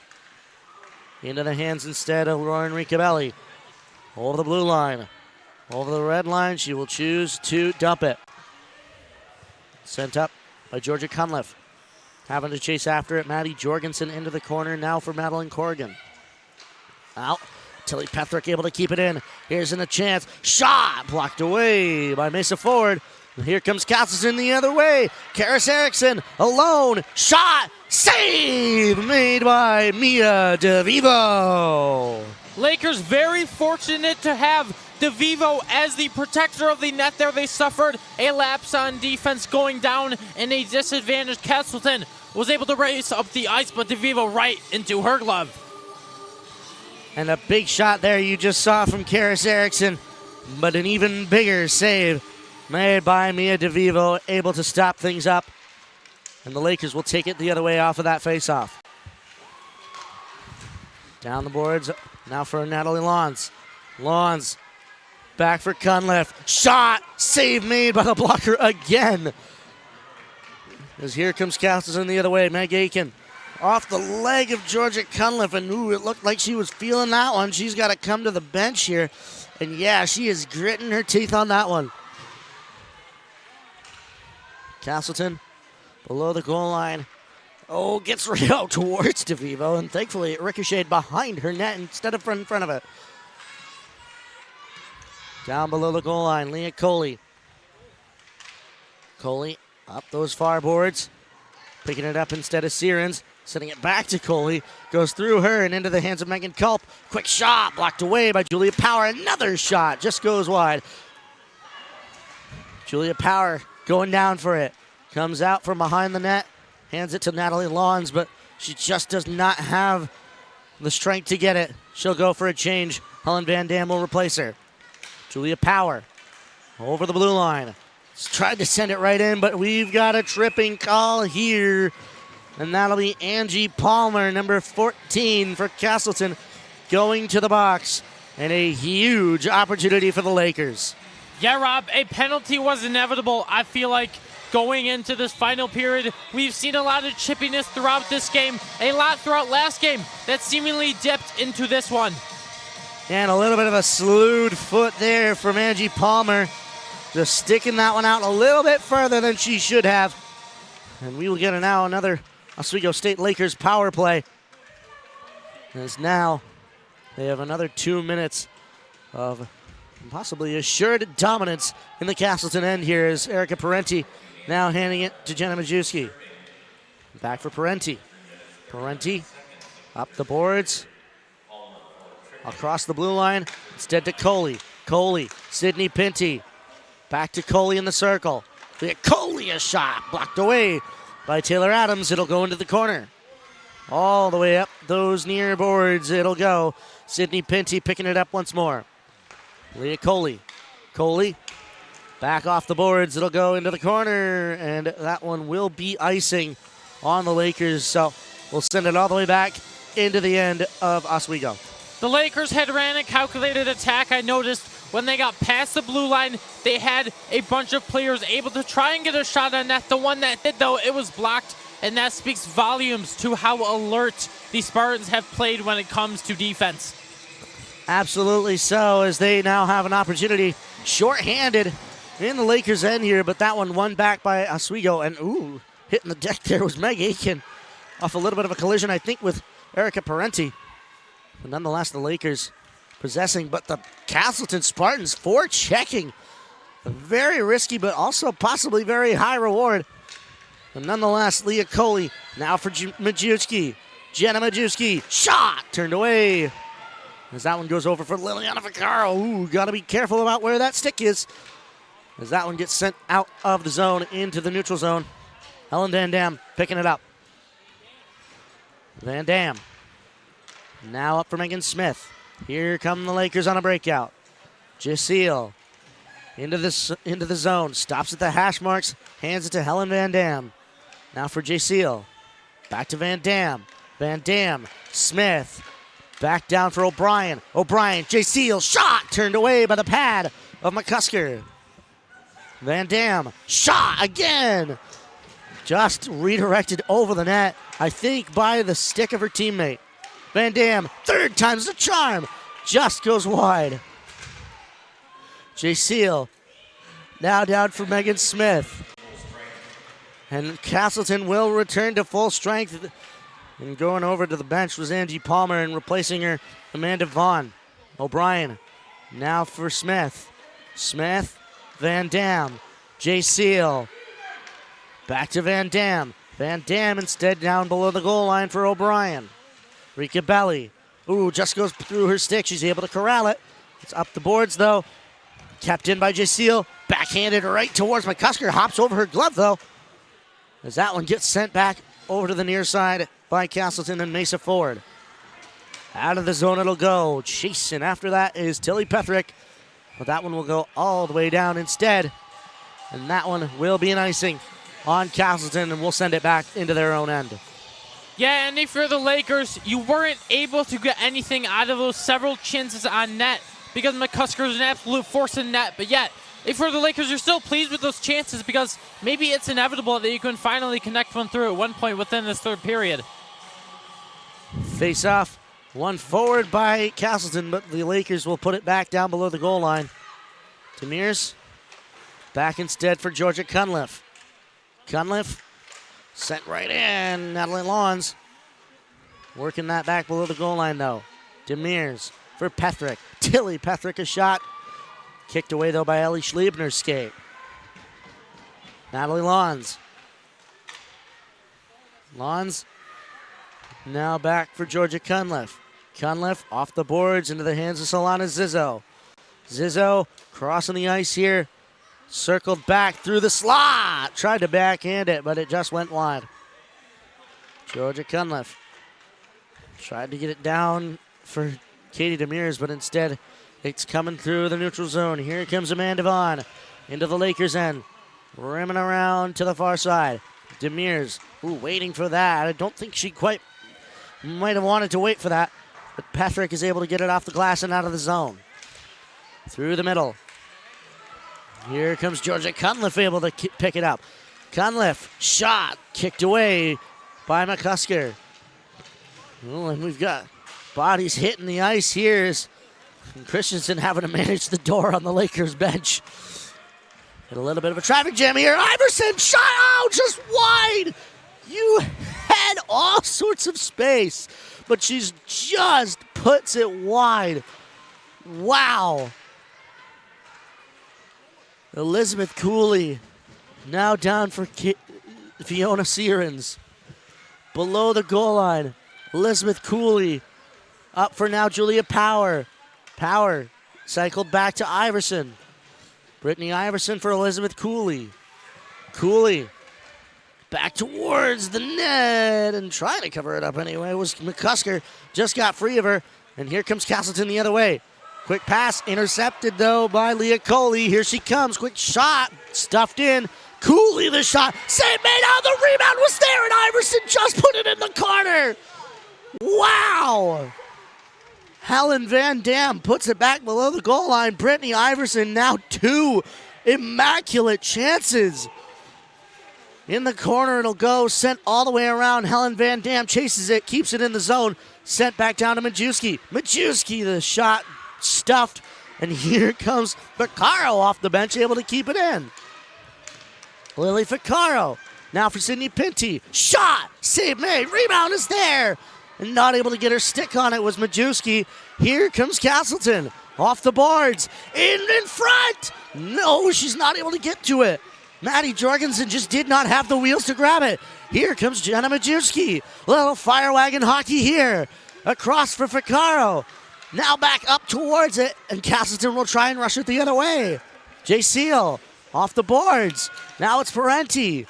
Into the hands instead of Lauren Ricabelli. Over the blue line. Over the red line. She will choose to dump it. Sent up by Georgia Cunliffe. Having to chase after it. Maddie Jorgensen into the corner now for Madeline Corrigan. Out. Tilly Pethrick able to keep it in. Here's in a chance. Shot! Blocked away by Mesa Ford. And here comes Castleton the other way. Karis Erickson alone. Shot! Save! Made by Mia DeVivo. Lakers very fortunate to have DeVivo as the protector of the net there. They suffered a lapse on defense going down in a disadvantage. Castleton was able to race up the ice, but DeVivo right into her glove. And a big shot there you just saw from Karis Erickson, but an even bigger save made by Mia DeVivo, able to stop things up. And the Lakers will take it the other way off of that faceoff. Down the boards, now for Natalie Lawns. Lawns back for Cunliffe. Shot! Save made by the blocker again. As here comes Castleton the other way. Meg Aiken off the leg of Georgia Cunliffe, and ooh, it looked like she was feeling that one. She's got to come to the bench here. And yeah, she is gritting her teeth on that one. Castleton below the goal line. Oh, gets right out towards DeVivo, and thankfully it ricocheted behind her net instead of in front of it. Down below the goal line, Leah Coley. Coley up those far boards. Picking it up instead of Sirens. Sending it back to Coley. Goes through her and into the hands of Megan Culp. Quick shot, blocked away by Julia Power. Another shot, just goes wide. Julia Power going down for it. Comes out from behind the net. Hands it to Natalie Lawns, but she just does not have the strength to get it. She'll go for a change. Helen Van Dam will replace her. Julia Power over the blue line. Tried to send it right in, but we've got a tripping call here. And that'll be Angie Palmer, number 14 for Castleton, going to the box. And a huge opportunity for the Lakers. Yeah, Rob, a penalty was inevitable. I feel like going into this final period, we've seen a lot of chippiness throughout this game, a lot throughout last game that seemingly dipped into this one. And a little bit of a slewed foot there from Angie Palmer. Just sticking that one out a little bit further than she should have. And we will get now another Oswego State Lakers power play. As now they have another 2 minutes of possibly assured dominance in the Castleton end here as Erica Parenti now handing it to Jenna Majewski. Back for Parenti. Parenti up the boards. Across the blue line. Instead to Coley. Coley, Sydney Pinty. Back to Coley in the circle. Coley a shot. Blocked away by Taylor Adams. It'll go into the corner. All the way up those near boards it'll go. Sydney Pinty picking it up once more. Leah Coley. Coley back off the boards. It'll go into the corner, and that one will be icing on the Lakers. So we'll send it all the way back into the end of Oswego. The Lakers had ran a calculated attack. I noticed when they got past the blue line, they had a bunch of players able to try and get a shot on net. The one that did, though, it was blocked, and that speaks volumes to how alert the Spartans have played when it comes to defense. Absolutely so, as they now have an opportunity. Short-handed in the Lakers' end here, but that one won back by Oswego. And, ooh, hitting the deck there was Meg Aiken off a little bit of a collision, I think, with Erica Parenti. But nonetheless, the Lakers possessing, but the Castleton Spartans forechecking. Very risky, but also possibly very high reward. But nonetheless, Leah Coley now for Majewski. Jenna Majewski, shot, turned away. As that one goes over for Liliana Vaccaro. Ooh, got to be careful about where that stick is. As that one gets sent out of the zone into the neutral zone. Helen Van Dam picking it up. Van Dam. Now up for Megan Smith. Here come the Lakers on a breakout. Jaceel into the zone. Stops at the hash marks. Hands it to Helen Van Dam. Now for Jaceel. Back to Van Dam. Van Dam. Smith. Back down for O'Brien. O'Brien, J. Seal, shot! Turned away by the pad of McCusker. Van Dam, shot again! Just redirected over the net, I think by the stick of her teammate. Van Dam, third time's the charm, just goes wide. J. Seal, now down for Megan Smith. And Castleton will return to full strength. And going over to the bench was Angie Palmer, and replacing her, Amanda Vaughn. O'Brien, now for Smith. Smith, Van Dam, J. Seal. Back to Van Dam. Van Dam instead down below the goal line for O'Brien. Rika Belli. Ooh, just goes through her stick. She's able to corral it. It's up the boards, though. Kept in by J. Seal. Backhanded right towards McCusker. Hops over her glove, though. As that one gets sent back over to the near side by Castleton and Mesa Ford. Out of the zone it'll go. Chasing after that is Tilly Petherick. But that one will go all the way down instead. And that one will be an icing on Castleton, and we'll send it back into their own end. Yeah, and for the Lakers, you weren't able to get anything out of those several chances on net because McCusker's an absolute force in net. But yet, if for the Lakers, you're still pleased with those chances because maybe it's inevitable that you can finally connect one through at one point within this third period. Face off, one forward by Castleton, but the Lakers will put it back down below the goal line. Demirs back instead for Georgia Cunliffe. Cunliffe sent right in. Natalie Lawns working that back below the goal line, though. Demirs for Petherick. Tilly Petherick a shot. Kicked away, though, by Ellie Schliebner's skate. Natalie Lawns. Lawns now back for Georgia Cunliffe. Cunliffe off the boards into the hands of Solana Zizzo. Zizzo crossing the ice here. Circled back through the slot. Tried to backhand it, but it just went wide. Georgia Cunliffe tried to get it down for Katie Demirs, but instead it's coming through the neutral zone. Here comes Amanda Vaughn into the Lakers' end. Rimming around to the far side. Demirs, waiting for that. I don't think she quite might have wanted to wait for that, but Petherick is able to get it off the glass and out of the zone. Through the middle. Here comes Georgia Cunliffe able to pick it up. Cunliffe, shot, kicked away by McCusker. Oh, and we've got bodies hitting the ice here as Christensen having to manage the door on the Lakers bench. And a little bit of a traffic jam here. Iverson, shot out, just wide. You had all sorts of space, but she's just puts it wide. Wow. Elizabeth Cooley now down for Fiona Searins. Below the goal line, Elizabeth Cooley up for now Julia Power. Power cycled back to Iverson. Brittany Iverson for Elizabeth Cooley. Cooley back towards the net and trying to cover it up anyway was McCusker. Just got free of her, and here comes Castleton the other way. Quick pass, intercepted, though, by Leah Coley. Here she comes. Quick shot, stuffed in. Cooley the shot. Save made out. The rebound was there, and Iverson just put it in the corner. Wow. Helen Van Dam puts it back below the goal line. Brittany Iverson now 2 immaculate chances. In the corner it'll go. Sent all the way around. Helen Van Dam chases it, keeps it in the zone. Sent back down to Majewski. Majewski the shot. Stuffed, and here comes Ficcaro off the bench, able to keep it in. Lily Ficcaro, now for Sydney Pinty. Shot, save made, rebound is there. And not able to get her stick on it was Majewski. Here comes Castleton, off the boards, in front. No, she's not able to get to it. Maddie Jorgensen just did not have the wheels to grab it. Here comes Jenna Majewski. Little fire wagon hockey here. Across for Ficcaro. Now back up towards it, and Castleton will try and rush it the other way. J. Seal off the boards. Now it's Parenti.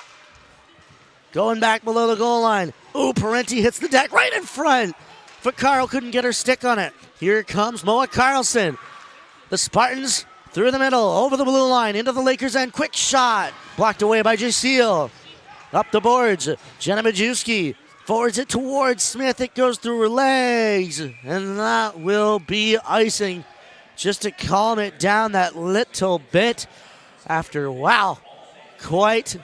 Going back below the goal line. Ooh, Parenti hits the deck right in front. Ficcaro couldn't get her stick on it. Here comes Moa Carlson. The Spartans through the middle, over the blue line, into the Lakers' end. Quick shot. Blocked away by J. Seal. Up the boards. Jenna Majewski Forwards it towards Smith. It goes through her legs. And that will be icing just to calm it down that little bit after, wow, quite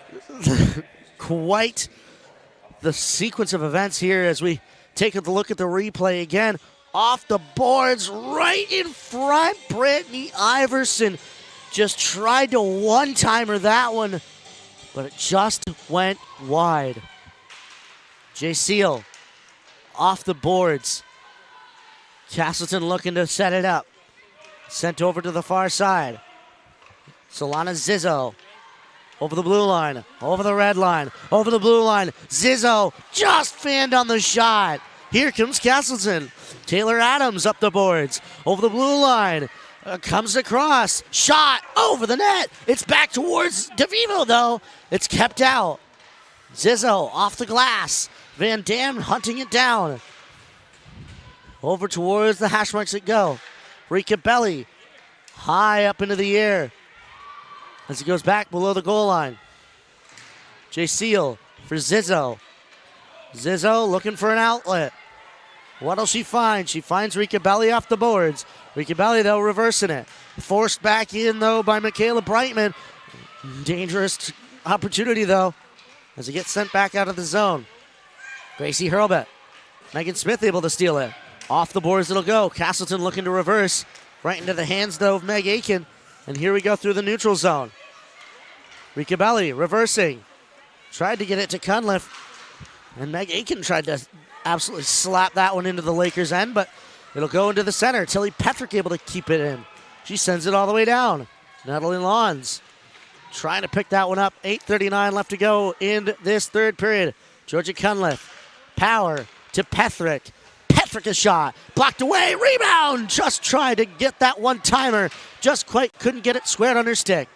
the sequence of events here as we take a look at the replay again. Off the boards, right in front, Brittany Iverson just tried to one-timer that one, but it just went wide. Jay Seal off the boards. Castleton looking to set it up. Sent over to the far side. Solana Zizzo over the blue line, over the red line, over the blue line. Zizzo just fanned on the shot. Here comes Castleton. Taylor Adams up the boards, over the blue line. Comes across, shot over the net. It's back towards DeVivo though. It's kept out. Zizzo off the glass. Van Dam hunting it down. Over towards the hash marks it go. Rika Belli high up into the air as he goes back below the goal line. Jay Seal for Zizzo. Zizzo looking for an outlet. What'll she find? She finds Rika Belli off the boards. Rika Belli, though, reversing it. Forced back in, though, by Michaela Brightman. Dangerous opportunity, though, as it gets sent back out of the zone. Gracie Hurlbut. Megan Smith able to steal it. Off the boards it'll go. Castleton looking to reverse. Right into the hands, though, of Meg Aiken. And here we go through the neutral zone. Rika Belli reversing. Tried to get it to Cunliffe. And Meg Aiken tried to absolutely slap that one into the Lakers' end, but it'll go into the center. Tilly Petrick able to keep it in. She sends it all the way down. Natalie Lawns trying to pick that one up. 8:39 left to go in this third period. Georgia Cunliffe. Power to Petrick. Petrick a shot. Blocked away. Rebound. Just tried to get that one-timer. Just quite couldn't get it squared on her stick.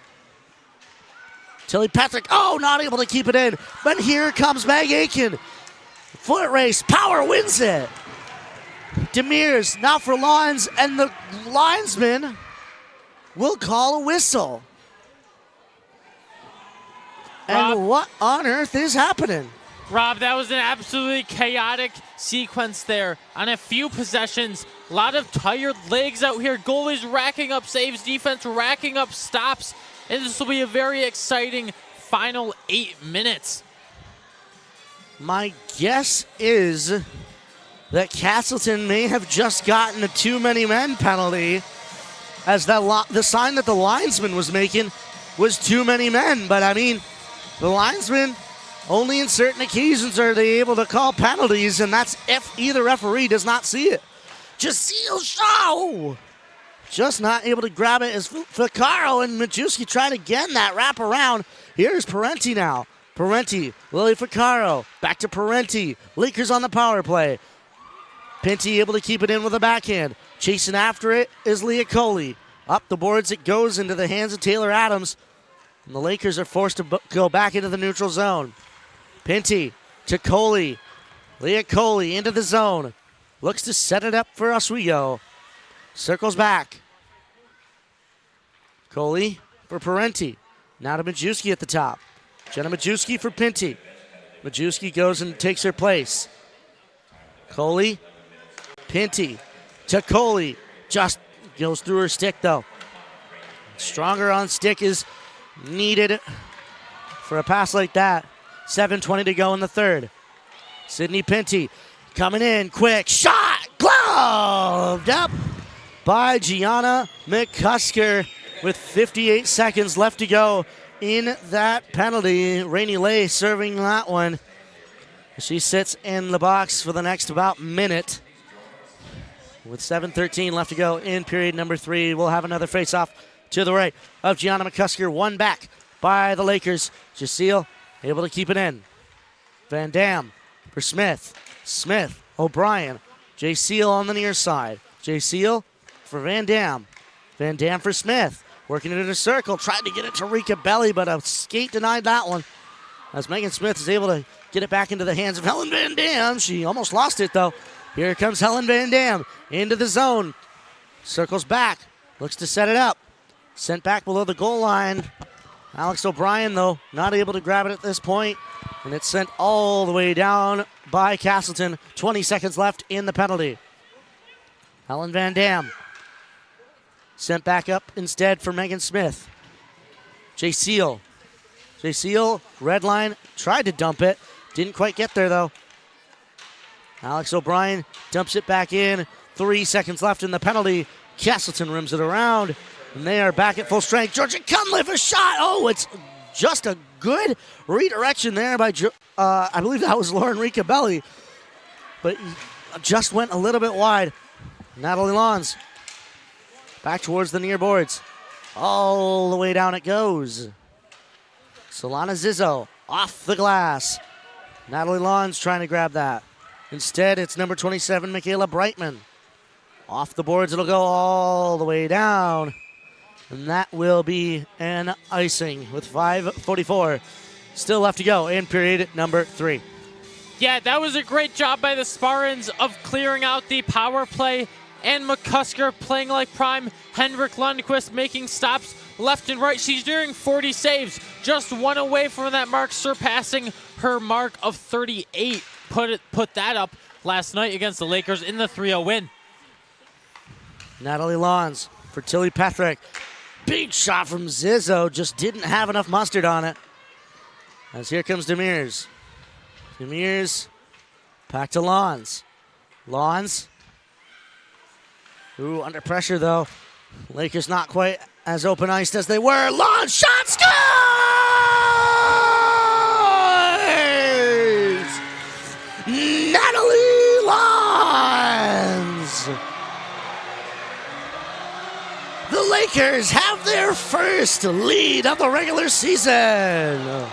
Tilly Petrick. Oh, not able to keep it in. But here comes Meg Aiken. Foot race. Power wins it. Demirs now for Lawns, and the linesman will call a whistle. And what on earth is happening? Rob, that was an absolutely chaotic sequence there on a few possessions. A lot of tired legs out here. Goalies racking up saves, defense racking up stops. And this will be a very exciting final 8 minutes. My guess is that Castleton may have just gotten a too many men penalty, as the sign that the linesman was making was too many men. But I mean, the linesman, only in certain occasions are they able to call penalties, and that's if either referee does not see it. Jaceel Shaw just not able to grab it as Ficaro and Majewski trying again that wrap around. Here's Parenti now. Parenti, Lily Ficaro, back to Parenti. Lakers on the power play. Pinty able to keep it in with a backhand. Chasing after it is Leah Coley. Up the boards it goes into the hands of Taylor Adams. And the Lakers are forced to go back into the neutral zone. Pinty to Coley. Leah Coley into the zone. Looks to set it up for Oswego. Circles back. Coley for Parenti. Now to Majewski at the top. Jenna Majewski for Pinty. Majewski goes and takes her place. Coley. Pinty to Coley. Just goes through her stick though. Stronger on stick is needed for a pass like that. 7:20 to go in the third. Sydney Pinty coming in quick. Shot! Gloved up by Gianna McCusker with 58 seconds left to go in that penalty. Rainey Lay serving that one. She sits in the box for the next about minute. With 7:13 left to go in period number 3, we'll have another face-off to the right of Gianna McCusker. One back by the Lakers. Jaceel able to keep it in. Van Dam for Smith. Smith, O'Brien. Jay Seal on the near side. Jay Seal for Van Dam. Van Dam for Smith. Working it in a circle. Tried to get it to Rika Belli, but a skate denied that one. As Megan Smith is able to get it back into the hands of Helen Van Dam. She almost lost it, though. Here comes Helen Van Dam into the zone. Circles back. Looks to set it up. Sent back below the goal line. Alex O'Brien, though, not able to grab it at this point. And it's sent all the way down by Castleton. 20 seconds left in the penalty. Helen Van Dam sent back up instead for Megan Smith. Jay Seal. Jay Seal, red line, tried to dump it. Didn't quite get there, though. Alex O'Brien dumps it back in. 3 seconds left in the penalty. Castleton rims it around. And they are back at full strength. Georgia Cunliffe, a shot. Oh, it's just a good redirection there by, I believe that was Lauren Ricabelli. But he just went a little bit wide. Natalie Lons back towards the near boards. All the way down it goes. Solana Zizzo off the glass. Natalie Lons trying to grab that. Instead, it's number 27, Michaela Brightman. Off the boards, it'll go all the way down. And that will be an icing with 5:44 still left to go in period number 3. Yeah, that was a great job by the Spartans of clearing out the power play. And McCusker playing like prime. Hendrik Lundqvist making stops left and right. She's doing 40 saves, just one away from that mark, surpassing her mark of 38. Put that up last night against the Lakers in the 3-0 win. Natalie Lons for Tilly Patrick. Big shot from Zizzo, just didn't have enough mustard on it. As here comes Demers. Demers back to Lons. Lons. Ooh, under pressure though. Lakers not quite as open-iced as they were. Lons shot, scores! Natalie Lons! The Lakers have their first lead of the regular season.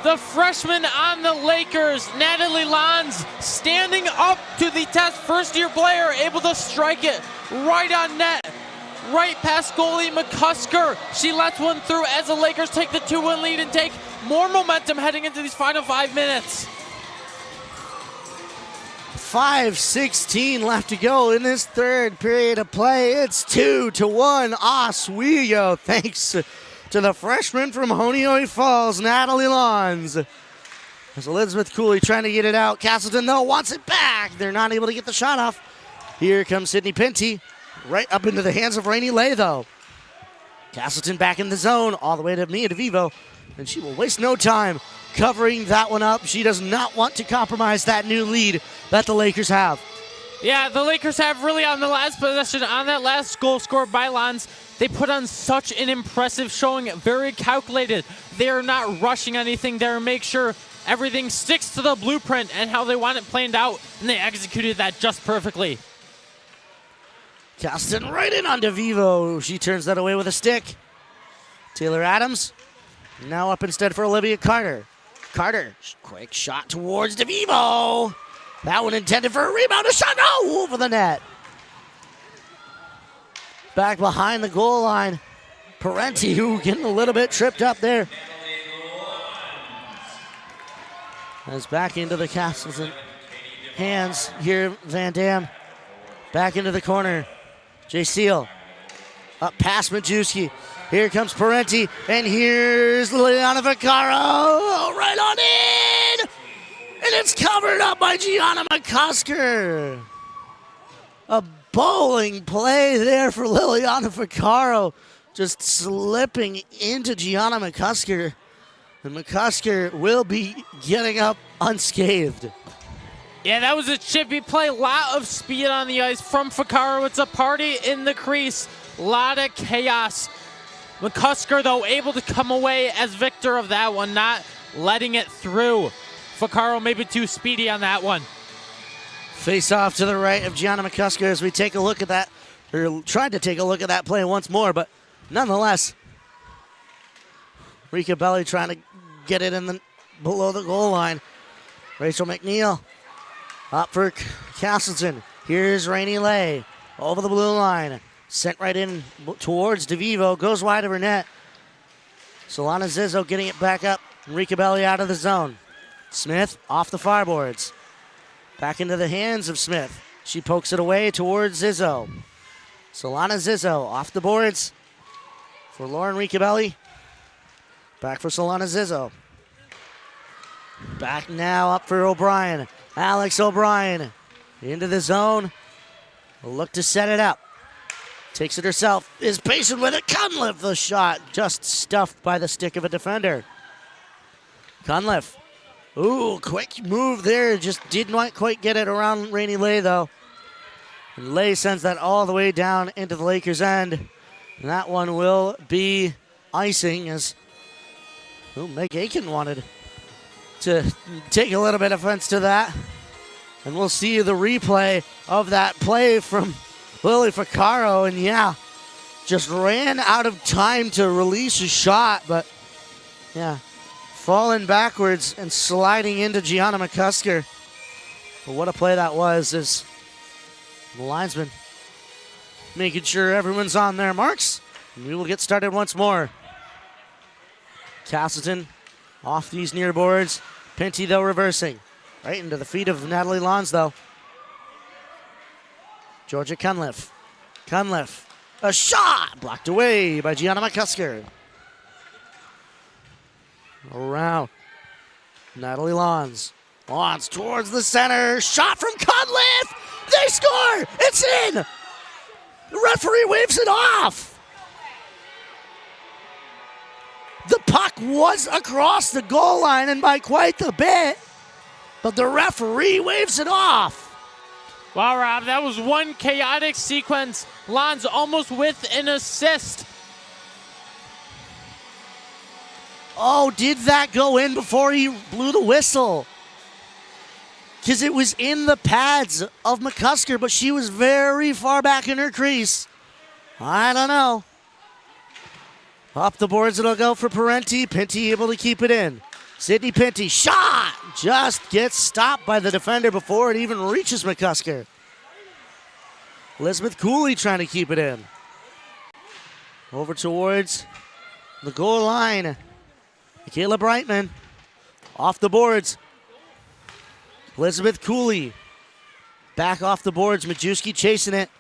The freshman on the Lakers, Natalie Lons, standing up to the test. First-year player, able to strike it right on net, right past goalie McCusker. She lets one through as the Lakers take the 2-1 lead and take more momentum heading into these final 5 minutes. 5:16 left to go in this third period of play. It's 2-1 Oswego, thanks to the freshman from Honeoye Falls, Natalie Lons. As Elizabeth Cooley trying to get it out. Castleton, though, wants it back. They're not able to get the shot off. Here comes Sydney Pinty. Right up into the hands of Rainey Lay, though. Castleton back in the zone, all the way to Mia DeVivo. And she will waste no time covering that one up. She does not want to compromise that new lead that the Lakers have. Yeah, the Lakers have really on the last possession, on that last goal scored by Lons, they put on such an impressive showing, very calculated. They are not rushing anything there, make sure everything sticks to the blueprint and how they want it planned out, and they executed that just perfectly. Castleton right in on DeVivo. She turns that away with a stick. Taylor Adams now up instead for Olivia Carter. Carter, quick shot towards DeVivo. That one intended for a rebound, a shot, no, over the net. Back behind the goal line, Parenti, who getting a little bit tripped up there. As back into the Castleton hands here, Van Dam. Back into the corner, Jay Seal. Up past Majewski. Here comes Parenti, and here's Liliana Vaccaro, right on in! And it's covered up by Gianna McCusker. A bowling play there for Liliana Vaccaro, just slipping into Gianna McCusker. And McCusker will be getting up unscathed. Yeah, that was a chippy play. A lot of speed on the ice from Vaccaro. It's a party in the crease. A lot of chaos. McCusker, though, able to come away as victor of that one, not letting it through. Vaccaro maybe too speedy on that one. Face off to the right of Gianna McCusker as we take a look at that, or tried to take a look at that play once more, but nonetheless, Ricabelli trying to get it in the below the goal line. Rachel McNeil up for Castleton. Here's Rainey Lay over the blue line. Sent right in towards DeVivo. Goes wide of her net. Solana Zizzo getting it back up. Ricabelli out of the zone. Smith off the fireboards. Back into the hands of Smith. She pokes it away towards Zizzo. Solana Zizzo off the boards for Lauren Ricabelli. Back for Solana Zizzo. Back now up for O'Brien. Alex O'Brien into the zone. Will look to set it up. Takes it herself. Is patient with it. Cunliffe the shot. Just stuffed by the stick of a defender. Cunliffe. Ooh, quick move there. Just did not quite get it around Rainey Lay though. And Lay sends that all the way down into the Lakers' end. And that one will be icing as Meg Aiken wanted to take a little bit of offense to that. And we'll see the replay of that play from Lily Ficaro. And yeah, just ran out of time to release a shot. But yeah, falling backwards and sliding into Gianna McCusker. But what a play that was as the linesman making sure everyone's on their marks. And we will get started once more. Castleton off these near boards. Pinty, though, reversing. Right into the feet of Natalie Lons, though. Georgia Cunliffe. Cunliffe. A shot! Blocked away by Gianna McCusker. Around. Natalie Lons. Lons towards the center. Shot from Cunliffe! They score! It's in! The referee waves it off! The puck was across the goal line and by quite a bit, but the referee waves it off. Wow, Rob, that was one chaotic sequence. Lons almost with an assist. Oh, did that go in before he blew the whistle? Because it was in the pads of McCusker, but she was very far back in her crease. I don't know. Up the boards it'll go for Parenti. Pinty able to keep it in. Sydney Pinty, shot! Just gets stopped by the defender before it even reaches McCusker. Elizabeth Cooley trying to keep it in. Over towards the goal line. Michaela Brightman off the boards. Elizabeth Cooley back off the boards. Majewski chasing it.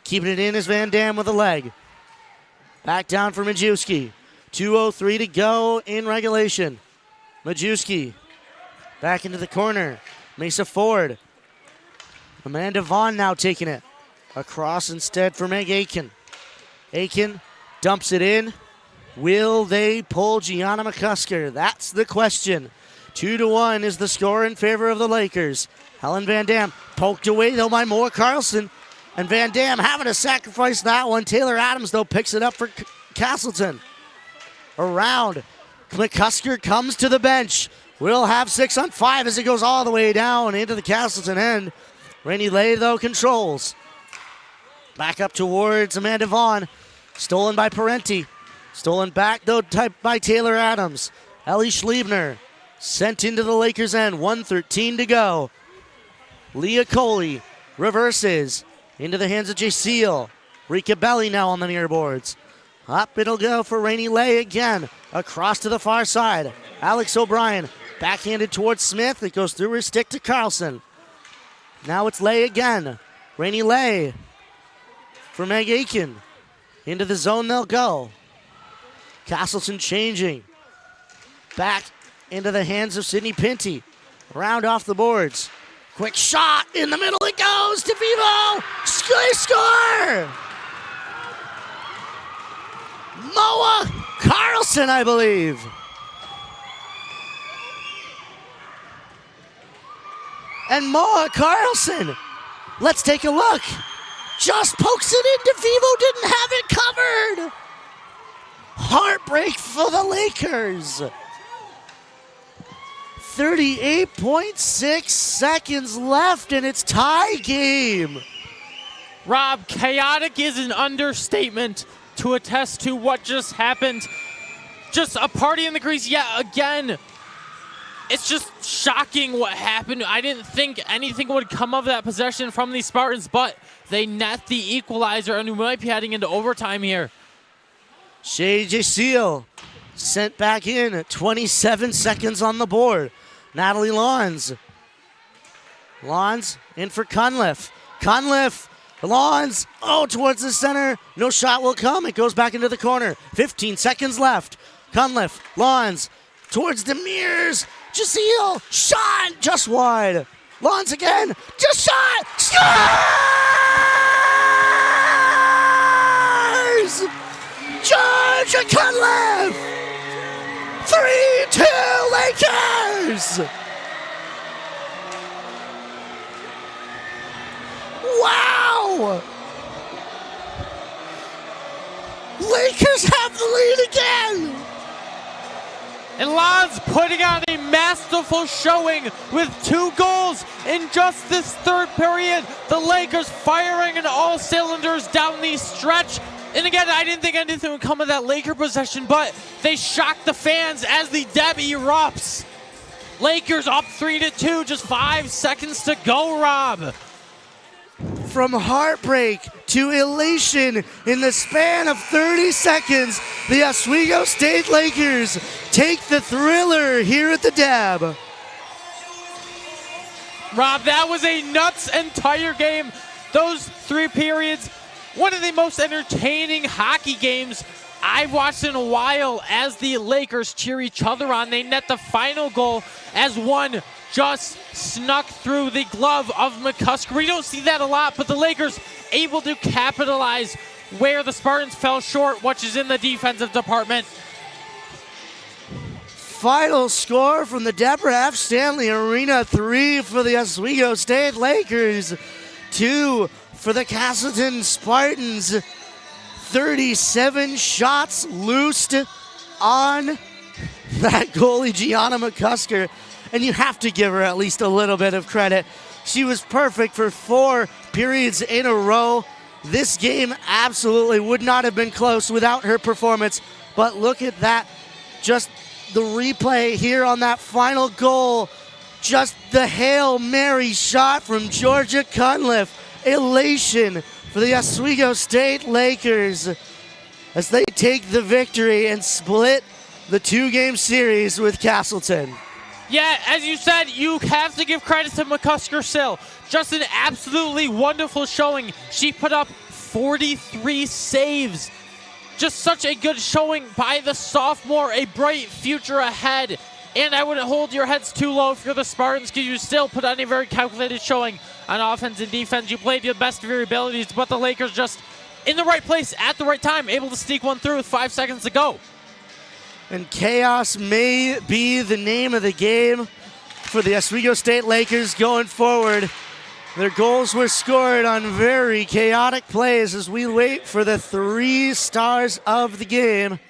Keeping it in is Van Dam with a leg. Back down for Majewski. 2:03 to go in regulation. Majewski back into the corner. Mesa Ford. Amanda Vaughn now taking it. Across instead for Meg Aiken. Aiken dumps it in. Will they pull Gianna McCusker? That's the question. 2-1 is the score in favor of the Lakers. Helen Van Dam poked away though by Moa Carlson. And Van Dam having to sacrifice that one. Taylor Adams, though, picks it up for Castleton. Around. McCusker comes to the bench. We'll have 6-on-5 as it goes all the way down into the Castleton end. Rainey Lay, though, controls. Back up towards Amanda Vaughn. Stolen by Parenti. Stolen back, though, by Taylor Adams. Ellie Schliebner sent into the Lakers' end. 1:13 to go. Leah Coley reverses. Into the hands of Jay Seal. Rika Belli now on the near boards. Up it'll go for Rainey Lay again. Across to the far side. Alex O'Brien backhanded towards Smith. It goes through her stick to Carlson. Now it's Lay again. Rainey Lay for Meg Aiken. Into the zone they'll go. Castleton changing. Back into the hands of Sydney Pinty. Round off the boards. Quick shot in the middle. It goes to Vivo. They score! Moa Carlson, I believe. And Moa Carlson, let's take a look. Just pokes it into Vivo, didn't have it covered. Heartbreak for the Lakers. 38.6 seconds left, and it's tie game. Rob, chaotic is an understatement to attest to what just happened. Just a party in the crease yet again. It's just shocking what happened. I didn't think anything would come of that possession from these Spartans, but they net the equalizer, and we might be heading into overtime here. Shay Seal sent back in at 27 seconds on the board. Natalie Lons. Lons in for Cunliffe. Cunliffe. Lons. Oh, towards the center. No shot will come. It goes back into the corner. 15 seconds left. Cunliffe, Lawns, towards the mirrors. Jazeel, shot, just wide. Lawns again, just shot, scores! Georgia Cunliffe! 3-2 Lakers! Wow! Lakers have the lead again! And Lons putting on a masterful showing with 2 goals in just this third period. The Lakers firing on all cylinders down the stretch. And again, I didn't think anything would come of that Laker possession, but they shocked the fans as the Deb erupts. Lakers up 3-2, just 5 seconds to go, Rob. From heartbreak to elation in the span of 30 seconds, the Oswego State Lakers take the thriller here at the Dab. Rob, that was a nuts entire game. Those 3 periods, one of the most entertaining hockey games I've watched in a while as the Lakers cheer each other on. They net the final goal as one just snuck through the glove of McCusker. We don't see that a lot, but the Lakers able to capitalize where the Spartans fell short, which is in the defensive department. Final score from the Deborah F. Stanley Arena, 3 for the Oswego State Lakers, 2 for the Castleton Spartans. 37 shots loosed on that goalie, Gianna McCusker. And you have to give her at least a little bit of credit. She was perfect for 4 periods in a row. This game absolutely would not have been close without her performance. But look at that. Just the replay here on that final goal. Just the Hail Mary shot from Georgia Cunliffe. Elation for the Oswego State Lakers as they take the victory and split the 2-game series with Castleton. Yeah, as you said, you have to give credit to McCusker still. Just an absolutely wonderful showing. She put up 43 saves. Just such a good showing by the sophomore. A bright future ahead. And I wouldn't hold your heads too low if you're the Spartans, because you still put on a very calculated showing on offense and defense. You played to the best of your abilities, but the Lakers just in the right place at the right time, able to sneak one through with 5 seconds to go. And chaos may be the name of the game for the Oswego State Lakers going forward. Their goals were scored on very chaotic plays as we wait for the 3 stars of the game.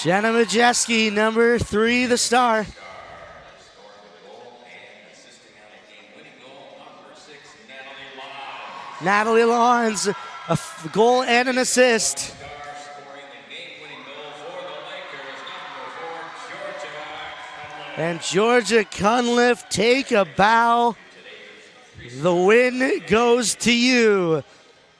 Jenna Majeski, number 3, the star. Natalie Lawns, a goal and an assist. And Georgia Cunliffe take a bow. The win goes to you.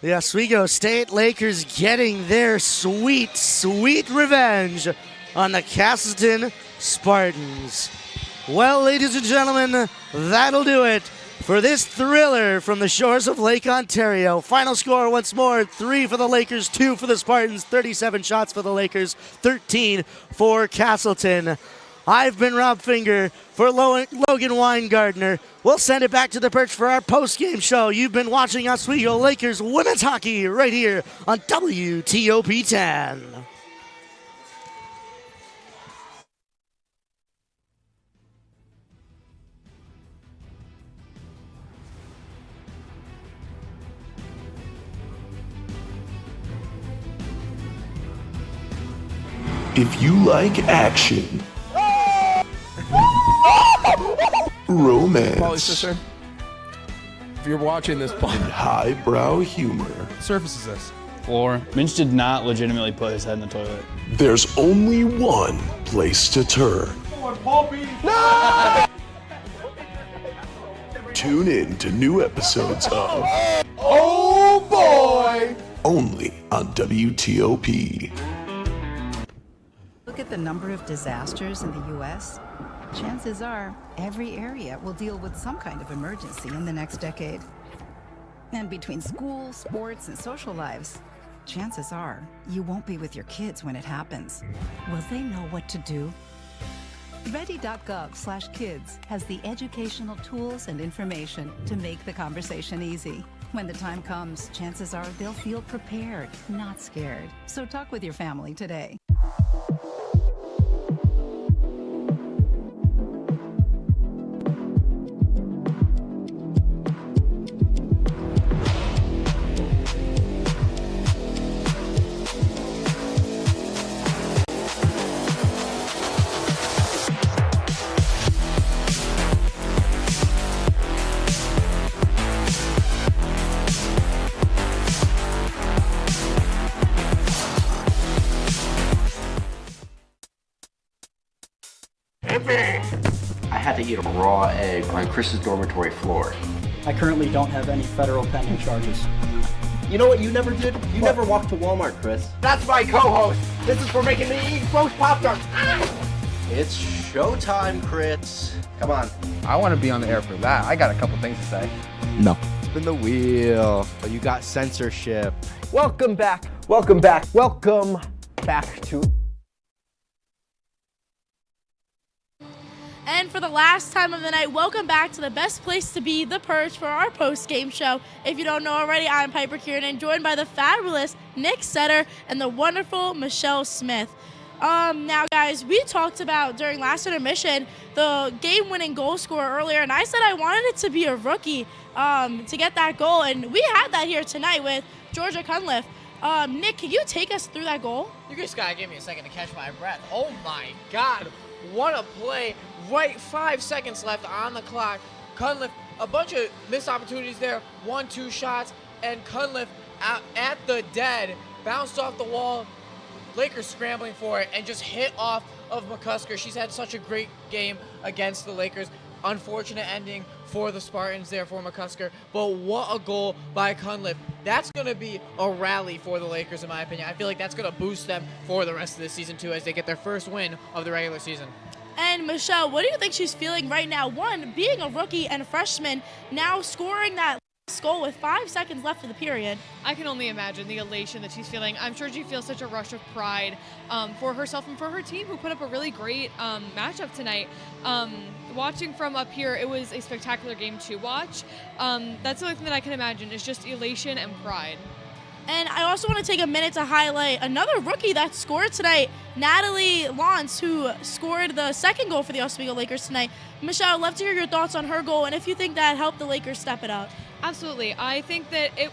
The Oswego State Lakers getting their sweet, sweet revenge on the Castleton Spartans. Well, ladies and gentlemen, that'll do it for this thriller from the shores of Lake Ontario. Final score once more, 3 for the Lakers, 2 for the Spartans, 37 shots for the Lakers, 13 for Castleton. I've been Rob Finger for Logan Weingardner. We'll send it back to the perch for our post-game show. You've been watching Oswego Lakers women's hockey right here on WTOP 10. If you like action, romance, Polly sister, if you're watching this, and highbrow humor, surface is this. Floor. Minch did not legitimately put his head in the toilet. there's only one place to turn. No! Tune in to new episodes of Oh boy! only on WTOP. Look at the number of disasters in the U.S. Chances are every area will deal with some kind of emergency in the next decade. And between school, sports, and social lives, chances are you won't be with your kids when it happens. Will they know what to do? Ready.gov/kids has the educational tools and information to make the conversation easy. When the time comes, chances are they'll feel prepared, not scared. So talk with your family today. I had to eat a raw egg on Chris's dormitory floor. I currently don't have any federal pending charges. You know what you never did? You never walked to Walmart, Chris. That's my co-host. This is for making me eat roast Pop-Tarts. It's showtime, Crits. Come on. I want to be on the air for that. I got a couple things to say. No. Spin the wheel. Oh, you got censorship. Welcome back. Welcome back. Welcome back to. And for the last time of the night, welcome back to the best place to be, The Perch, for our post-game show. If you don't know already, I'm Piper Kieran, joined by the fabulous Nick Setter and the wonderful Michelle Smith. Now, guys, we talked about during last intermission the game-winning goal scorer earlier, and I said I wanted it to be a rookie to get that goal, and we had that here tonight with Georgia Cunliffe. Nick, can you take us through that goal? You just gotta give me a second to catch my breath. Oh my God, what a play. Right, 5 seconds left on the clock. Cunliffe, a bunch of missed opportunities there. 1-2 shots, and Cunliffe out at the dead, bounced off the wall. Lakers scrambling for it and just hit off of McCusker. She's had such a great game against the Lakers. Unfortunate ending for the Spartans there for McCusker, but what a goal by Cunliffe. That's going to be a rally for the Lakers, in my opinion. I feel like that's going to boost them for the rest of the season, too, as they get their first win of the regular season. And Michelle, what do you think she's feeling right now? One, being a rookie and a freshman, now scoring that goal with 5 seconds left of the period. I can only imagine the elation that she's feeling. I'm sure she feels such a rush of pride for herself and for her team, who put up a really great matchup tonight. Watching from up here, it was a spectacular game to watch. That's the only thing that I can imagine is just elation and pride. And I also want to take a minute to highlight another rookie that scored tonight, Natalie Lance, who scored the second goal for the Oswego Lakers tonight. Michelle, I'd love to hear your thoughts on her goal and if you think that helped the Lakers step it up. Absolutely. I think that it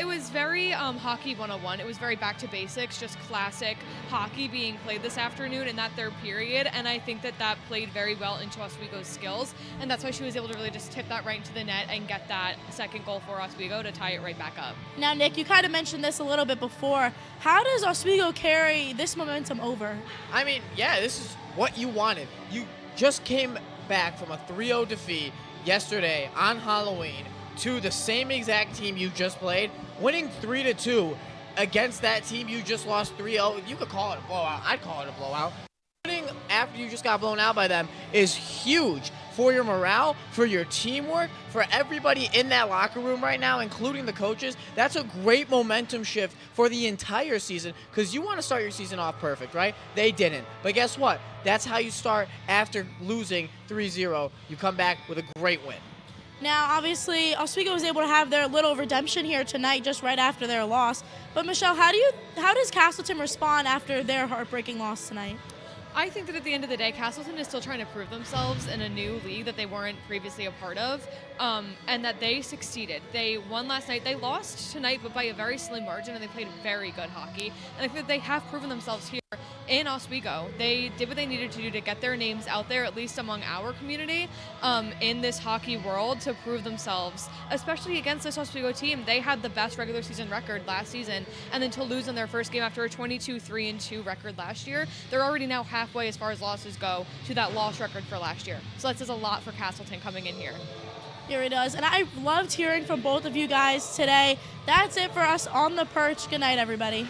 was very hockey 101. It was very back to basics, just classic hockey being played this afternoon in that third period. And I think that played very well into Oswego's skills. And that's why she was able to really just tip that right into the net and get that second goal for Oswego to tie it right back up. Now, Nick, you kind of mentioned this a little bit before. How does Oswego carry this momentum over? I mean, yeah, this is what you wanted. You just came back from a 3-0 defeat yesterday on Halloween to the same exact team you just played, winning 3-2 against that team you just lost 3-0. You could call it a blowout. I'd call it a blowout. Winning after you just got blown out by them is huge for your morale, for your teamwork, for everybody in that locker room right now, including the coaches. That's a great momentum shift for the entire season, because you want to start your season off perfect, right? They didn't. But guess what? That's how you start after losing 3-0. You come back with a great win. Now, obviously, Oswego was able to have their little redemption here tonight just right after their loss. But, Michelle, how does Castleton respond after their heartbreaking loss tonight? I think that at the end of the day, Castleton is still trying to prove themselves in a new league that they weren't previously a part of, and that they succeeded. They won last night. They lost tonight, but by a very slim margin, and they played very good hockey. And I think that they have proven themselves here in Oswego. They did what they needed to do to get their names out there, at least among our community, in this hockey world, to prove themselves, especially against this Oswego team. They had the best regular season record last season, and then to lose in their first game after a 22-3-2 record last year, they're already now halfway as far as losses go to that loss record for last year. So that says a lot for Castleton coming in here. Here it is, and I loved hearing from both of you guys today. That's it for us on The Perch. Good night, everybody.